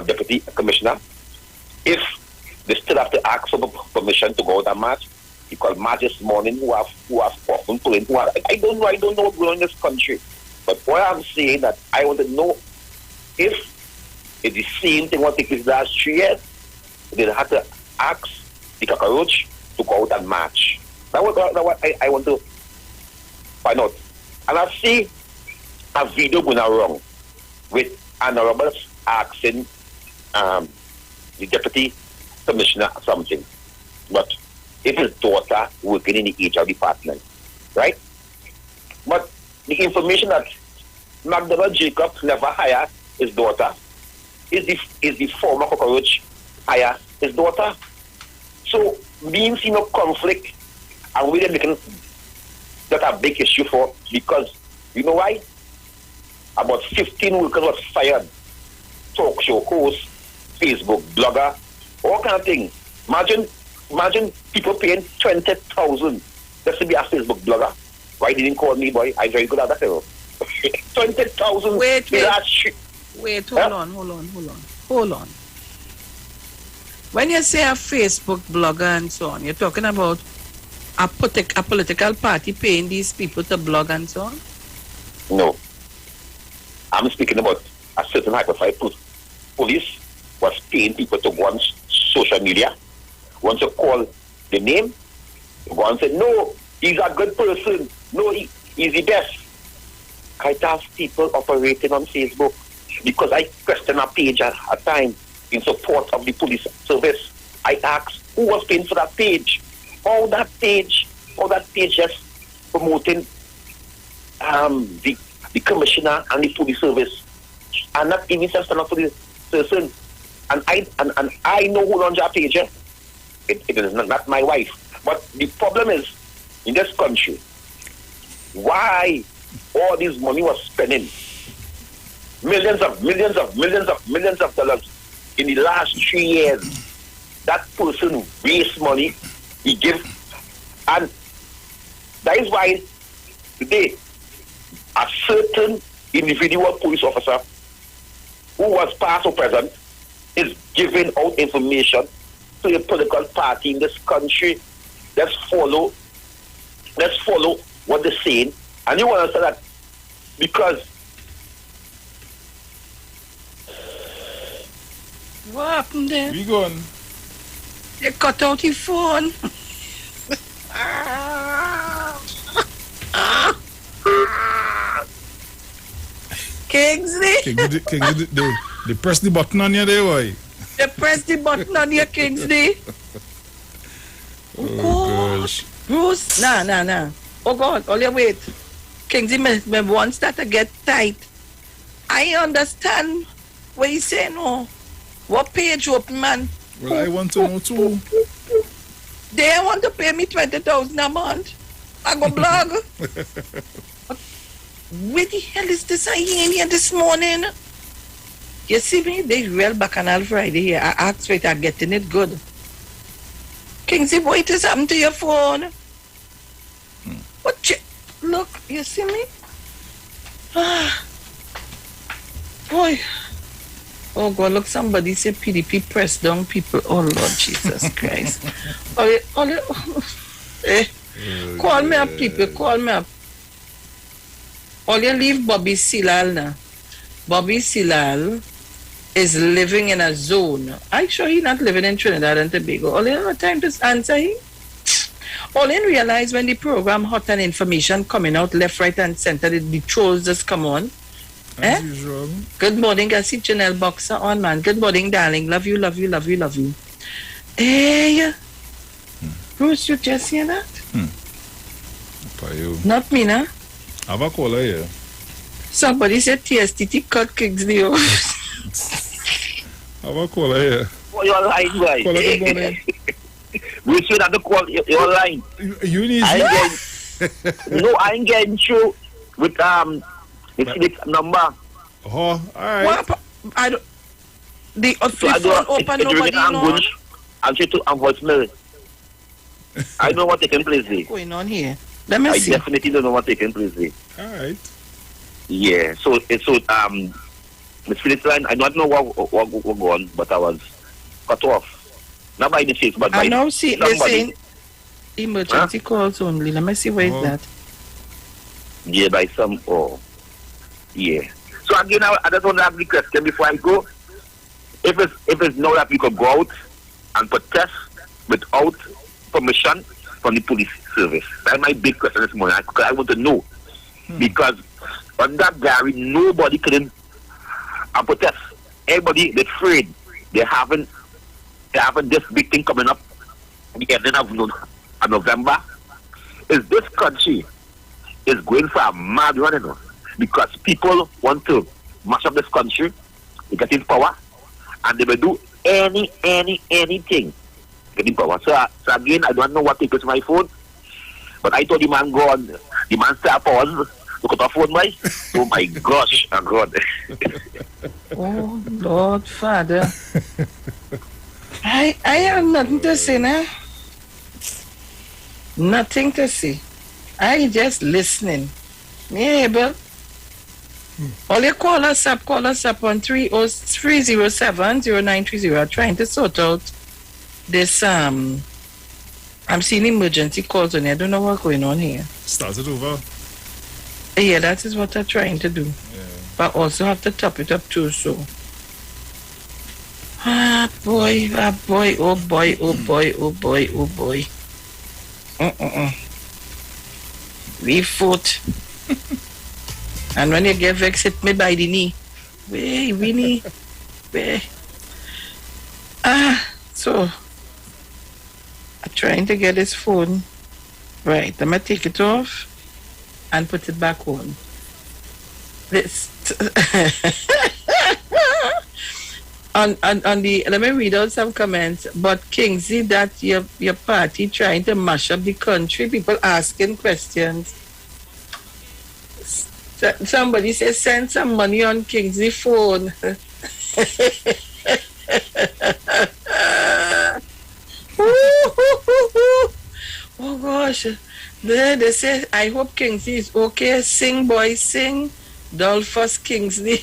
deputy commissioner if they still have to ask for permission to go out and march. He called march this morning who have often pulling who are, I don't know what's going on in this country. But what I'm saying that I want to know if it's the same thing what took place last 3 years, they have to ask the cockroach to go out and march. That's what I want to find out. And I see a video going around with Anna Roberts asking the deputy commissioner something. But it's his daughter working in the HR department, right? But the information that McDonald Jacob never hired his daughter is the former cockroach hire his daughter. So being seen no conflict and we're making that a big issue for, because you know why? About 15 workers was fired. Talk show host, Facebook blogger, all kind of things. Imagine people paying 20,000 just to be a Facebook blogger. Why didn't call me, boy? I'm very good at that. 20,000. Wait, hold on. When you say a Facebook blogger and so on, you're talking about a political party paying these people to blog and so on? No. I'm speaking about a certain high-profile police was paying people to go on social media. Once you call the name, you go and say, no, he's a good person. No, he's the best. I have people operating on Facebook because I question a page at a time in support of the police service. I asked who was paying for that page. All that page just promoting the commissioner and the police service, and not even just stand up for the person. And I know who runs that page. It is not my wife. But the problem is in this country, why all this money was spending millions of dollars in the last 3 years. That person waste money, he give, and that is why today a certain individual police officer who was past or present is giving out information to a political party in this country. Let's follow what they're saying. And you want to say that because what happened there? We gone. You cut out your phone. Kingsley. They press the button on you there, why? They press the button on you, Kingsley. Oh gosh. Bruce, nah. Oh God, only wait. Kingsley, me wants that to get tight. I understand what you say, no. What page open, man? Well, I want to know too. They want to pay me 20,000 a month. I go blog. Where the hell is this I hear here this morning? You see me? They real bacchanal Friday here. I asked for it, I'm getting it good. Kingsley, what is happening to your phone? What? Look, you see me? Boy. Oh God, look, somebody say PDP press down people. Oh Lord Jesus Christ. Call me up, people, call me up. All you leave Bobby Silal now. Bobby Silal is living in a zone. I'm sure he's not living in Trinidad and Tobago. All you have time to answer him. All you realize when the program Hot and Information coming out left, right and center, the trolls just come on. As usual. Good morning, I see Janelle Boxer on, man. Good morning, darling. Love you. Hey, Bruce, you just hear that? You. Not me, nah. Have a caller here. Somebody said TSTT cut Kingsley off. Have a caller here. Oh, you're lying, boy. Caller, good morning. We should have to call your line. You need No, I ain't getting through with this number. Oh, alright. I don't. The So I phone don't open, it's nobody know. I'm straight to a voicemail. I know what taking place there. What's going on here? Let me see. I definitely don't know what taking place there. All right. Yeah. So Miss Philipline, I don't know what going on, but I was cut off. Not by the face, but by I know. See, they're somebody. saying emergency calls only. Let me see where is that. Yeah, by some. Oh, yeah. So again, I just want to ask the question before I go. If it's now that we could go out and protest without permission from the police service, that's my big question this morning. Because I want to know because on that Gary, nobody couldn't protest. Everybody they're afraid. They haven't this big thing coming up the ending of November. Is this country is going for a mad run, you know? Because people want to mash up this country, they get in power, and they will do anything to get in power. So again, I don't know what take with my phone, but I told the man go on, the man start pause, look at the phone, my. Oh my gosh, oh God. Oh Lord, Father. I have nothing to say now. Nothing to say. I just listening. Me able. All you call us up on 307-0930. Trying to sort out this I'm seeing emergency calls on here. I don't know what's going on here. Start it over. Yeah, that is what I'm trying to do. Yeah. But also have to top it up too, so. Oh boy, oh boy. Leave foot. And when you get vexed, hit me by the knee. Way, Winnie. Way. So I'm trying to get this phone. Right, I'm gonna take it off and put it back on. This on the let me read out some comments. But Kingsley, that your party trying to mash up the country, people asking questions. Somebody says send some money on Kingsley phone. Oh gosh. They say I hope Kingsley is okay. Sing boy sing. Dolphus Kingsley.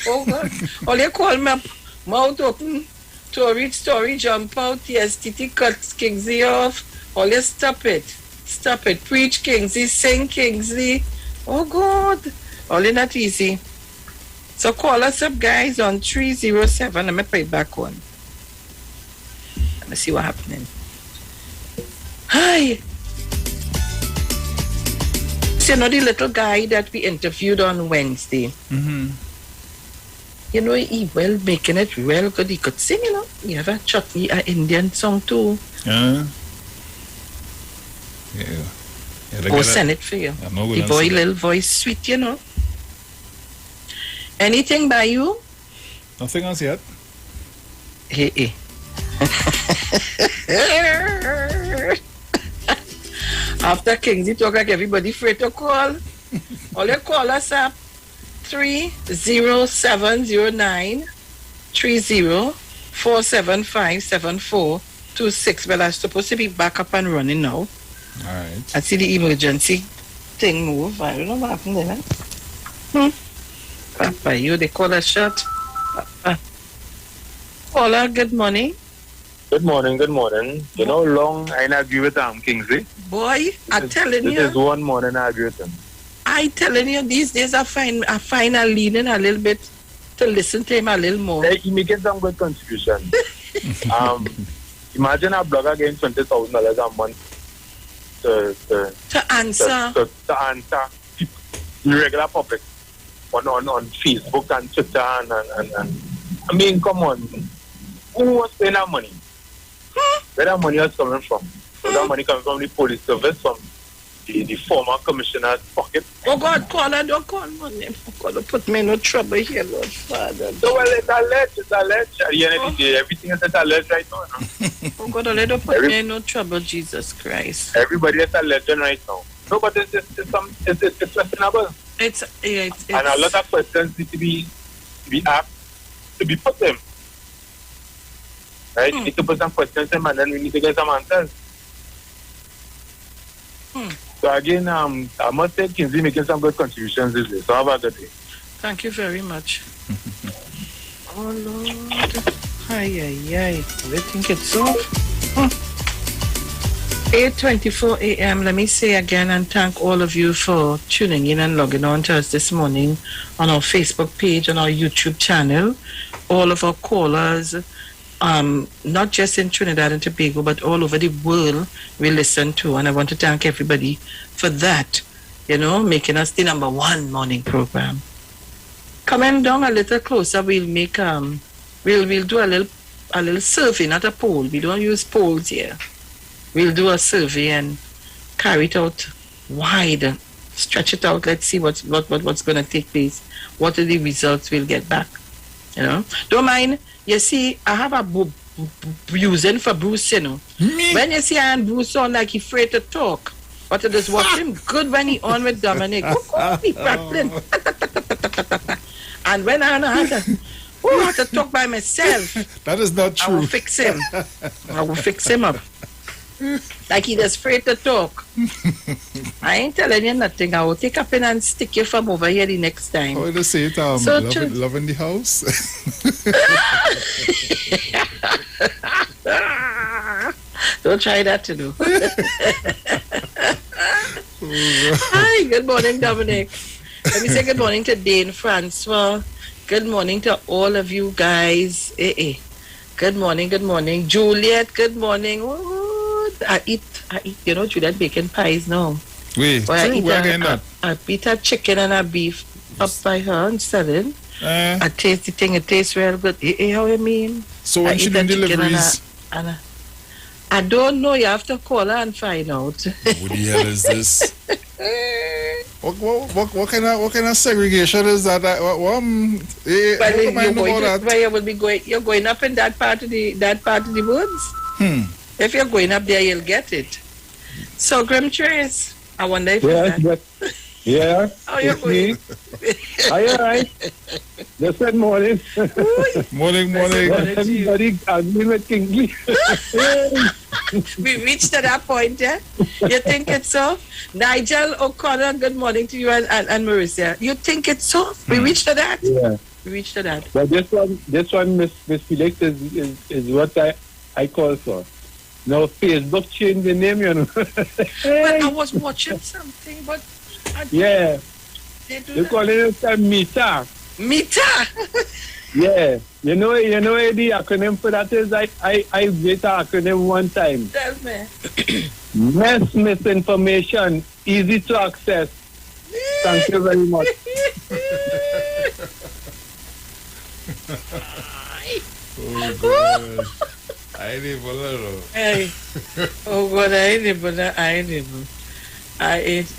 Oh God. All you call me up, mouth open, story jump out, TSTT cuts Kingsley off. All you stop it. Stop it. Preach Kingsley, sing Kingsley. Oh God. All in not easy. So call us up, guys, on 307. Let me put it back on. Let me see what's happening. Hi. So you know the little guy that we interviewed on Wednesday? Mm-hmm. You know, he well making it well good. He could sing, you know. He have a chutney, an Indian song too. Yeah. Go send it for you. The boy little voice sweet, you know. Anything by you? Nothing else yet. Hey. After Kingsley talk like everybody afraid to call. All you call us up 30709 30-475-7426. Well, I'm supposed to be back up and running now. Alright. I see the emergency thing move. I don't know what happened there. Papa, you they call us shut. Paula, good morning. Good morning. You know, long I agree with Kingsley. Boy, I'm telling you. This is one morning I agree with him. I telling you, these days I find leaning a little bit to listen to him a little more. He making some good contribution. Imagine a blogger getting $20,000 a month to answer the regular public on Facebook and Twitter and I mean, come on, who was paying that money? Where that money is coming from? So that money comes from the police service, from the former commissioner's pocket. Oh God, don't call my name. God, put me in no trouble here, Lord Father. So well, it's alleged. At the end of the day, everything is alleged right now. Oh God, don't put me in no trouble, Jesus Christ. Everybody is alleged right now. No, but it's questionable. It's and a lot of questions need to be asked to be put them. Right? You need to put some questions in and then we need to get some answers. So again, I must say Kinsey making some good contributions this day. So have a good day. Thank you very much. Oh Lord. I think it's off. 8:24 a.m. Let me say again and thank all of you for tuning in and logging on to us this morning on our Facebook page, on our YouTube channel. All of our callers, not just in Trinidad and Tobago, but all over the world we listen to. And I want to thank everybody for that, making us the number one morning program. Coming down a little closer, we'll make, we'll do a little survey, not a poll. We don't use polls here. We'll do a survey and carry it out wide, stretch it out. Let's see what's going to take place. What are the results we'll get back? Don't mind. You see, I have a using for Bruce, When you see and Bruce sound like he's afraid to talk, but I just watch him good when he on with Dominic. He prattling. And when I have to talk by myself. That is not true. I will fix him. I will fix him up. Like he just afraid to talk. I ain't telling you nothing. I will take a pen and stick you from over here the next time. How do you say it? Love in the house? Don't try that to do. Hi, good morning, Dominic. Let me say good morning to Dane Francois. Good morning to all of you guys. Good morning. Juliet, good morning. I eat, Juliet bacon pies now. Wait, I eat a chicken and a beef up by her and selling. I taste the thing, it tastes real good. How you mean? So when she doing deliveries? I don't know, you have to call her and find out. What the hell is this? What kind of segregation is that? You're going up in that part of the woods. If you're going up there, you'll get it. So, Grim Trace, I wonder if Yeah. How you going? Are you alright? Just said morning. Morning. Everybody agree with Kingsley. We reached to that point, yeah? You think it's so? Nigel O'Connor, good morning to you and Marissa. You think it's so? We reached to that? Yeah. We reached to that. But this one, Miss Felix, is what I call for. Now Facebook changed the name, Well, I was watching something, but yeah. They call it Mita. Mita? Yeah. You know the acronym for that is I read the acronym one time. Tell me. Misinformation, easy to access. Thank you very much. Oh God. I ain't able. Hey. Oh God, I ain't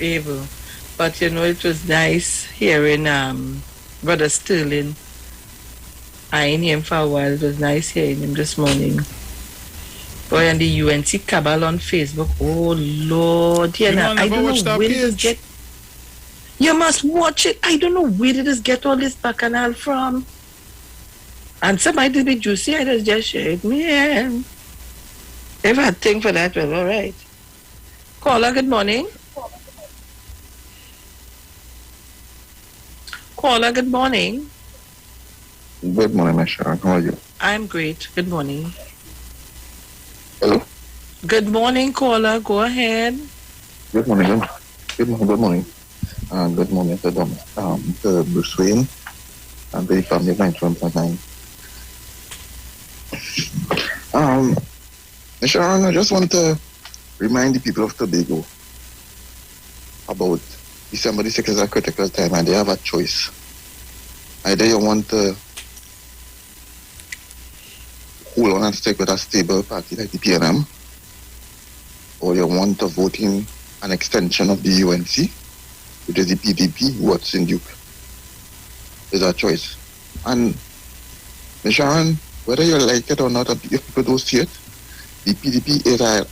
able. But it was nice hearing Brother Sterling. I ain't him for a while. It was nice hearing him this morning. Boy, and the UNC cabal on Facebook. Oh Lord, I don't know where did get. You must watch it. I don't know where did this get all this bacchanal from. And somebody did be juicy. I just shared me. If I think for that, well, all right. Caller, good morning. Caller, good morning. Good morning, Miss Sharon. How are you? I'm great. Good morning. Hello. Good morning, caller. Go ahead. Good morning. Good morning. Good morning to to Bruce Wayne and the family of 91.9. Miss Sharon, I just want to remind the people of Tobago about December the 6th is a critical time and they have a choice. Either you want to hold on and stick with a stable party like the PNM, or you want to vote in an extension of the UNC, which is the PDP, what's in Duke. There's a choice. And Ms. Sharon, whether you like it or not, if people don't see it, the PDP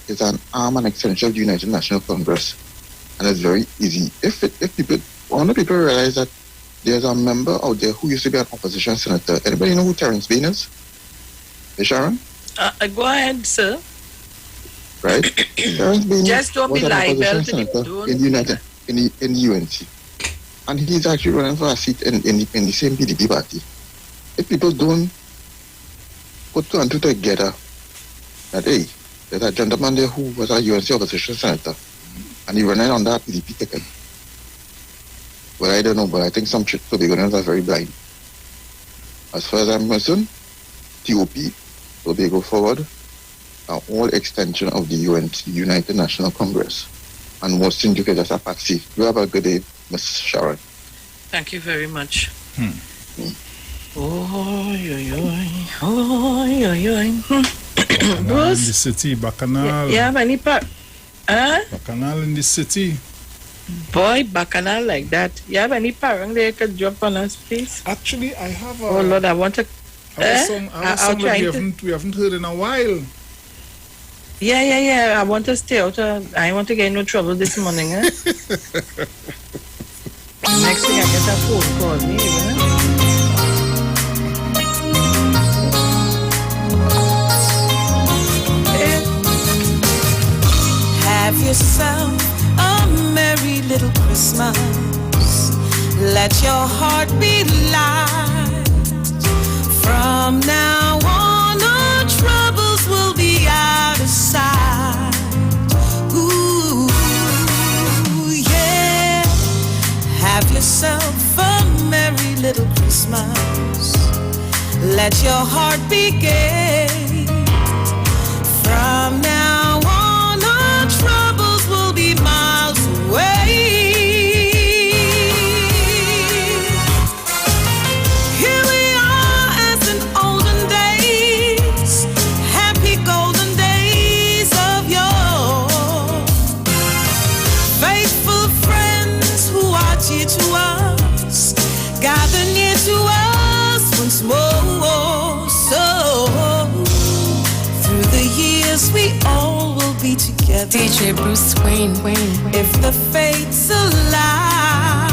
is an arm and extension of the United National Congress. And it's very easy. If people realize that there's a member out there who used to be an opposition senator. Anybody know who Terrence Bain is? Hey, Sharon? Go ahead, sir. Right? Terrence Bain Just don't was be an liable opposition to senator in the UNC. And he's actually running for a seat in the same PDP party. If people don't put two and two together, that, hey, there's a gentleman there who was a UNC opposition senator, and he running on that PDP ticket. Well, I don't know, but I think some Tobagonians are very blind. As far as I'm concerned, TOP, Tobago Forward, are all extension of the UNC, United National Congress. And most things you can just a patsy. You have a good day, Miss Sharon. Thank you very much. Bacchanal in the city, Bacchanal. Yeah, many part. Bacchanal in the city. Boy, Bacchanal like that. You have any parang there you could drop on us, please? Actually, I have a... Oh, Lord, I want to... Our song that we haven't heard in a while. Yeah. I want to stay out. I want to get in no trouble this morning. Next thing I get a phone call. Have yourself a merry little Christmas. Let your heart be light. From now on, our troubles will be out of sight. Ooh, yeah. Have yourself a merry little Christmas. Let your heart be gay. From now on, our troubles will be miles away. Here we are as in olden days, happy golden days of yore. Faithful friends who are dear to us, gather near to us once more. So through the years we all will be together. DJ Bruce Wayne. If the fates allow,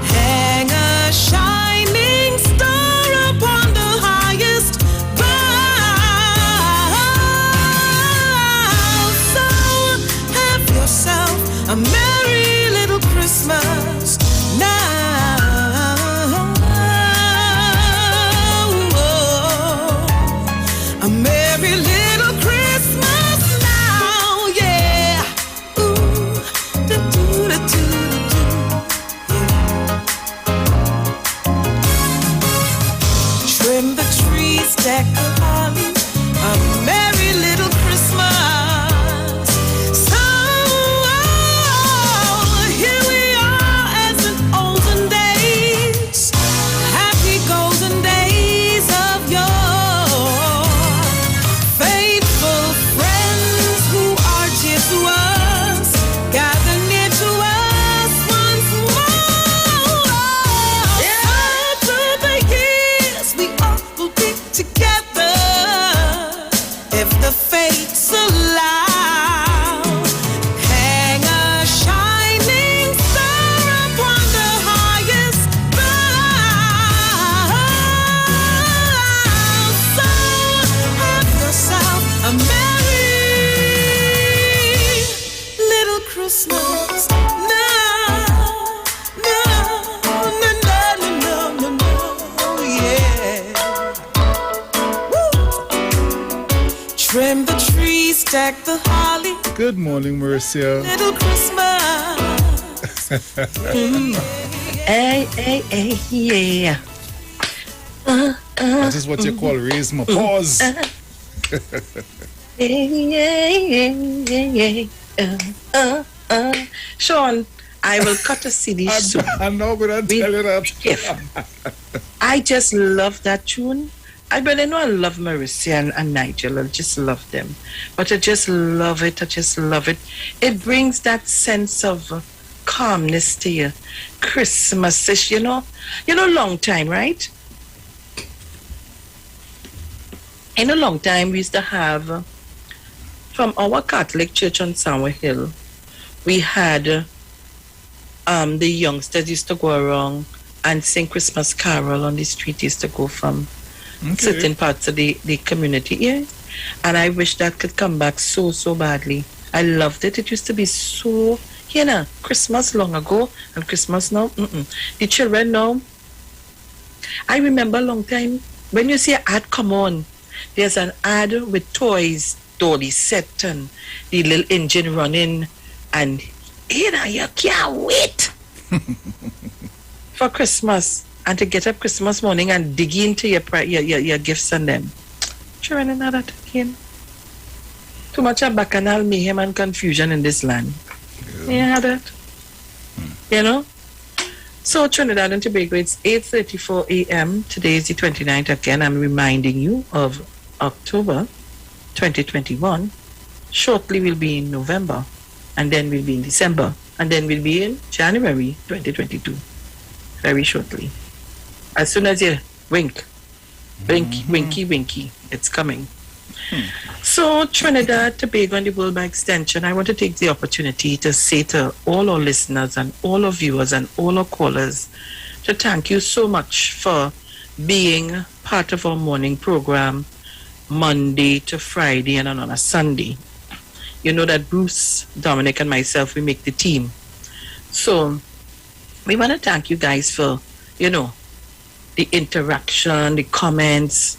hang a shining star upon the highest bough. So have yourself a merry little Christmas now. A merry little Christmas now, yeah. Ooh, do-do-do-do-do. Trim the trees, deck the holly, a merry little Christmas. So here we are as in olden days, happy golden days of yore. Faithful friends who are dear to us, gather near to us once more. Through the years we all will be together, if the fates allow. Hang a shining star upon the highest bough. So have yourself a merry little Christmas now. No, yeah. Woo. Trim the trees, deck the holly, Good morning, Marcia. little Christmas. Hey, yeah. That is what you call raise my paws. Sean, I will cut a CD soon. I'm not going to tell you that. I just love that tune. I know I love Marissa and Nigel. I just love them. But I just love it. It brings that sense of calmness to you. Christmas-ish, you know, long time, right? In a long time, we used to have, from our Catholic church on Sandwich Hill, we had the youngsters used to go around and sing Christmas carol on the street. Used to go from certain parts of the community. Yeah. And I wish that could come back so badly. I loved it. It used to be so, Christmas long ago and Christmas now. The children now, I remember a long time, when you see an ad come on, there's an ad with toys, dolly set and the little engine running, and you can't wait for Christmas and to get up Christmas morning and dig into your gifts and them. Children and that again. Too much of bacchanal mayhem and confusion in this land. Yeah, that. You know? So Trinidad and Tobago, it's 8:34 a.m. Today is the 29th again. I'm reminding you of October 2021. Shortly we'll be in November, and then we'll be in December, and then we'll be in January 2022. Very shortly. As soon as you wink, winky, it's coming. So Trinidad, Tobago, and the world by extension, I want to take the opportunity to say to all our listeners and all our viewers and all our callers to thank you so much for being part of our morning program Monday to Friday and on a Sunday. You know that Bruce, Dominic, and myself, we make the team. So we want to thank you guys for, the interaction, the comments.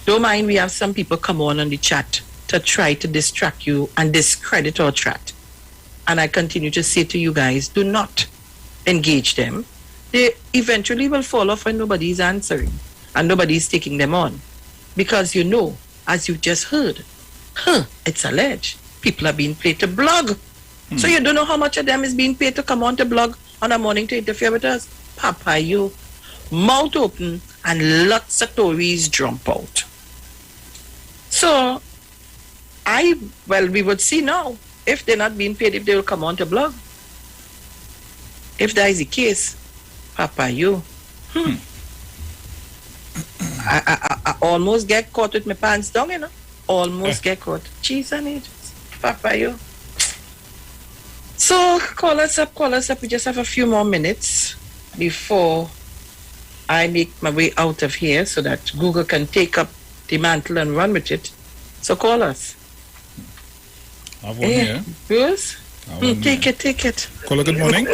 Don't mind, we have some people come on the chat to try to distract you and discredit our chat. And I continue to say to you guys, do not engage them. They eventually will fall off when nobody's answering and nobody's taking them on. Because as you just heard, it's alleged, people are being paid to blog. So you don't know how much of them is being paid to come on to blog on a morning to interfere with us. Papa, you mouth open and lots of stories jump out. So, we would see now if they're not being paid, if they will come on to blog. If that is the case, Papa, you. I almost get caught with my pants down, Almost get caught. Cheese and ages. Papa, you. So, call us up. We just have a few more minutes before I make my way out of here so that Google can take up the mantle and run with it. So call us. I have one here. Bruce? Take it. Caller, good morning.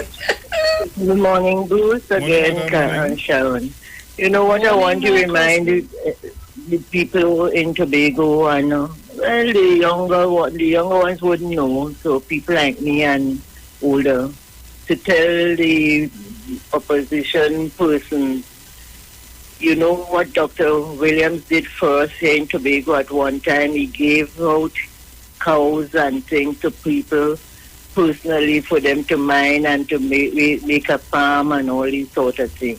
Good morning, Bruce. Again, and Sharon. You know what I want to remind the people in Tobago and the younger ones wouldn't know. So people like me and older to tell the opposition person, you know what Dr. Williams did for us here in Tobago at one time? He gave out cows and things to people personally for them to mine and to make a farm and all these sort of things.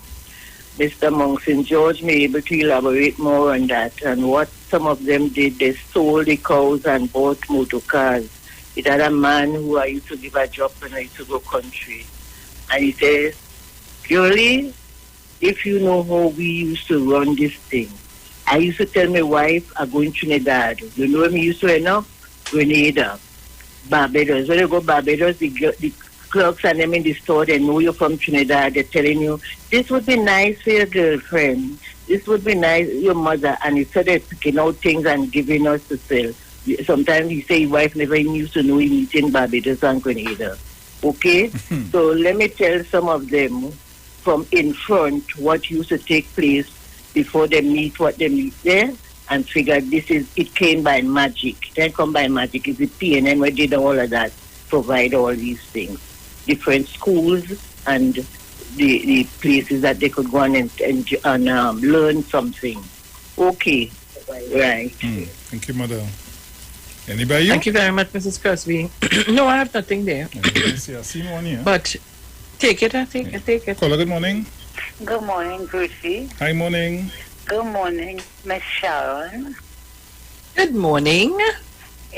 Mr. Monson George may be able to elaborate more on that and what some of them did. They sold the cows and bought motor cars. It had a man who I used to give a job when I used to go country. And he says, purely, if you know how we used to run this thing. I used to tell my wife, I'm going to Trinidad. You know where we used to end up? Grenada. Barbados. When you go Barbados, the clerks and them in the store, they know you're from Trinidad. They're telling you, this would be nice for your girlfriend. This would be nice for your mother. And instead they're picking out things and giving us to sell. Sometimes you say your wife never even used to know you meet in Barbados and Grenada. Okay? So let me tell some of them from in front what used to take place before they meet what they meet there and figure it came by magic. It didn't come by magic. It's the PNN where did all of that, provide all these things. Different schools and the places that they could go and learn something. Okay. Right. Thank you, Mother. Anybody? Thank you very much, Mrs. Crosby. No, I have nothing there. I see one here. But take it. Caller, good morning. Good morning, Brucey. Hi, morning. Good morning, Miss Sharon. Good morning.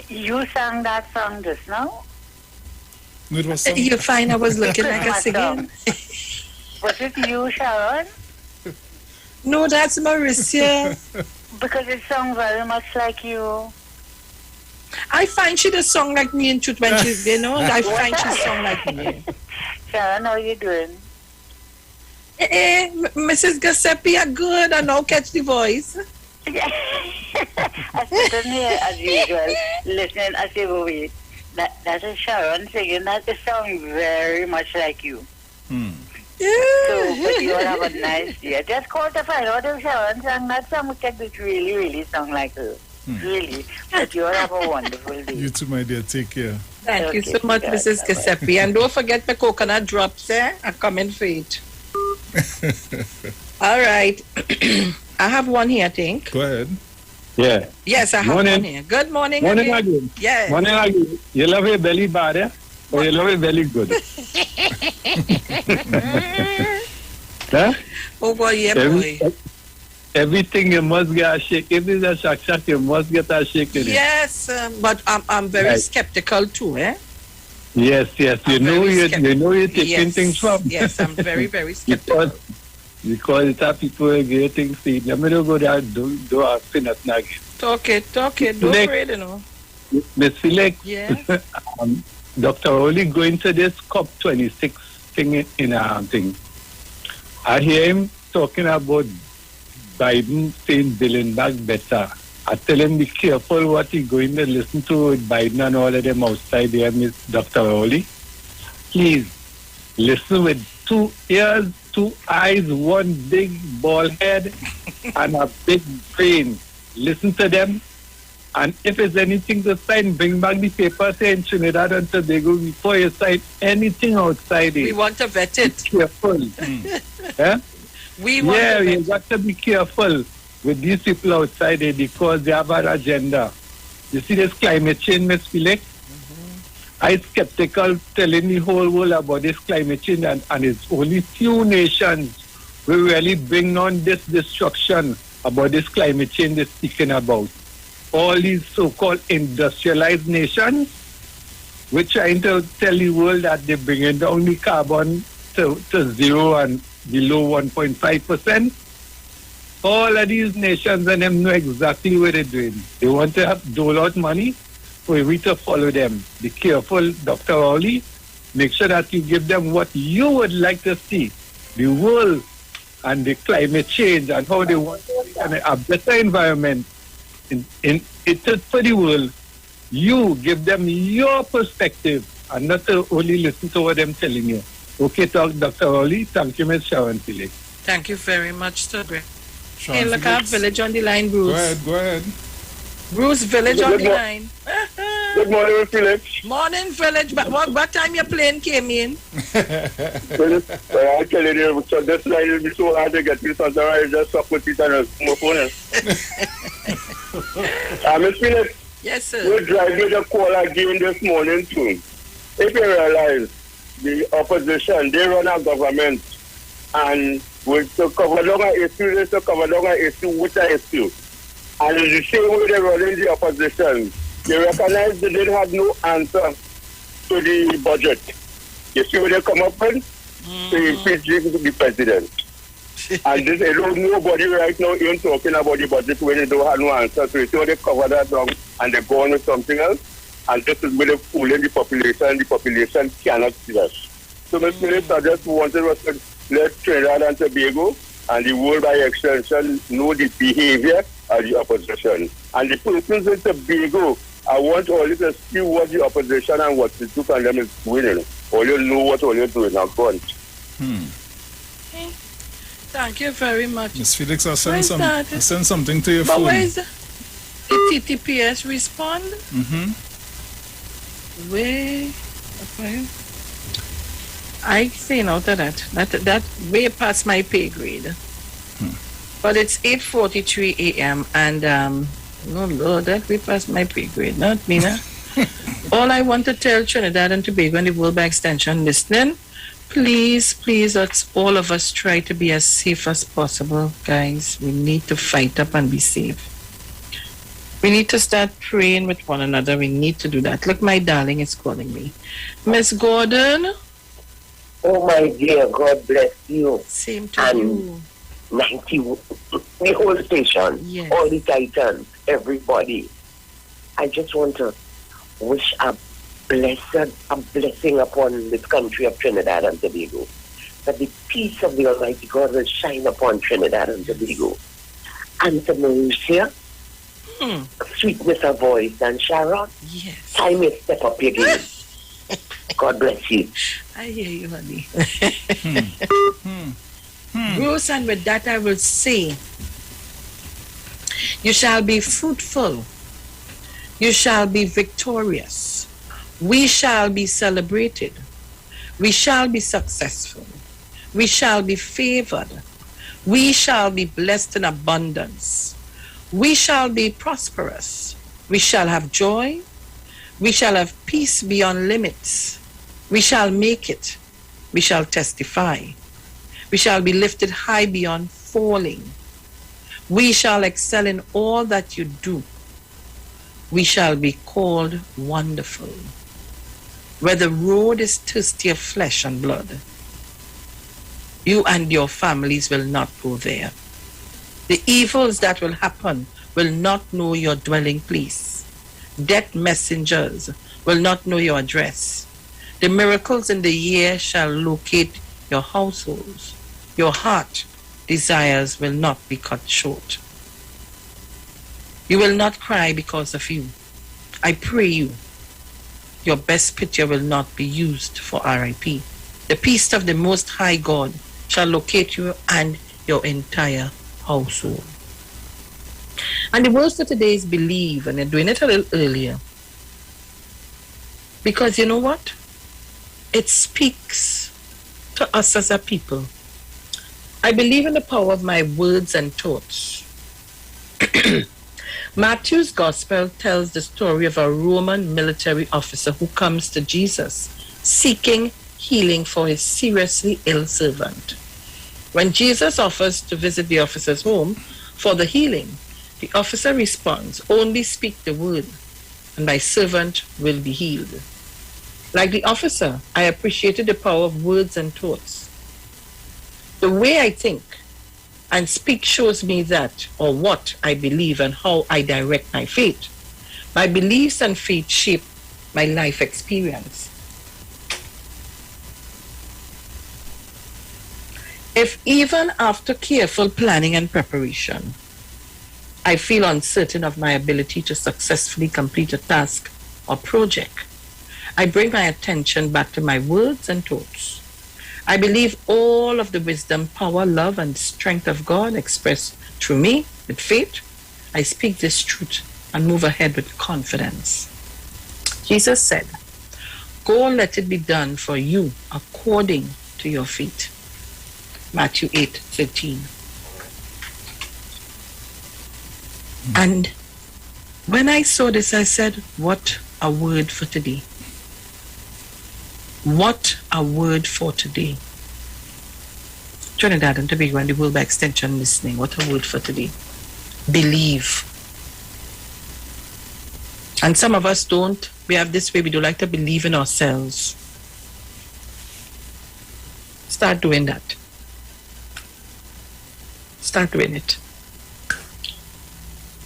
You sang that song just now? No, it was You're fine. I was looking like a singing. Was it you, Sharon? No, that's Mauricia. Because it sounds very much like you. I find she does song like me in truth when she's, I find she song like me. Sharon, how you doing? Mrs. Giuseppe, are good. I now catch the voice. I sit in here as usual, listening. I say, oh, wait, that is Sharon singing. That sounds very much like you. So, but you all have a nice day. Just call to find out if Sharon sang that song, which it really, really sound like her. Really. But you all have a wonderful day. You too, my dear. Take care. Thank you so much, Mrs. Giuseppe. And don't forget the coconut drops, are coming for it. All right. I have one here, I think. Go ahead. Yeah. Yes, I have one here. Good morning. Morning again. Yes. Morning again. You love your belly bad, eh? Or you love it belly good? Huh? Oh boy, yeah, boy. Everything you must get a shake. If it's a shak, you must get a shake in it. Yes, but I'm very skeptical too, eh? Yes. You know you're taking things from. Yes, I'm very, very skeptical. because it's a people getting feed. Let me don't go there. Do a peanut nugget. Talk it. Don't afraid, you know. Miss Felix. Yes. Dr. Oli going to this COP26 thing in a thing. I hear him talking about Biden saying billion back better. I tell him be careful what he going to listen to with Biden and all of them outside there, Miss Dr. Oli. Please listen with 2 ears, 2 eyes, 1 big bald head, and a big brain. Listen to them. And if there's anything to sign, bring back the paper saying Trinidad and Tobago before you sign anything outside it. We want to vet it. Be careful. Yeah? We want to vet you got to be careful with these people outside it because they have an agenda. You see this climate change, Ms. Felix? I'm skeptical telling the whole world about this climate change and it's only few nations will really bring on this destruction about this climate change they're speaking about. All these so-called industrialized nations, we're trying to tell the world that they're bringing down the carbon to zero and below 1.5%. All of these nations and them know exactly what they're doing. They want to dole out money for we to follow them. Be careful, Dr. Oli. Make sure that you give them what you would like to see. The world and the climate change and how they want a better environment. In it is for the world. You give them your perspective and not to only listen to what I'm telling you. Okay, Dr. Oli. Thank you, Ms. Sharon Felix. Thank you very much, Sir Greg. Sharon Hey, look at Village on the line, Bruce. Go ahead. Bruce, Village on the line. Good morning, Felix. Morning, Village. But what time your plane came in? Well, I tell you, so this line will be so hard to get this on the right. Just suck with it and a phone. Miss Felix. Yes, sir. We're driving the call again this morning, too. If you realize the opposition, they run our government and with to cover down an issue, they to cover down an issue with an issue. And in the same way they run in the opposition, they recognize they didn't have no answer to the budget. You see what they come up with? To impeach the president. And this alone, nobody right now even talking about the budget when they don't have no answer to it. So they cover that wrong and they go on with something else. And this is where they're fooling the population. The population cannot see us. So, Mr. Minister, I just wanted us to let Trinidad and Tobago and the world by extension know the behavior of the opposition. And the persons in Tobago, I want all you to see what the opposition and what the two of them is doing. All you know what all you're doing now. Go on. Thank you very much. Miss Felix, I'll send something to your but phone. Where is the TTPS respond? Way, okay. I say no to that. That way past my pay grade. But it's 8:43 a.m. and no Lord, that way past my pay grade. Not me, nah. All I want to tell Trinidad and Tobago and the world by extension listening, please, let's all of us try to be as safe as possible, guys. We need to fight up and be safe. We need to start praying with one another. We need to do that. Look, my darling is calling me. Miss Gordon. Oh, my dear, God bless you. Same to you. 90, the whole station, yes. All the Titans, everybody. I just want to wish a blessing upon this country of Trinidad and Tobago. that the peace of the Almighty God will shine upon Trinidad and Tobago. And to Mauricia, sweetness of voice, and Sharon, yes. Time is step up your game. God bless you. I hear you, honey. Bruce, and with that I will say, you shall be fruitful. You shall be victorious. We shall be celebrated. We shall be successful. We shall be favored. We shall be blessed in abundance. We shall be prosperous. We shall have joy. We shall have peace beyond limits. We shall make it. We shall testify. We shall be lifted high beyond falling. We shall excel in all that you do. We shall be called wonderful. Where the road is thirsty of flesh and blood, you and your families will not go there. The evils that will happen will not know your dwelling place. Death messengers will not know your address. The miracles in the year shall locate your households. Your heart desires will not be cut short. You will not cry because of you. I pray you, your best picture will not be used for RIP. The peace of the Most High God shall locate you and your entire household. And the words for today is believe, and they're doing it a little earlier. Because you know what? It speaks to us as a people. I believe in the power of my words and thoughts. Matthew's gospel tells the story of a Roman military officer who comes to Jesus seeking healing for his seriously ill servant. When Jesus offers to visit the officer's home for the healing, the officer responds, "Only speak the word, and my servant will be healed." Like the officer, I appreciated the power of words and thoughts. The way I think and speak shows me that, or what I believe and how I direct my faith. My beliefs and faith shape my life experience. If even after careful planning and preparation, I feel uncertain of my ability to successfully complete a task or project, I bring my attention back to my words and thoughts. I believe all of the wisdom, power, love, and strength of God expressed through me with faith. I speak this truth and move ahead with confidence. Jesus said, "Go, let it be done for you according to your faith." Matthew 8:13. And when I saw this, I said, what a word for today. What a word for today. Trinidad and Tobago and the world by extension listening, what a word for today. Believe. And some of us don't. We have this way, we don't like to believe in ourselves. Start doing that. Start doing it.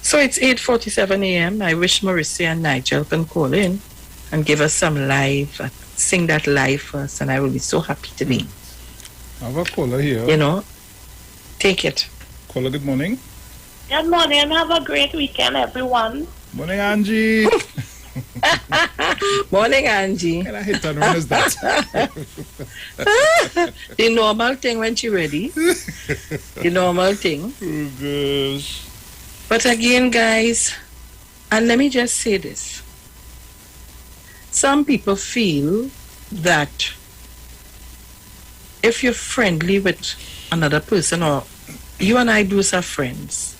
So it's 8:47 a.m. I wish Marissa and Nigel can call in and give us some live, sing that live for us, and I will be so happy today. I have a caller here. You know, take it. Caller, good morning. Good morning and have a great weekend, everyone. Morning, Angie. Morning, Angie. And I hit and run as that. The normal thing when she ready. The normal thing. Oh, gosh. But again, guys, and let me just say this. Some people feel that if you're friendly with another person, or you and I both are friends,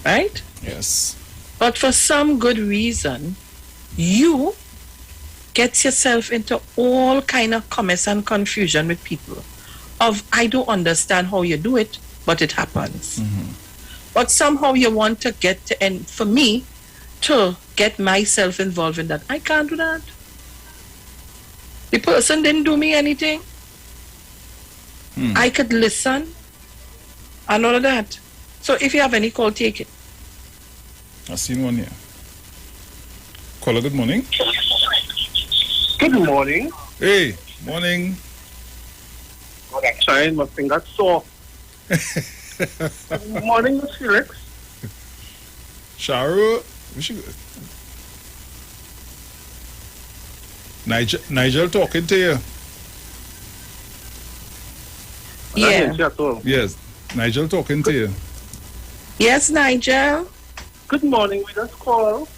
right? Yes. But for some good reason, you get yourself into all kind of comments and confusion with people of, I don't understand how you do it, but it happens. Mm-hmm. But somehow you want to get to, and for me, to get myself involved in that. I can't do that. The person didn't do me anything. I could listen and all of that. So if you have any call, take it. I've seen one here. Caller, good morning. Good morning. Hey, morning. Trying, my finger sore. Good morning, Miss Felix. Sharu, we should... Nigel talking to you. Yeah. Yes, Nigel talking to you. Yes, Nigel. Good morning, we just call.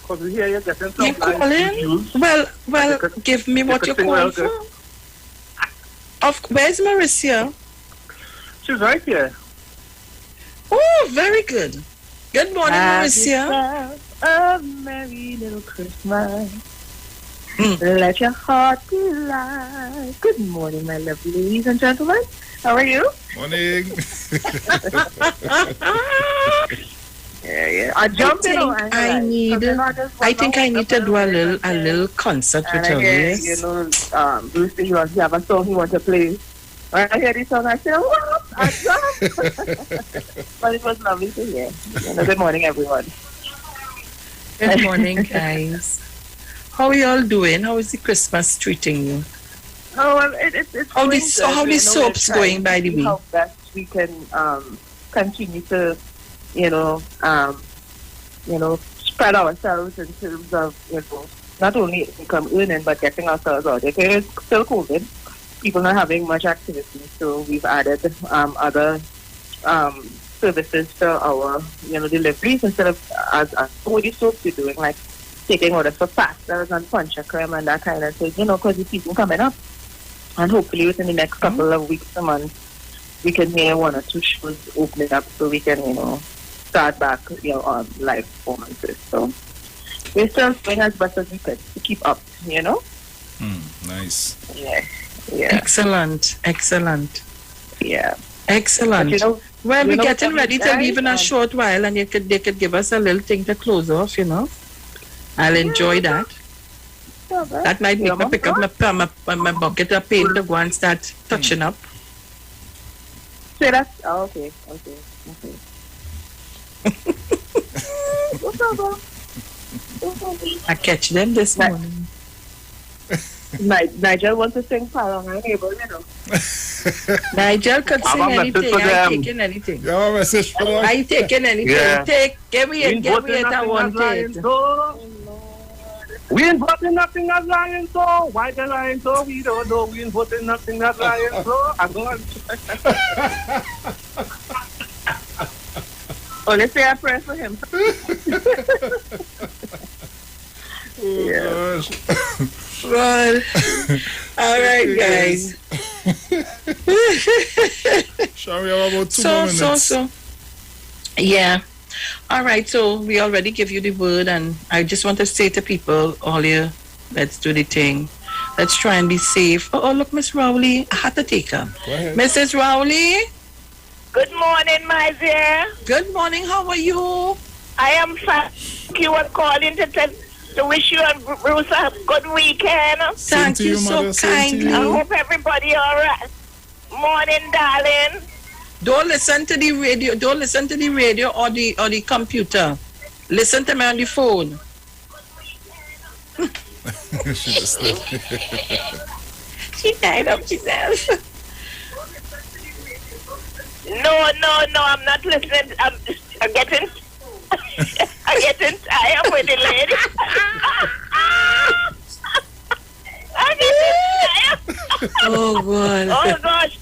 Because we hear you getting some You calling? Well, give me what you're calling for. Where's Marissa? She's right here. Oh, very good. Good morning, Marissa. A merry little Christmas. Let your heart be light. Good morning, my lovely ladies and gentlemen. How are you? Morning. Yeah. I jumped in. I think I need to do a little concert with her. You know, Bruce, he have a song he wants to play. When I hear this song, I say, what? I jumped. But it was lovely to hear. Good morning, everyone. Good morning, guys. How are you all doing? How is the Christmas treating you? Oh, well, it's how the soap's going, by the way? How best we can continue to, spread ourselves in terms of, not only income earning, but getting ourselves out there. It's still COVID. People not having much activity, so we've added other services to our, deliveries instead of as all the soaps we're doing, like taking orders for pastas and puncher creme and that kind of thing, because the season coming up. And hopefully within the next couple of weeks a month, we can hear one or two shows opening up so we can, start back, on live performances. So we're still doing as best as we could to keep up, Nice. Yeah. Excellent. Yeah. Excellent. But well, we're getting ready to leave in a short while, and they could give us a little thing to close off, I'll enjoy that. That might make me pick up my bucket of paint to go and start touching up. Say that? Oh, okay. I catch them this morning. Nigel wants to sing Parang Able, Nigel could sing anything. I ain't taking anything. You have a message for them? I ain't taking anything. Yeah. Give me it, I want it. We ain't voting nothing as lion so. Why the lion so? We don't know. We ain't voting nothing as lion so. I'm going. Oh, let's say a prayer for him. Yeah. Well, all right, guys. Shall we have about 2 more minutes? Yeah. All right, so we already give you the word, and I just want to say to people, all you, let's do the thing. Let's try and be safe. Oh, look, Miss Rowley. I had to take her. Go ahead. Mrs. Rowley. Good morning, my dear. Good morning. How are you? I am fine. You were calling to wish you and Bruce a good weekend. Thank you so kindly. I hope everybody all right. Morning, darling. Don't listen to the radio. Don't listen to the radio or the computer. Listen to me on the phone. She tied up herself. No, I'm not listening. I'm getting tired with the lady. I'm getting tired. Oh, God. Oh, gosh.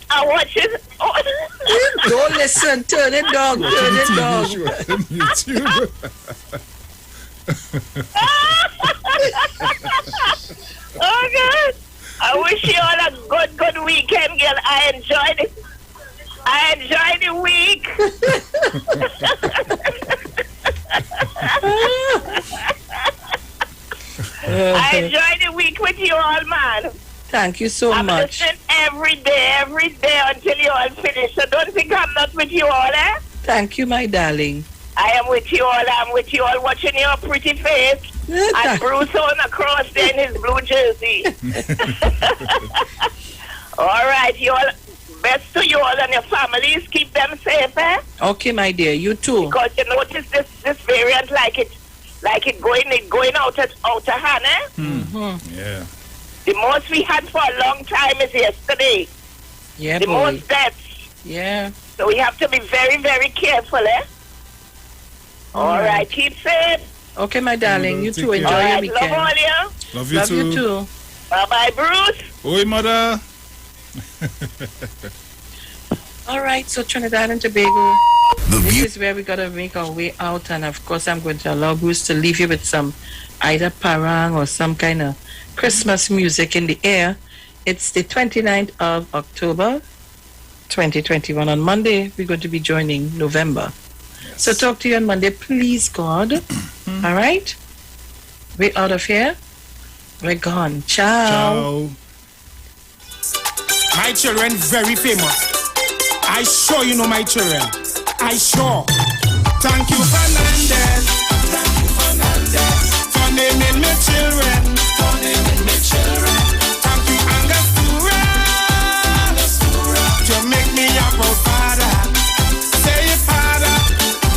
I watch it. Oh. Don't listen. Turn it down. Turn it down. YouTube. Oh, God. I wish you all a good weekend, girl. I enjoyed it. I enjoyed the week. I enjoyed the week with you all, man. Thank you so much. I'm listening every day until you all finish. So don't think I'm not with you all, eh? Thank you, my darling. I am with you all. I'm with you all, watching your pretty face. And Bruce on across there in his blue jersey. All right, you all. Best to you all and your families. Keep them safe, eh? Okay, my dear. You too. Because you notice this variant, like it going out of hand, eh? Mm-hmm. Yeah. The most we had for a long time is yesterday. Yeah, the boy. most deaths. Yeah. So we have to be very, very careful, eh? All right, keep safe. Okay, my darling. You too. Enjoy All your right, weekend. love all you. Love you Love too. you too. Bye-bye, Bruce. Oi, mother. All right, so Trinidad and Tobago. This is where we gotta make our way out, and of course, I'm going to allow Bruce to leave you with some either parang or some kind of Christmas music in the air. It's the 29th of October, 2021. On Monday, we're going to be joining November. Yes. So talk to you on Monday, please, God. All right, we're out of here. We're gone. Ciao. My children very famous. I sure you know my children. I sure. Thank you, Fernandez. Thank you, Fernandez. For naming me children. For naming me children. Thank you, Angostura. To make me a proud father. Say it, father.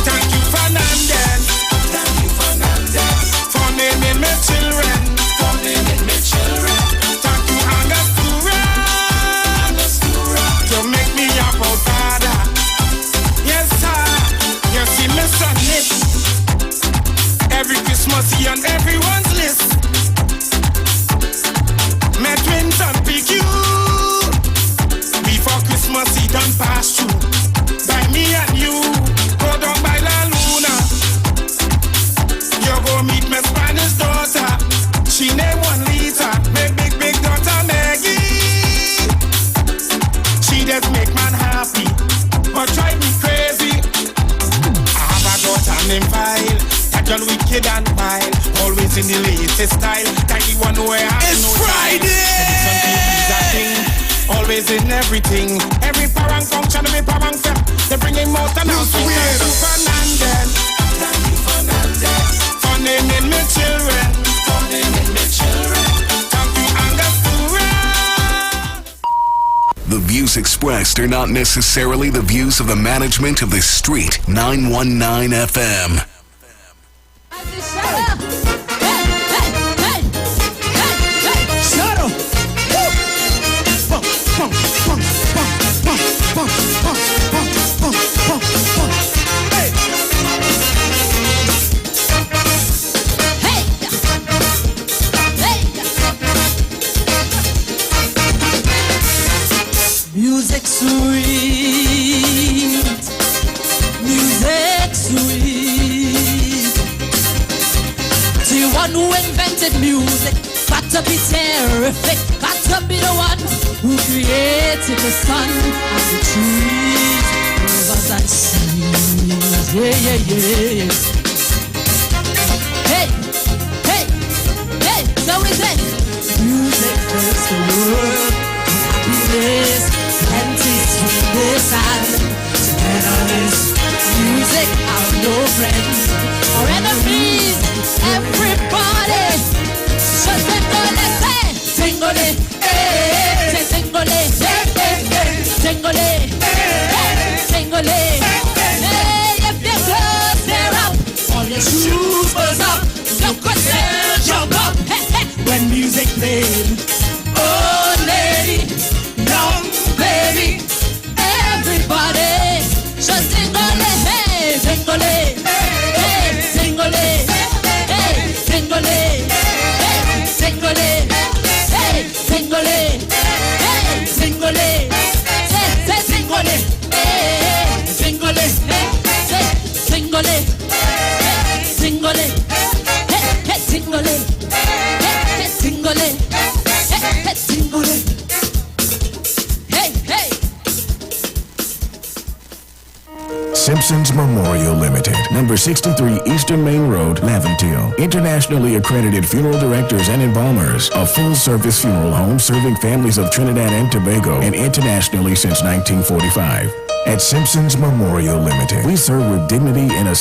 Thank you, Fernandez. Thank you, Fernandez. For naming me children. For naming me children. Thank you, Angostura. To make me a proud father. Yes, sir. You see me son it. Every Christmas he on everyone's list. My twins on PQ. Before Christmas he done pass through. By me and you. Go down by La Luna. You go meet my Spanish daughter. She name 1 liter. My big daughter Maggie. She just make man happy. But drive me crazy. I have a daughter named Vile. That girl wicked and wild. Always in the latest style. Tiny one where I It's know Friday. Always in everything. Every parang function, every parang fair. They bring him out and out. Thank you, Fernandez. Thank you, Fernandez. For naming me children. For naming me children. Thank you, Angostura. The views expressed are not necessarily the views of the management of the Street 919 FM. Music sweet, music sweet. The one who invented music got to be terrific, got to be the one who created the sun and the trees, rivers and seas. Yeah, yeah, yeah. Hey, hey, hey, so we say music fills the world with happiness, plenty sweetness and togetherness. Music has no friends or enemies. Everybody just tingole, say tingole, say tingole, tingole, tingole. Hey, if your clothes tear up, all your shoes buzz up, you could still jump up when music played. Oh, lady, young baby, everybody just tingole, hey, tingole, hey, tingole, hey, tingole, hey, tingole, hey, tingole, hey, tingole, say tingole, hey, tingole, say tingole, hey, tingole, hey, tingole, hey, tingole, hey, tingole. Simpsons Memorial Limited, number 63 Eastern Main Road, Laventille. Internationally accredited funeral directors and embalmers. A full-service funeral home serving families of Trinidad and Tobago and internationally since 1945. At Simpsons Memorial Limited, we serve with dignity and a